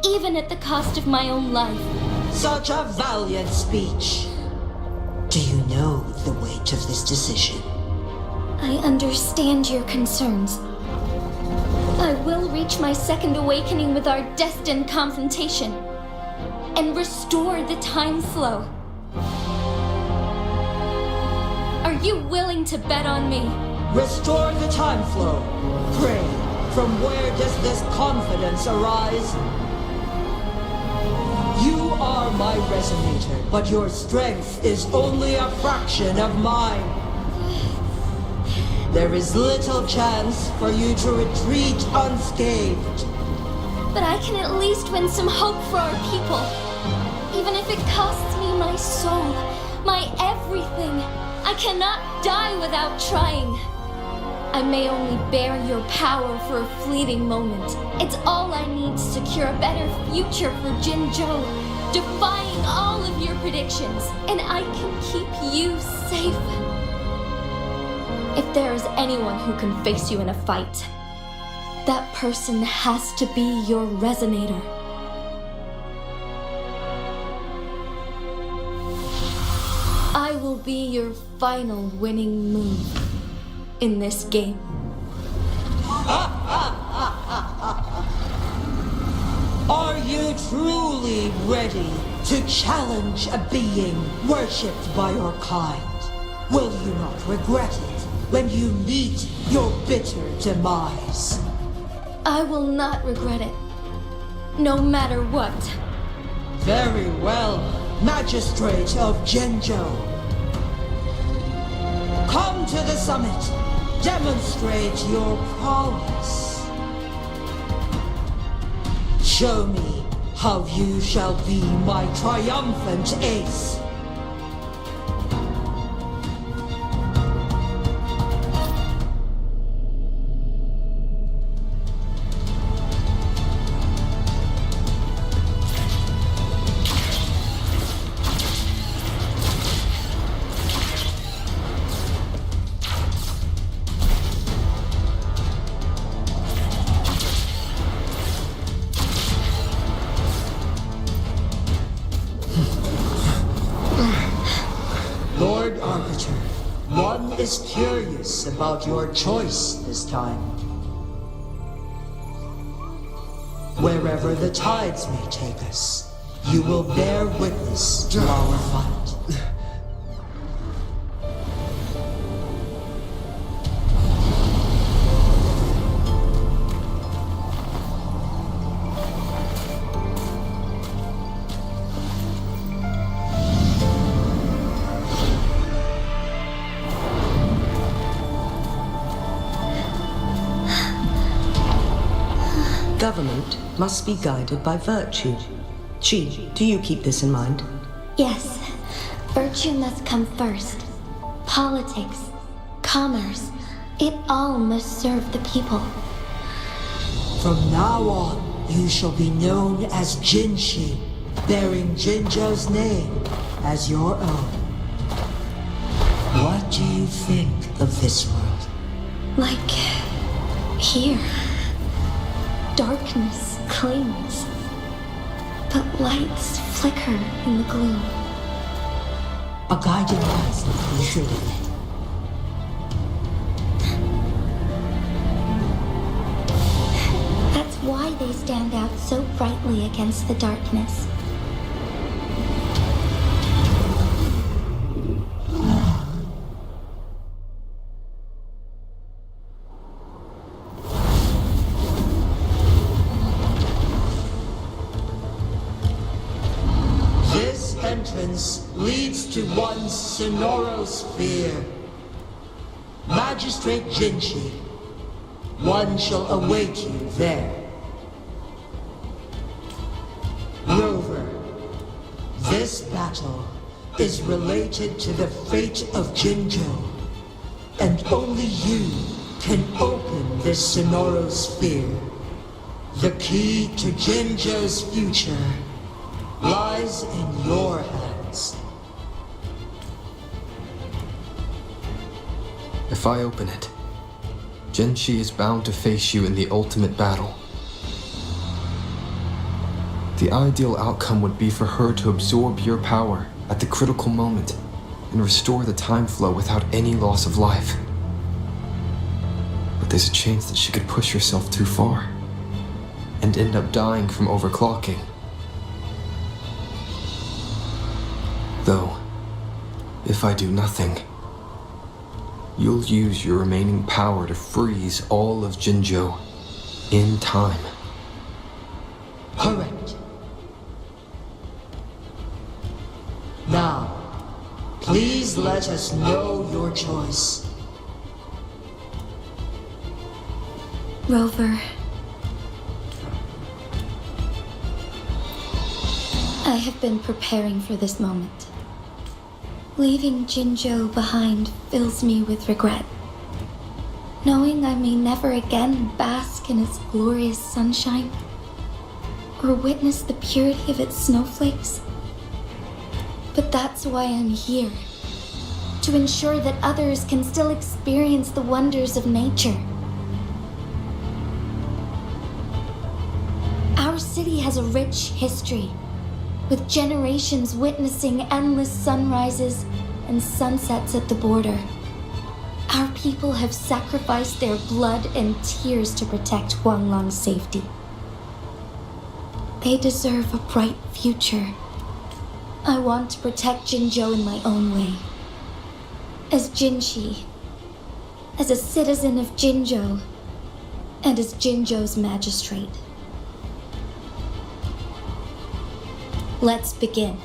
even at the cost of my own life. Such a valiant speech. Do you know the weight of this decision? I understand your concerns. I will reach my second awakening with our destined confrontation and restore the time flow. Are you willing to bet on me? Restore the time flow. Pray, from where does this confidence arise? You are my resonator, but your strength is only a fraction of mine. There is little chance for you to retreat unscathed. But I can at least win some hope for our people. Even if it costs me my soul, my everything. I cannot die without trying. I may only bear your power for a fleeting moment. It's all I need to secure a better future for Jinzhou, defying all of your predictions, and I can keep you safe. If there is anyone who can face you in a fight, that person has to be your resonator. I will be your final winning move in this game. Are you truly ready to challenge a being worshipped by your kind? Will you not regret it when you meet your bitter demise? I will not regret it, no matter what. Very well, Magistrate of Jinzhou. Come to the summit. Demonstrate your prowess. Show me how you shall be my triumphant ace. Lord Arbiter, one is curious about your choice this time. Wherever the tides may take us, you will bear witness to our fight. Government must be guided by virtue. Chi, do you keep this in mind? Yes, virtue must come first. Politics, commerce, it all must serve the people. From now on, you shall be known as Jinshi, bearing Jinzhou's name as your own. What do you think of this world? Like here. Darkness clings, but lights flicker in the gloom. A guiding light, usually. That's why they stand out so brightly against the darkness. entrance leads to one Sonoro sphere. Magistrate Jinchi, one shall await you there. Rover, this battle is related to the fate of Jinzhou, and only you can open this Sonoro sphere. The key to Jinzhou's future lies in your hands. If I open it, Jinshi is bound to face you in the ultimate battle. The ideal outcome would be for her to absorb your power at the critical moment and restore the time flow without any loss of life. But there's a chance that she could push herself too far and end up dying from overclocking. Though, if I do nothing, you'll use your remaining power to freeze all of Jinzhou in time. Correct. Now, please let us know your choice. Rover, I have been preparing for this moment. Leaving Jinzhou behind fills me with regret. Knowing I may never again bask in its glorious sunshine, or witness the purity of its snowflakes. But that's why I'm here. To ensure that others can still experience the wonders of nature. Our city has a rich history, with generations witnessing endless sunrises and sunsets at the border. Our people have sacrificed their blood and tears to protect Huanglang's safety. They deserve a bright future. I want to protect Jinzhou in my own way. As Jinshi, as a citizen of Jinzhou, and as Jinzhou's magistrate. Let's begin.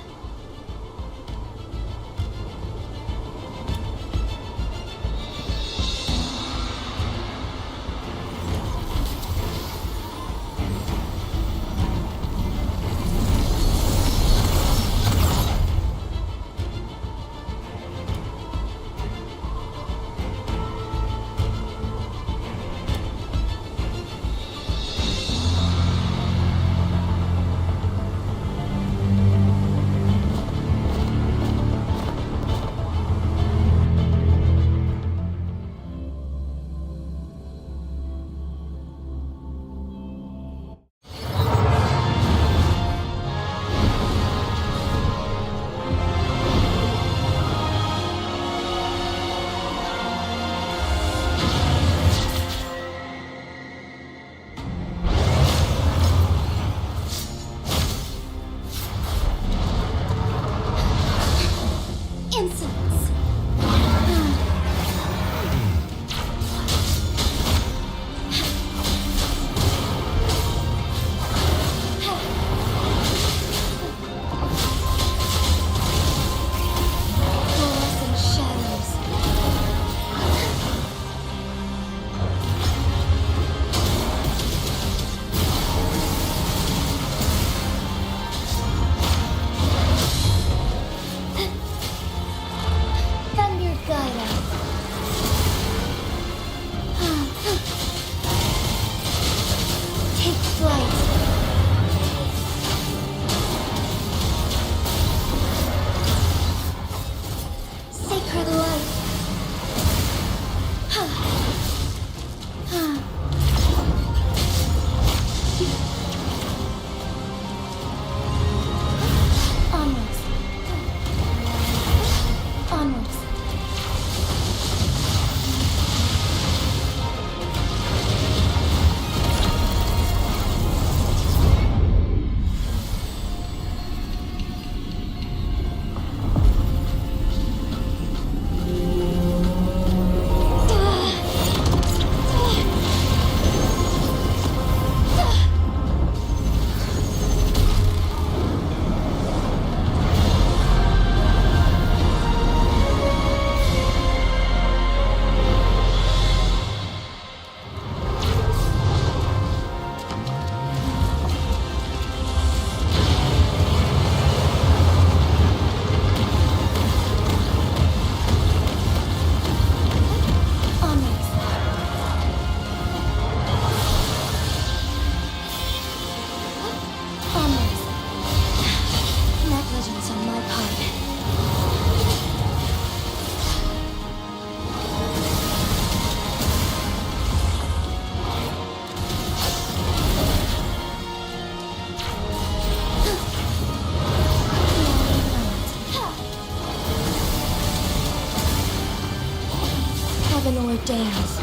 ordains.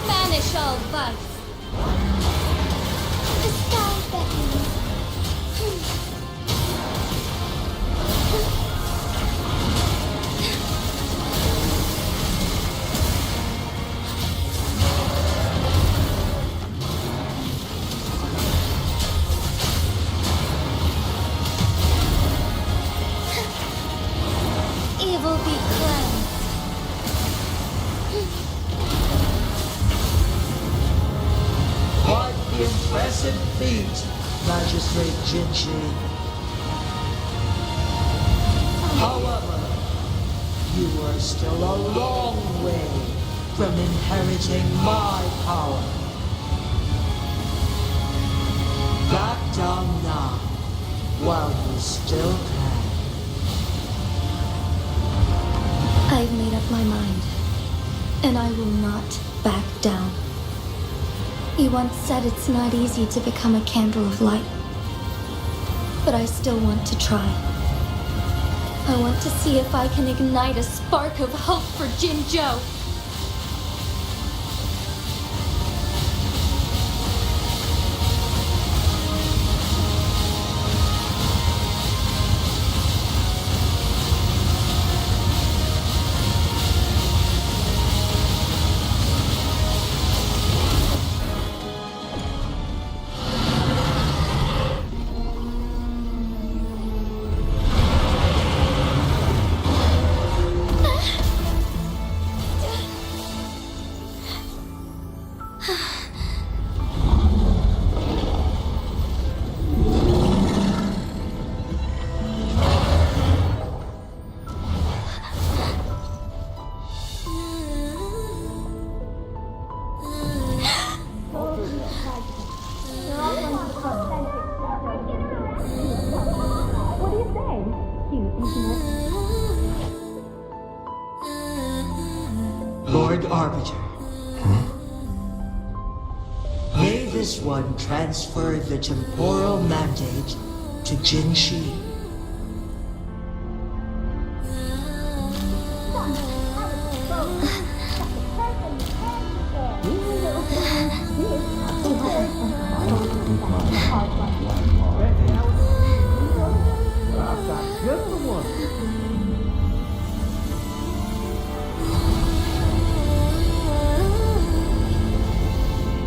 Banish all vice. The sky beckons. Evil be cleansed. Quite the impressive feat, Magistrate Jinchi. However, you are still a long way from inheriting my power. Back down now, while you still can. I've made up my mind, and I will not back down. You once said it's not easy to become a candle of light, but I still want to try. I want to see if I can ignite a spark of hope for Jinzhou. Lord Arbiter. May this one transfer the temporal mandate to Jinshi.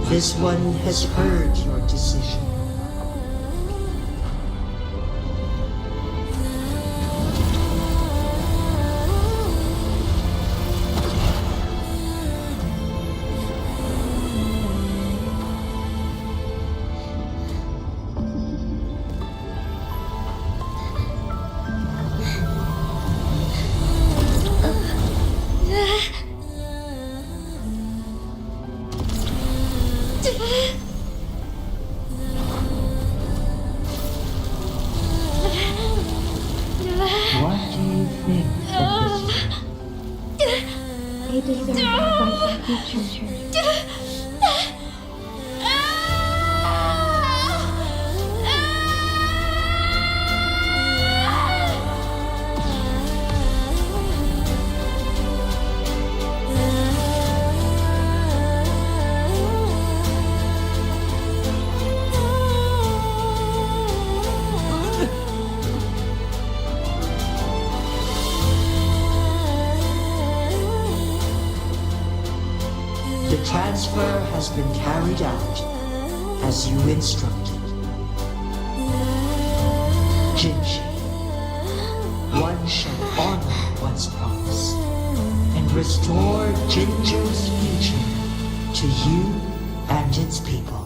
This one has heard your decision. What do you think of this? They deserve to fight for future. The transfer has been carried out as you instructed. Jinshi, one shall honor one's promise and restore Jinju's future to you and its people.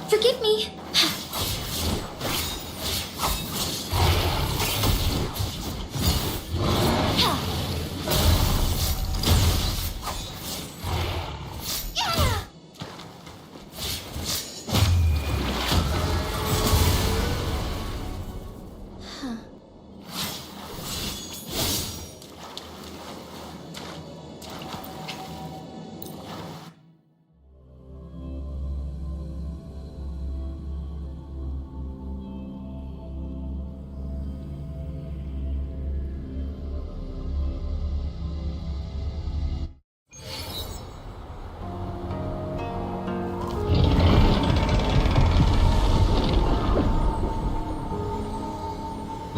Forgive me.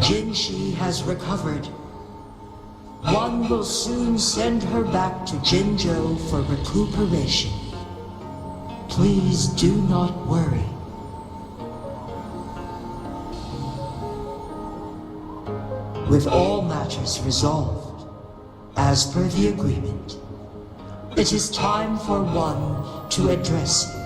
Jinshi has recovered. One will soon send her back to Jinzhou for recuperation. Please do not worry. With all matters resolved, as per the agreement, it is time for one to address you.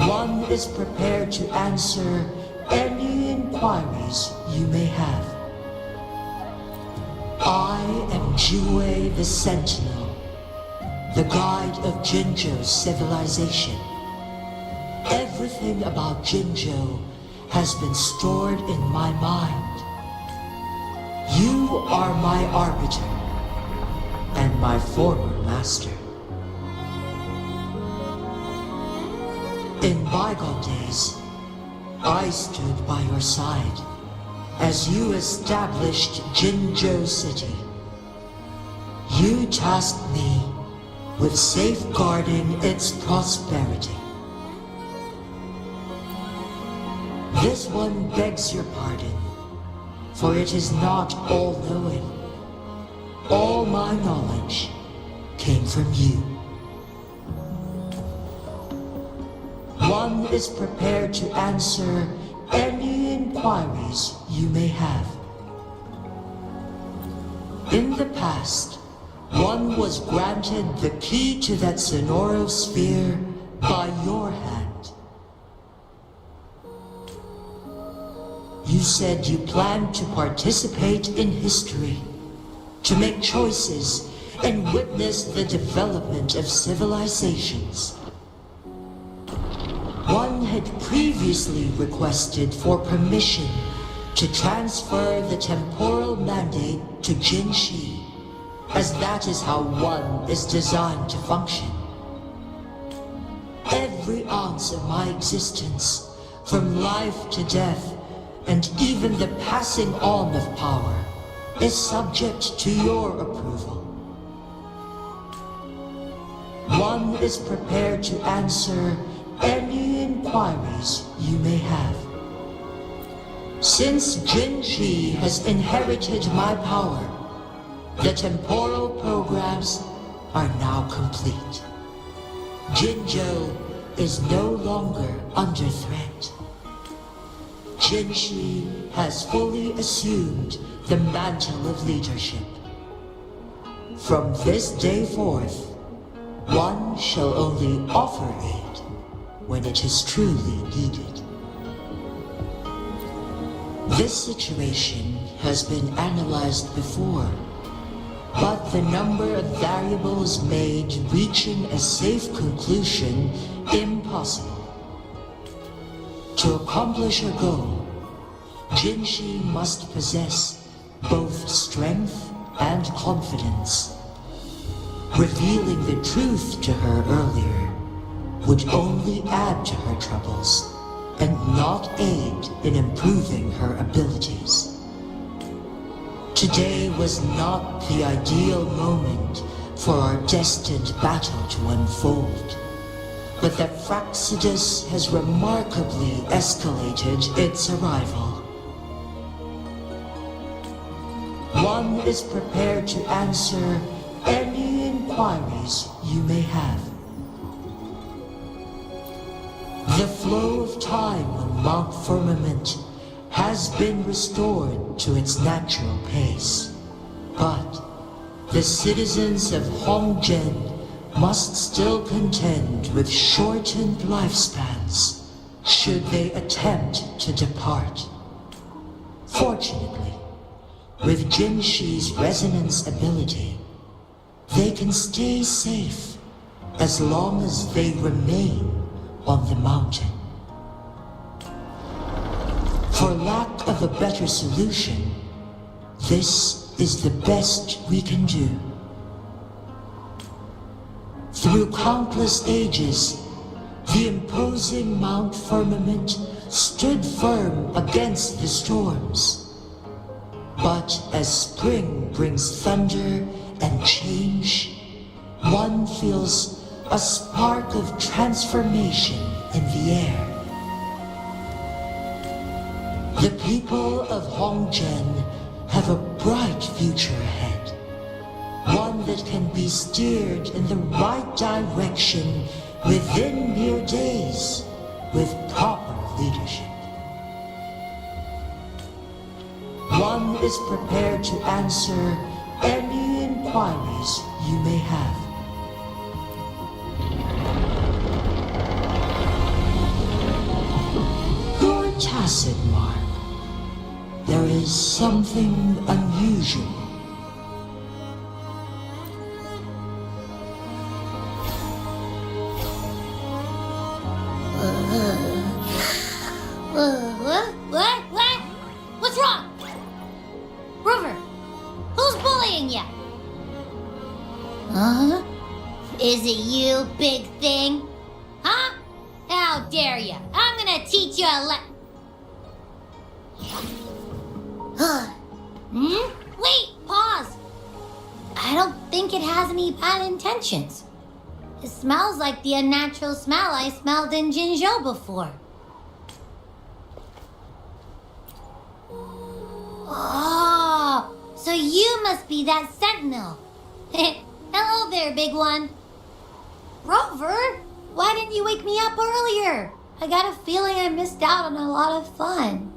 One is prepared to answer any inquiries you may have. I am Jue the Sentinel, the guide of Jinzhou's civilization. Everything about Jinzhou has been stored in my mind. You are my arbiter and my former master. In bygone days, I stood by your side as you established Jinzhou City. You tasked me with safeguarding its prosperity. This one begs your pardon, for it is not all-knowing. All my knowledge came from you. One is prepared to answer any inquiries you may have. In the past, one was granted the key to that Sonoro sphere by your hand. You said you planned to participate in history, to make choices and witness the development of civilizations. One had previously requested for permission to transfer the temporal mandate to Jinshi, as that is how one is designed to function. Every ounce of my existence, from life to death, and even the passing on of power, is subject to your approval. One is prepared to answer any inquiries you may have. Since Jinshi has inherited my power, the temporal programs are now complete. Jinzhou is no longer under threat. Jinshi has fully assumed the mantle of leadership. From this day forth, one shall only offer aid when it is truly needed. This situation has been analyzed before, but the number of variables made reaching a safe conclusion impossible. To accomplish her goal, Jinshi must possess both strength and confidence. Revealing the truth to her earlier would only add to her troubles and not aid in improving her abilities. Today was not the ideal moment for our destined battle to unfold, but that Fraxidus has remarkably escalated its arrival. One is prepared to answer any inquiries you may have. The flow of time on Mount Firmament has been restored to its natural pace, but the citizens of Hongzhen must still contend with shortened lifespans should they attempt to depart. Fortunately, with Jinshi's resonance ability, they can stay safe as long as they remain on the mountain. For lack of a better solution, this is the best we can do. Through countless ages, the imposing Mount Firmament stood firm against the storms. But as spring brings thunder and change, one feels a spark of transformation in the air. The people of Hongzhen have a bright future ahead. One that can be steered in the right direction within mere days with proper leadership. One is prepared to answer any inquiries you may have. Your tacit mark. There is something unusual. What? What's wrong? Rover, who's bullying you? Huh? Is it you, big thing? Huh? How dare you? I'm gonna teach you a Wait, pause. I don't think it has any bad intentions. It smells like the unnatural smell I smelled in Jinzhou before. Oh, so you must be that sentinel. Hello there, big one. Rover, why didn't you wake me up earlier? I got a feeling I missed out on a lot of fun.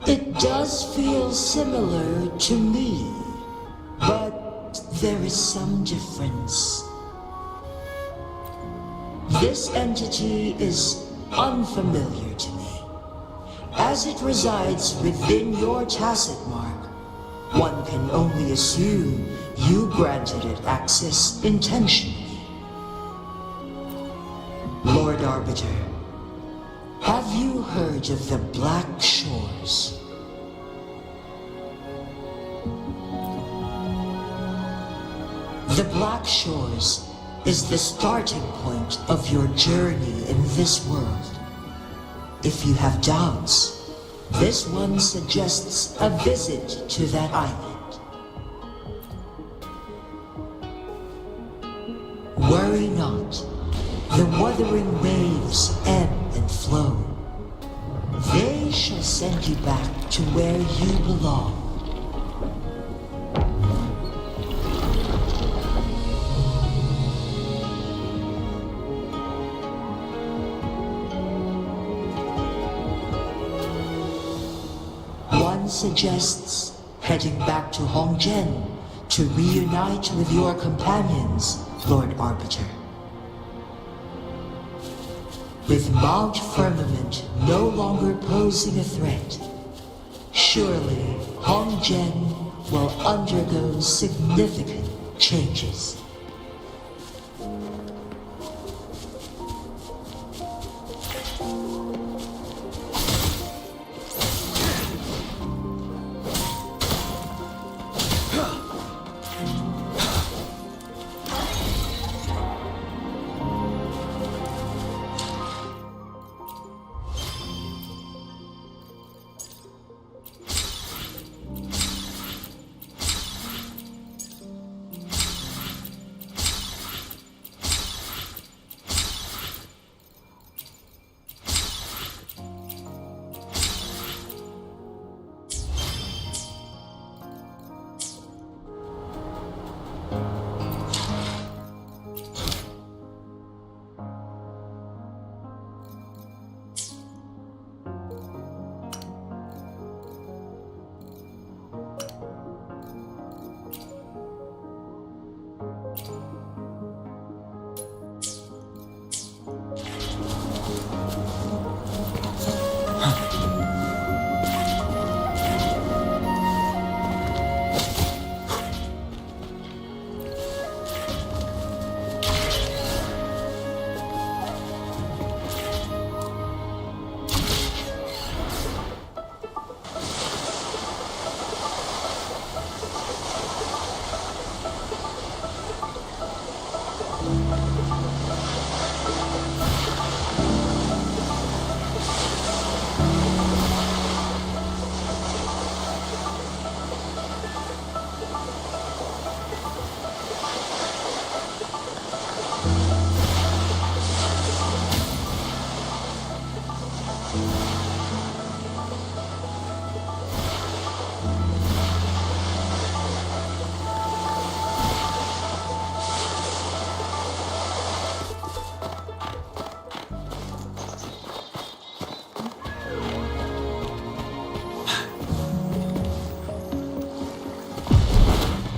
It does feel similar to me, but there is some difference. This entity is unfamiliar to me. As it resides within your tacit mark, one can only assume you granted it access intentionally. Lord Arbiter, have you heard of the Black Shores? The Black Shores is the starting point of your journey in this world. If you have doubts, this one suggests a visit to that island. Worry not. The wuthering waves ebb and flow. They shall send you back to where you belong. One suggests heading back to Hongzhen to reunite with your companions, Lord Arbiter. With Mount Firmament no longer posing a threat, surely Hongzhen will undergo significant changes.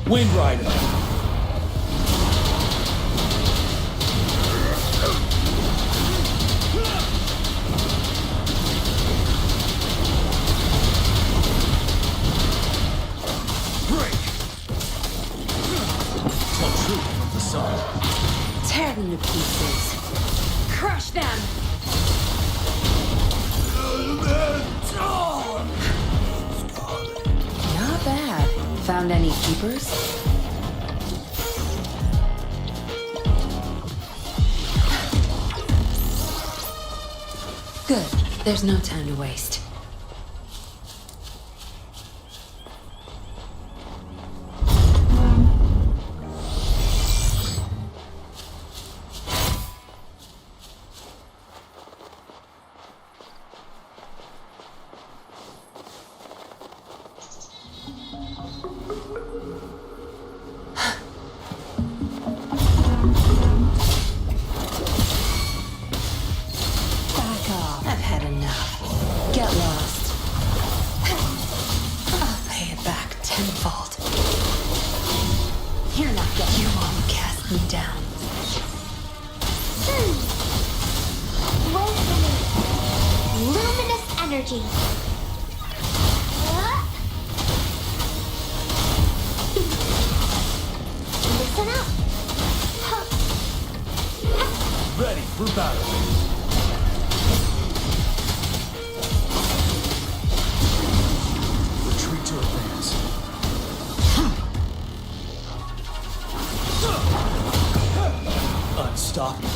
Wind Rider. Break. Tell truth from the sun. Tear them to pieces. Crush them! Not bad. Found any keepers? Good. There's no time to waste. Energy. Listen up. Ready for battle. Retreat to advance. Unstoppable.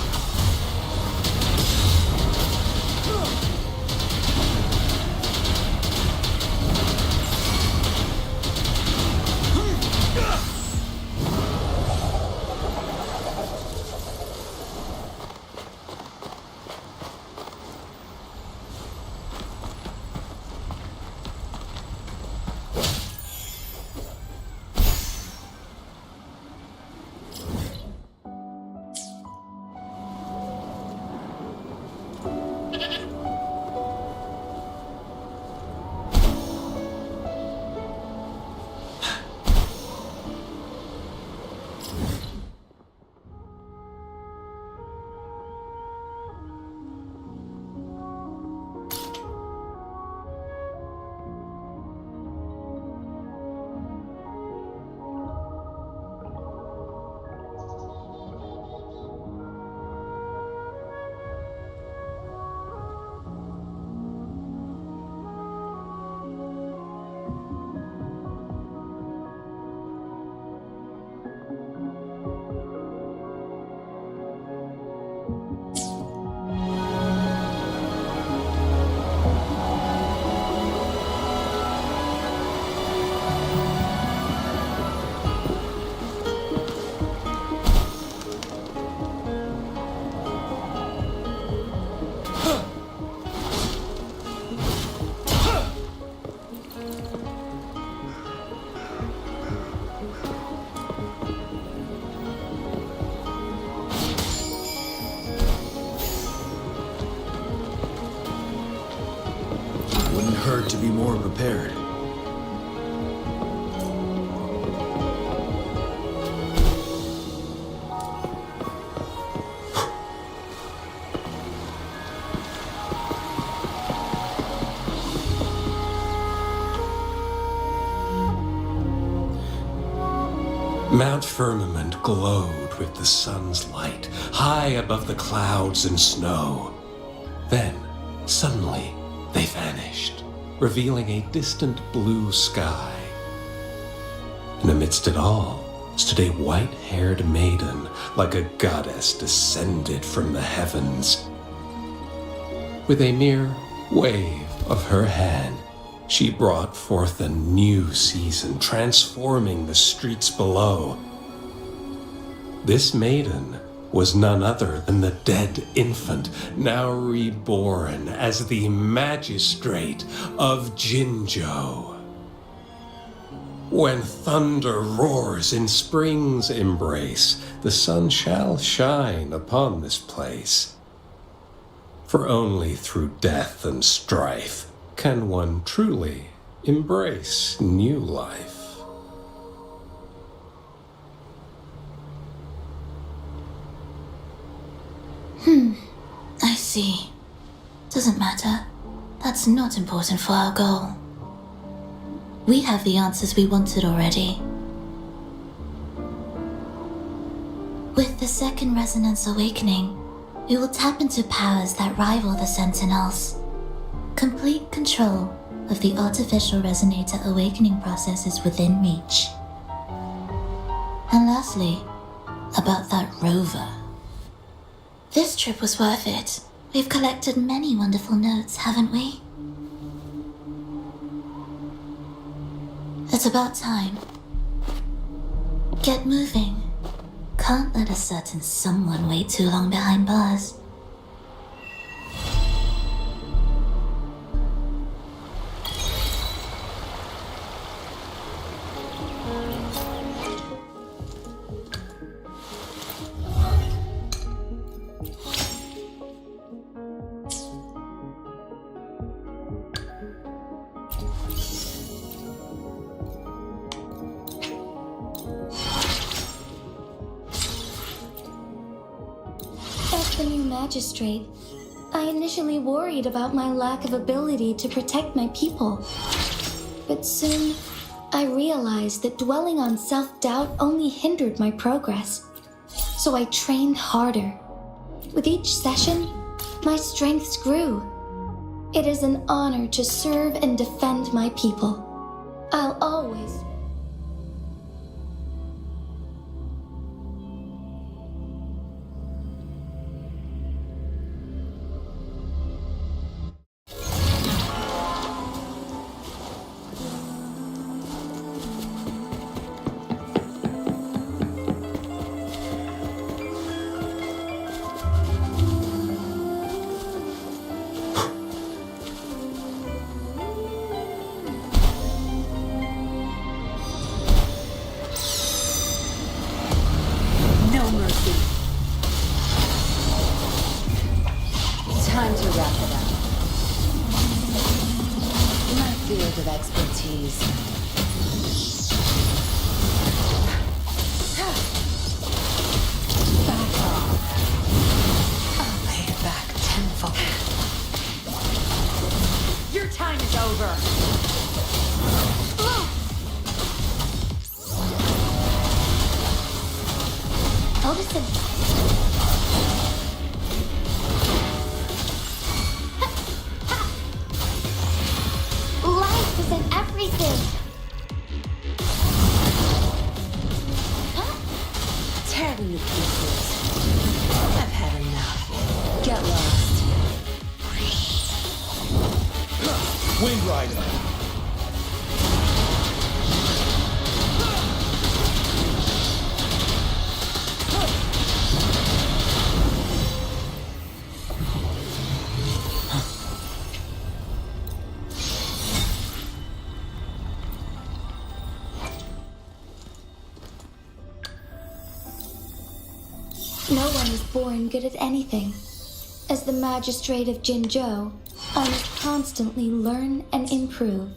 Hurt to be more prepared. Mount Firmament glowed with the sun's light, high above the clouds and snow. Then, suddenly, they vanished, revealing a distant blue sky. And amidst it all stood a white-haired maiden, like a goddess descended from the heavens. With a mere wave of her hand, she brought forth a new season, transforming the streets below. This maiden was none other than the dead infant, now reborn as the magistrate of Jinzhou. When thunder roars in spring's embrace, the sun shall shine upon this place. For only through death and strife can one truly embrace new life. I see. Doesn't matter. That's not important for our goal. We have the answers we wanted already. With the second resonance awakening, we will tap into powers that rival the Sentinels. Complete control of the artificial resonator awakening process is within reach. And lastly, about that rover. This trip was worth it. We've collected many wonderful notes, haven't we? It's about time. Get moving. Can't let a certain someone wait too long behind bars. As the new magistrate, I initially worried about my lack of ability to protect my people. But soon, I realized that dwelling on self-doubt only hindered my progress. So I trained harder. With each session, my strengths grew. It is an honor to serve and defend my people. I'll always... No mercy. Time to wrap it up. My field of expertise. Back off. I'll pay it back tenfold. Your time is over. Odison. Life isn't everything. Tear them to pieces. I've had enough. Get lost. Wind Rider. No one is born good at anything. As the magistrate of Jinzhou, I must constantly learn and improve.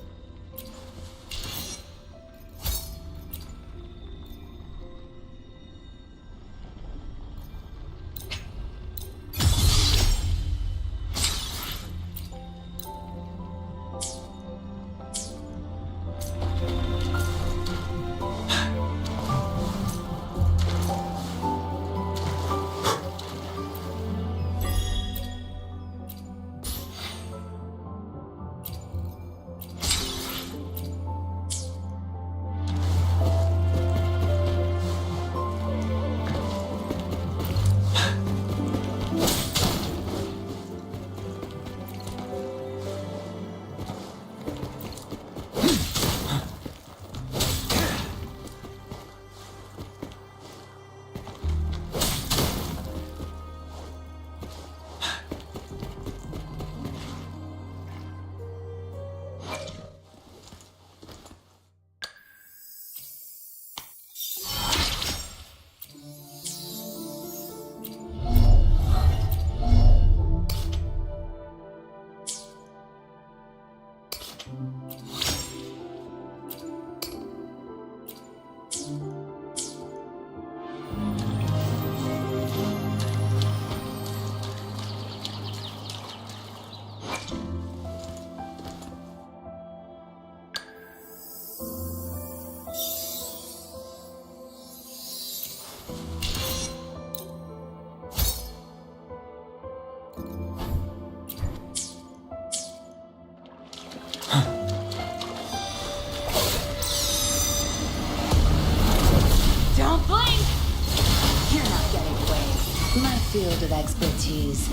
field of expertise.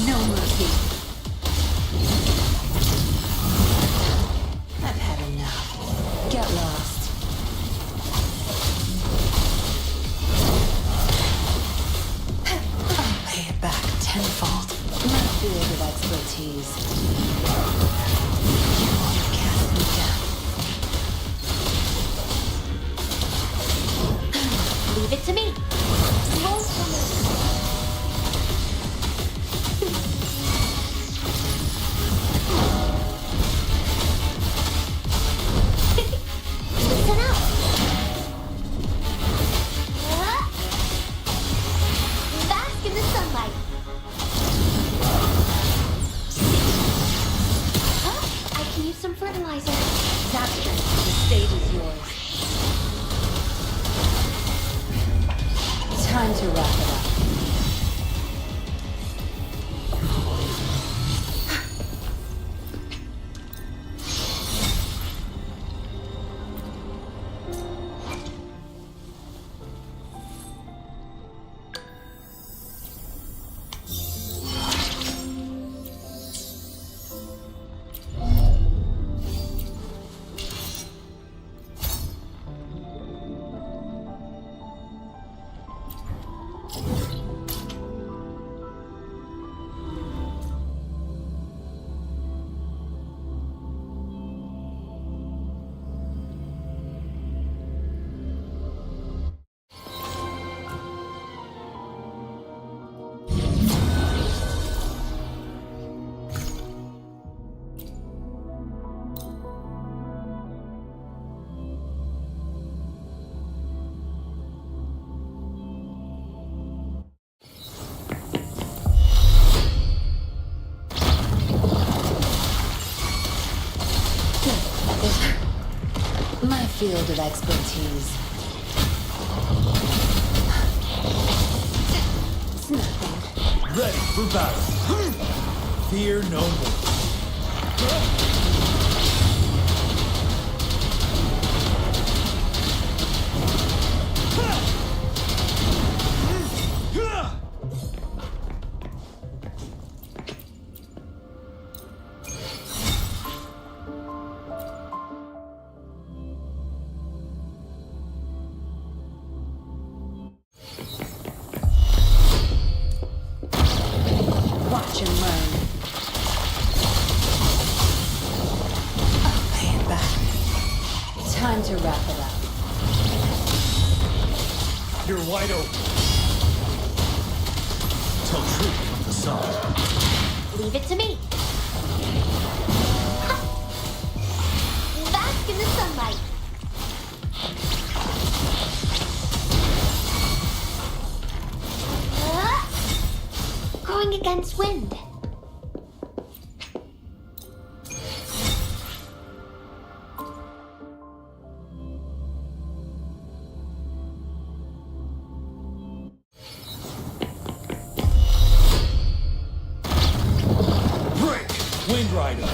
No mercy. I've had enough. Get lost. I'll pay it back tenfold. My field of expertise. You won't cast me down. Leave it to me. Roll for me. Listen up. Bask in the sunlight. I can use some fertilizer. Zapster, the stage is yours. Time to wrap it up. My field of expertise. It's nothing. Ready for battle. Fear no more. Watch and learn. I'll pay it back. Time to wrap it up. You're wide open. Tell truth from the sun. Leave it to me. Bask in the sunlight. Going against wind. Break! Wind Rider.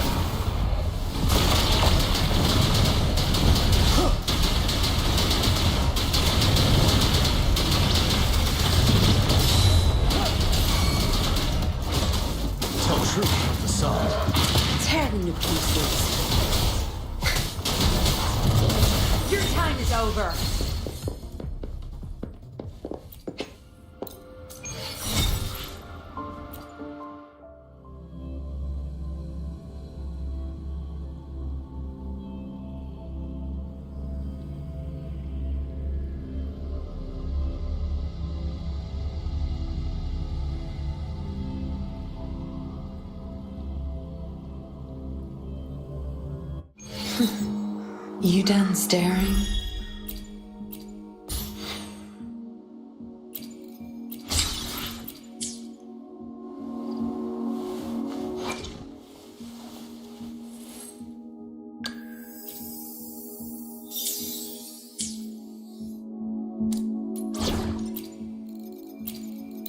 Tell truth from the sun. Tear them to pieces. Your time is over. You done staring?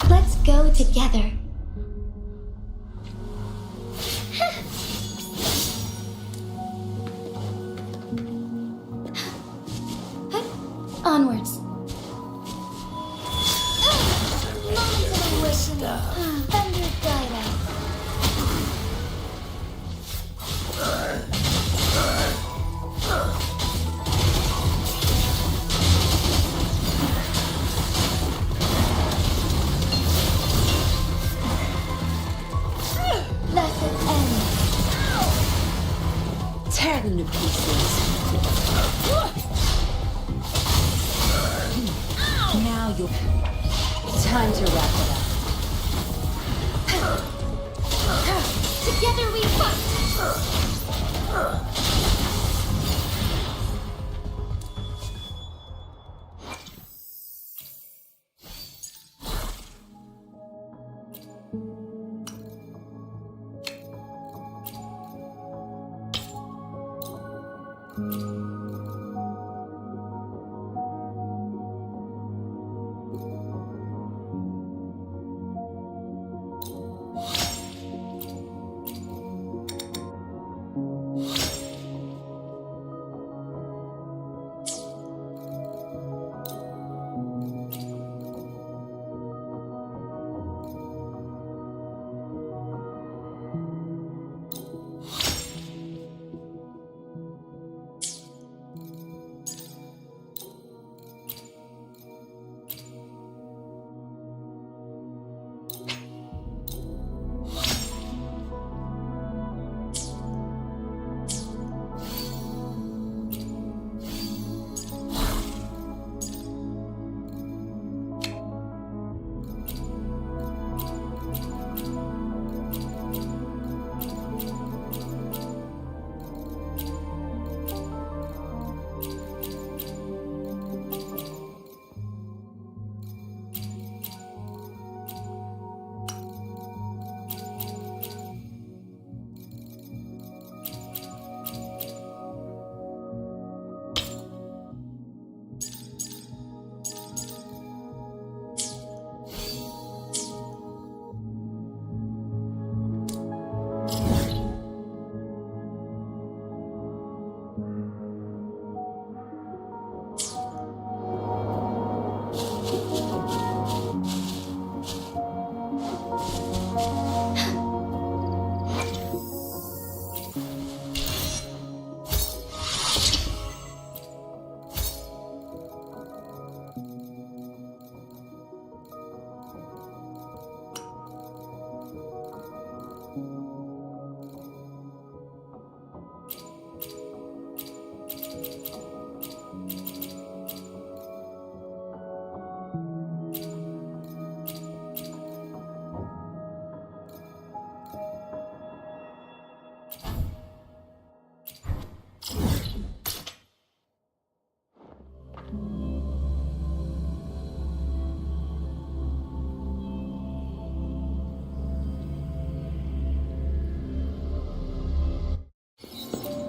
Let's go together. Onwards. Moments of awakening. Thunder guide us. Let it end. Tear them to pieces. Now you'll... Time to wrap it up. Together we fight.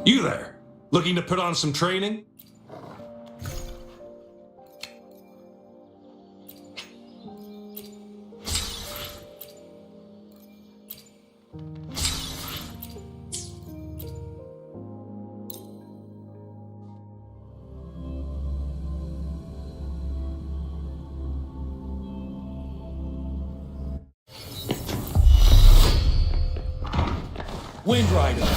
You there, looking to put on some training? Wind Rider.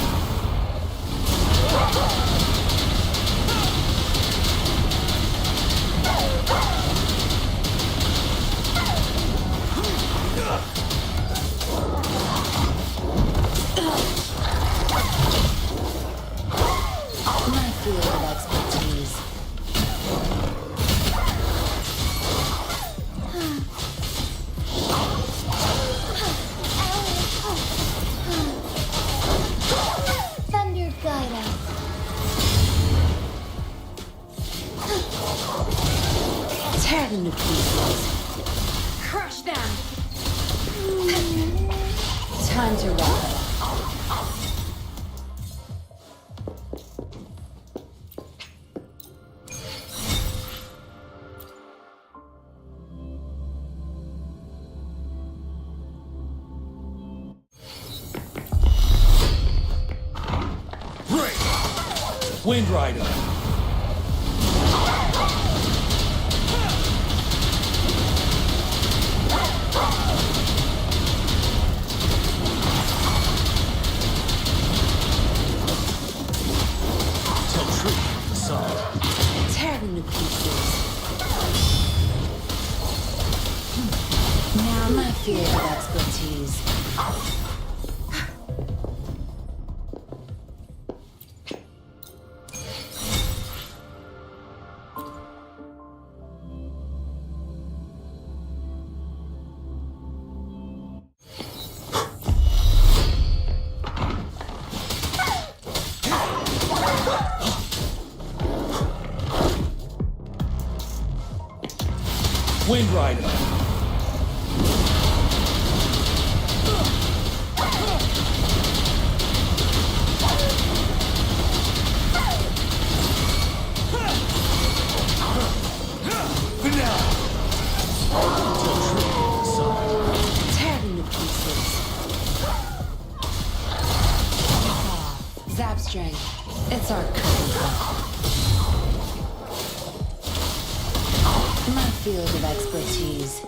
My field of expertise. Thunder guide us. Tear them to pieces. Crush them. Time to wrap it up. Wind Rider. Tear them to pieces. Now my field of expertise. Wind Rider. Tear them to pieces. Zap strength. It's our current call. My field of expertise.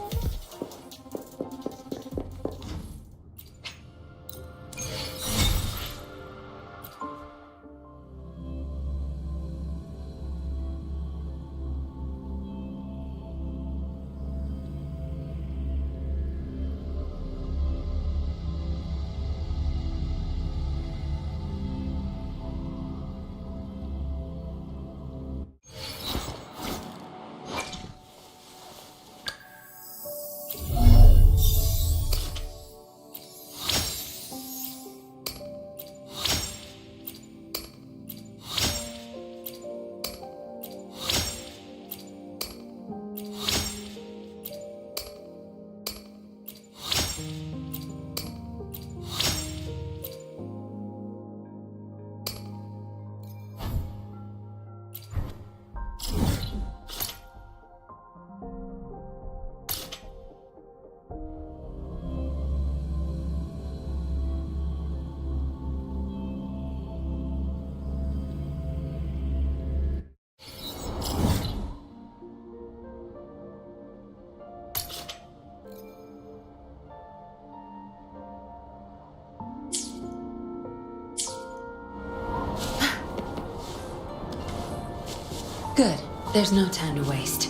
Good. There's no time to waste.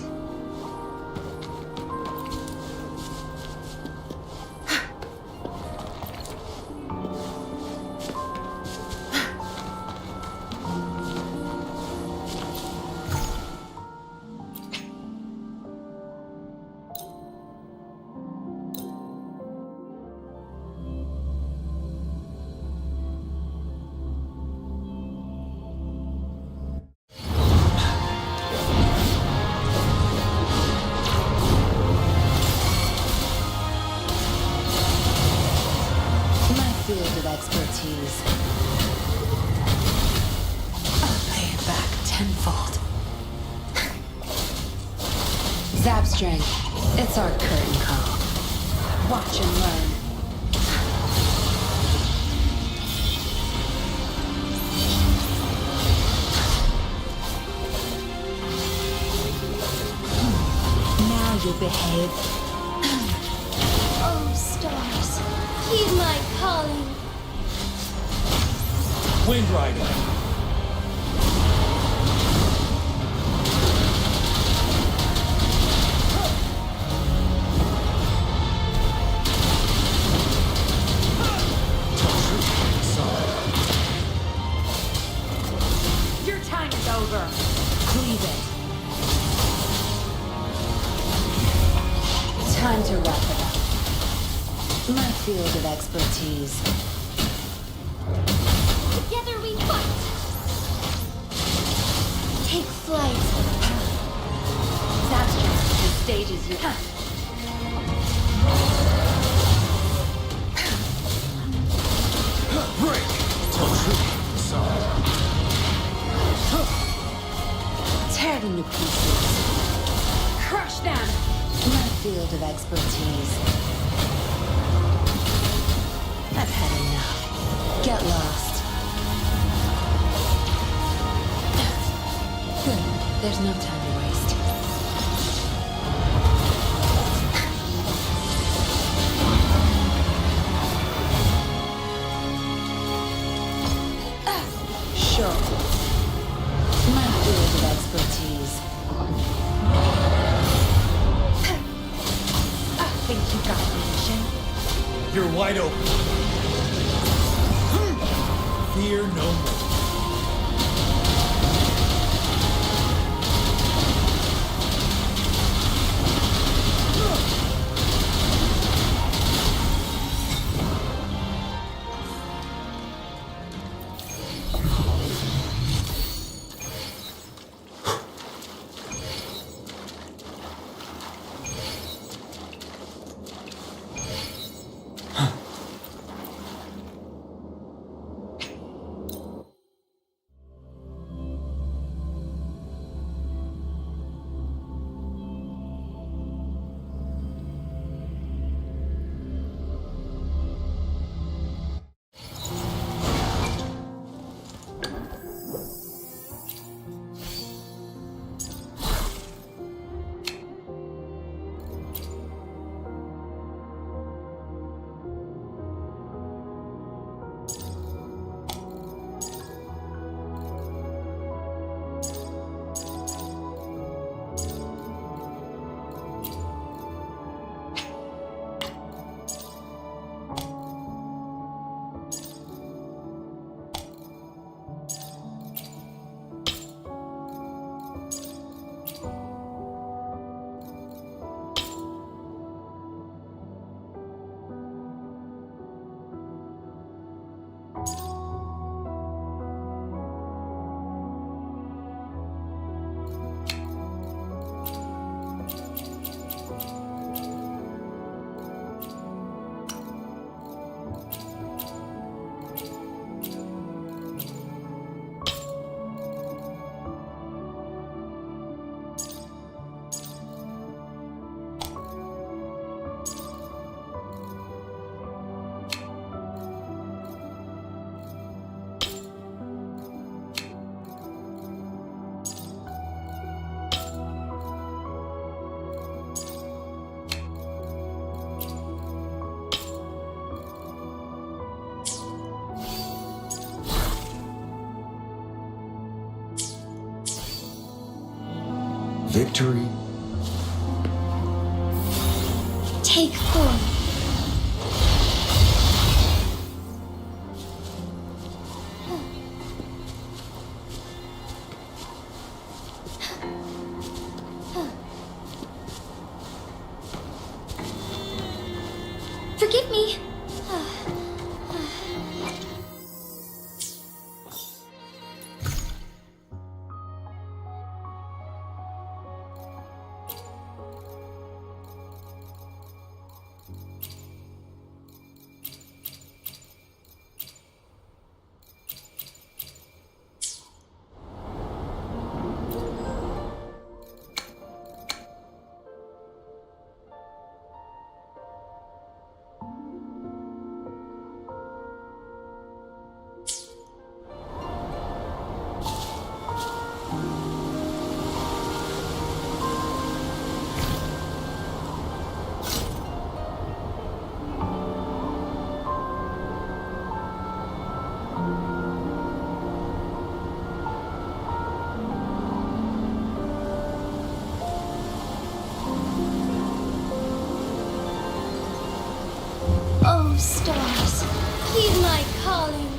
Field of expertise. I'll pay it back tenfold. Zap strength. It's our curtain call. Watch and learn. Now you behave. Oh, stars. Heed my calling. Wind Rider. Your time is over. Cleave it. Time to wrap it up. My field of expertise. Together we fight. Take flight. Zabstress, the stage is yours. Break. Tear them to pieces. Crush them. My field of expertise. I've had enough. Get lost. Good. There's no time to waste. Sure. My field wide open. Fear no more. Victory. Take form. Forgive me. Oh, stars, heed my calling.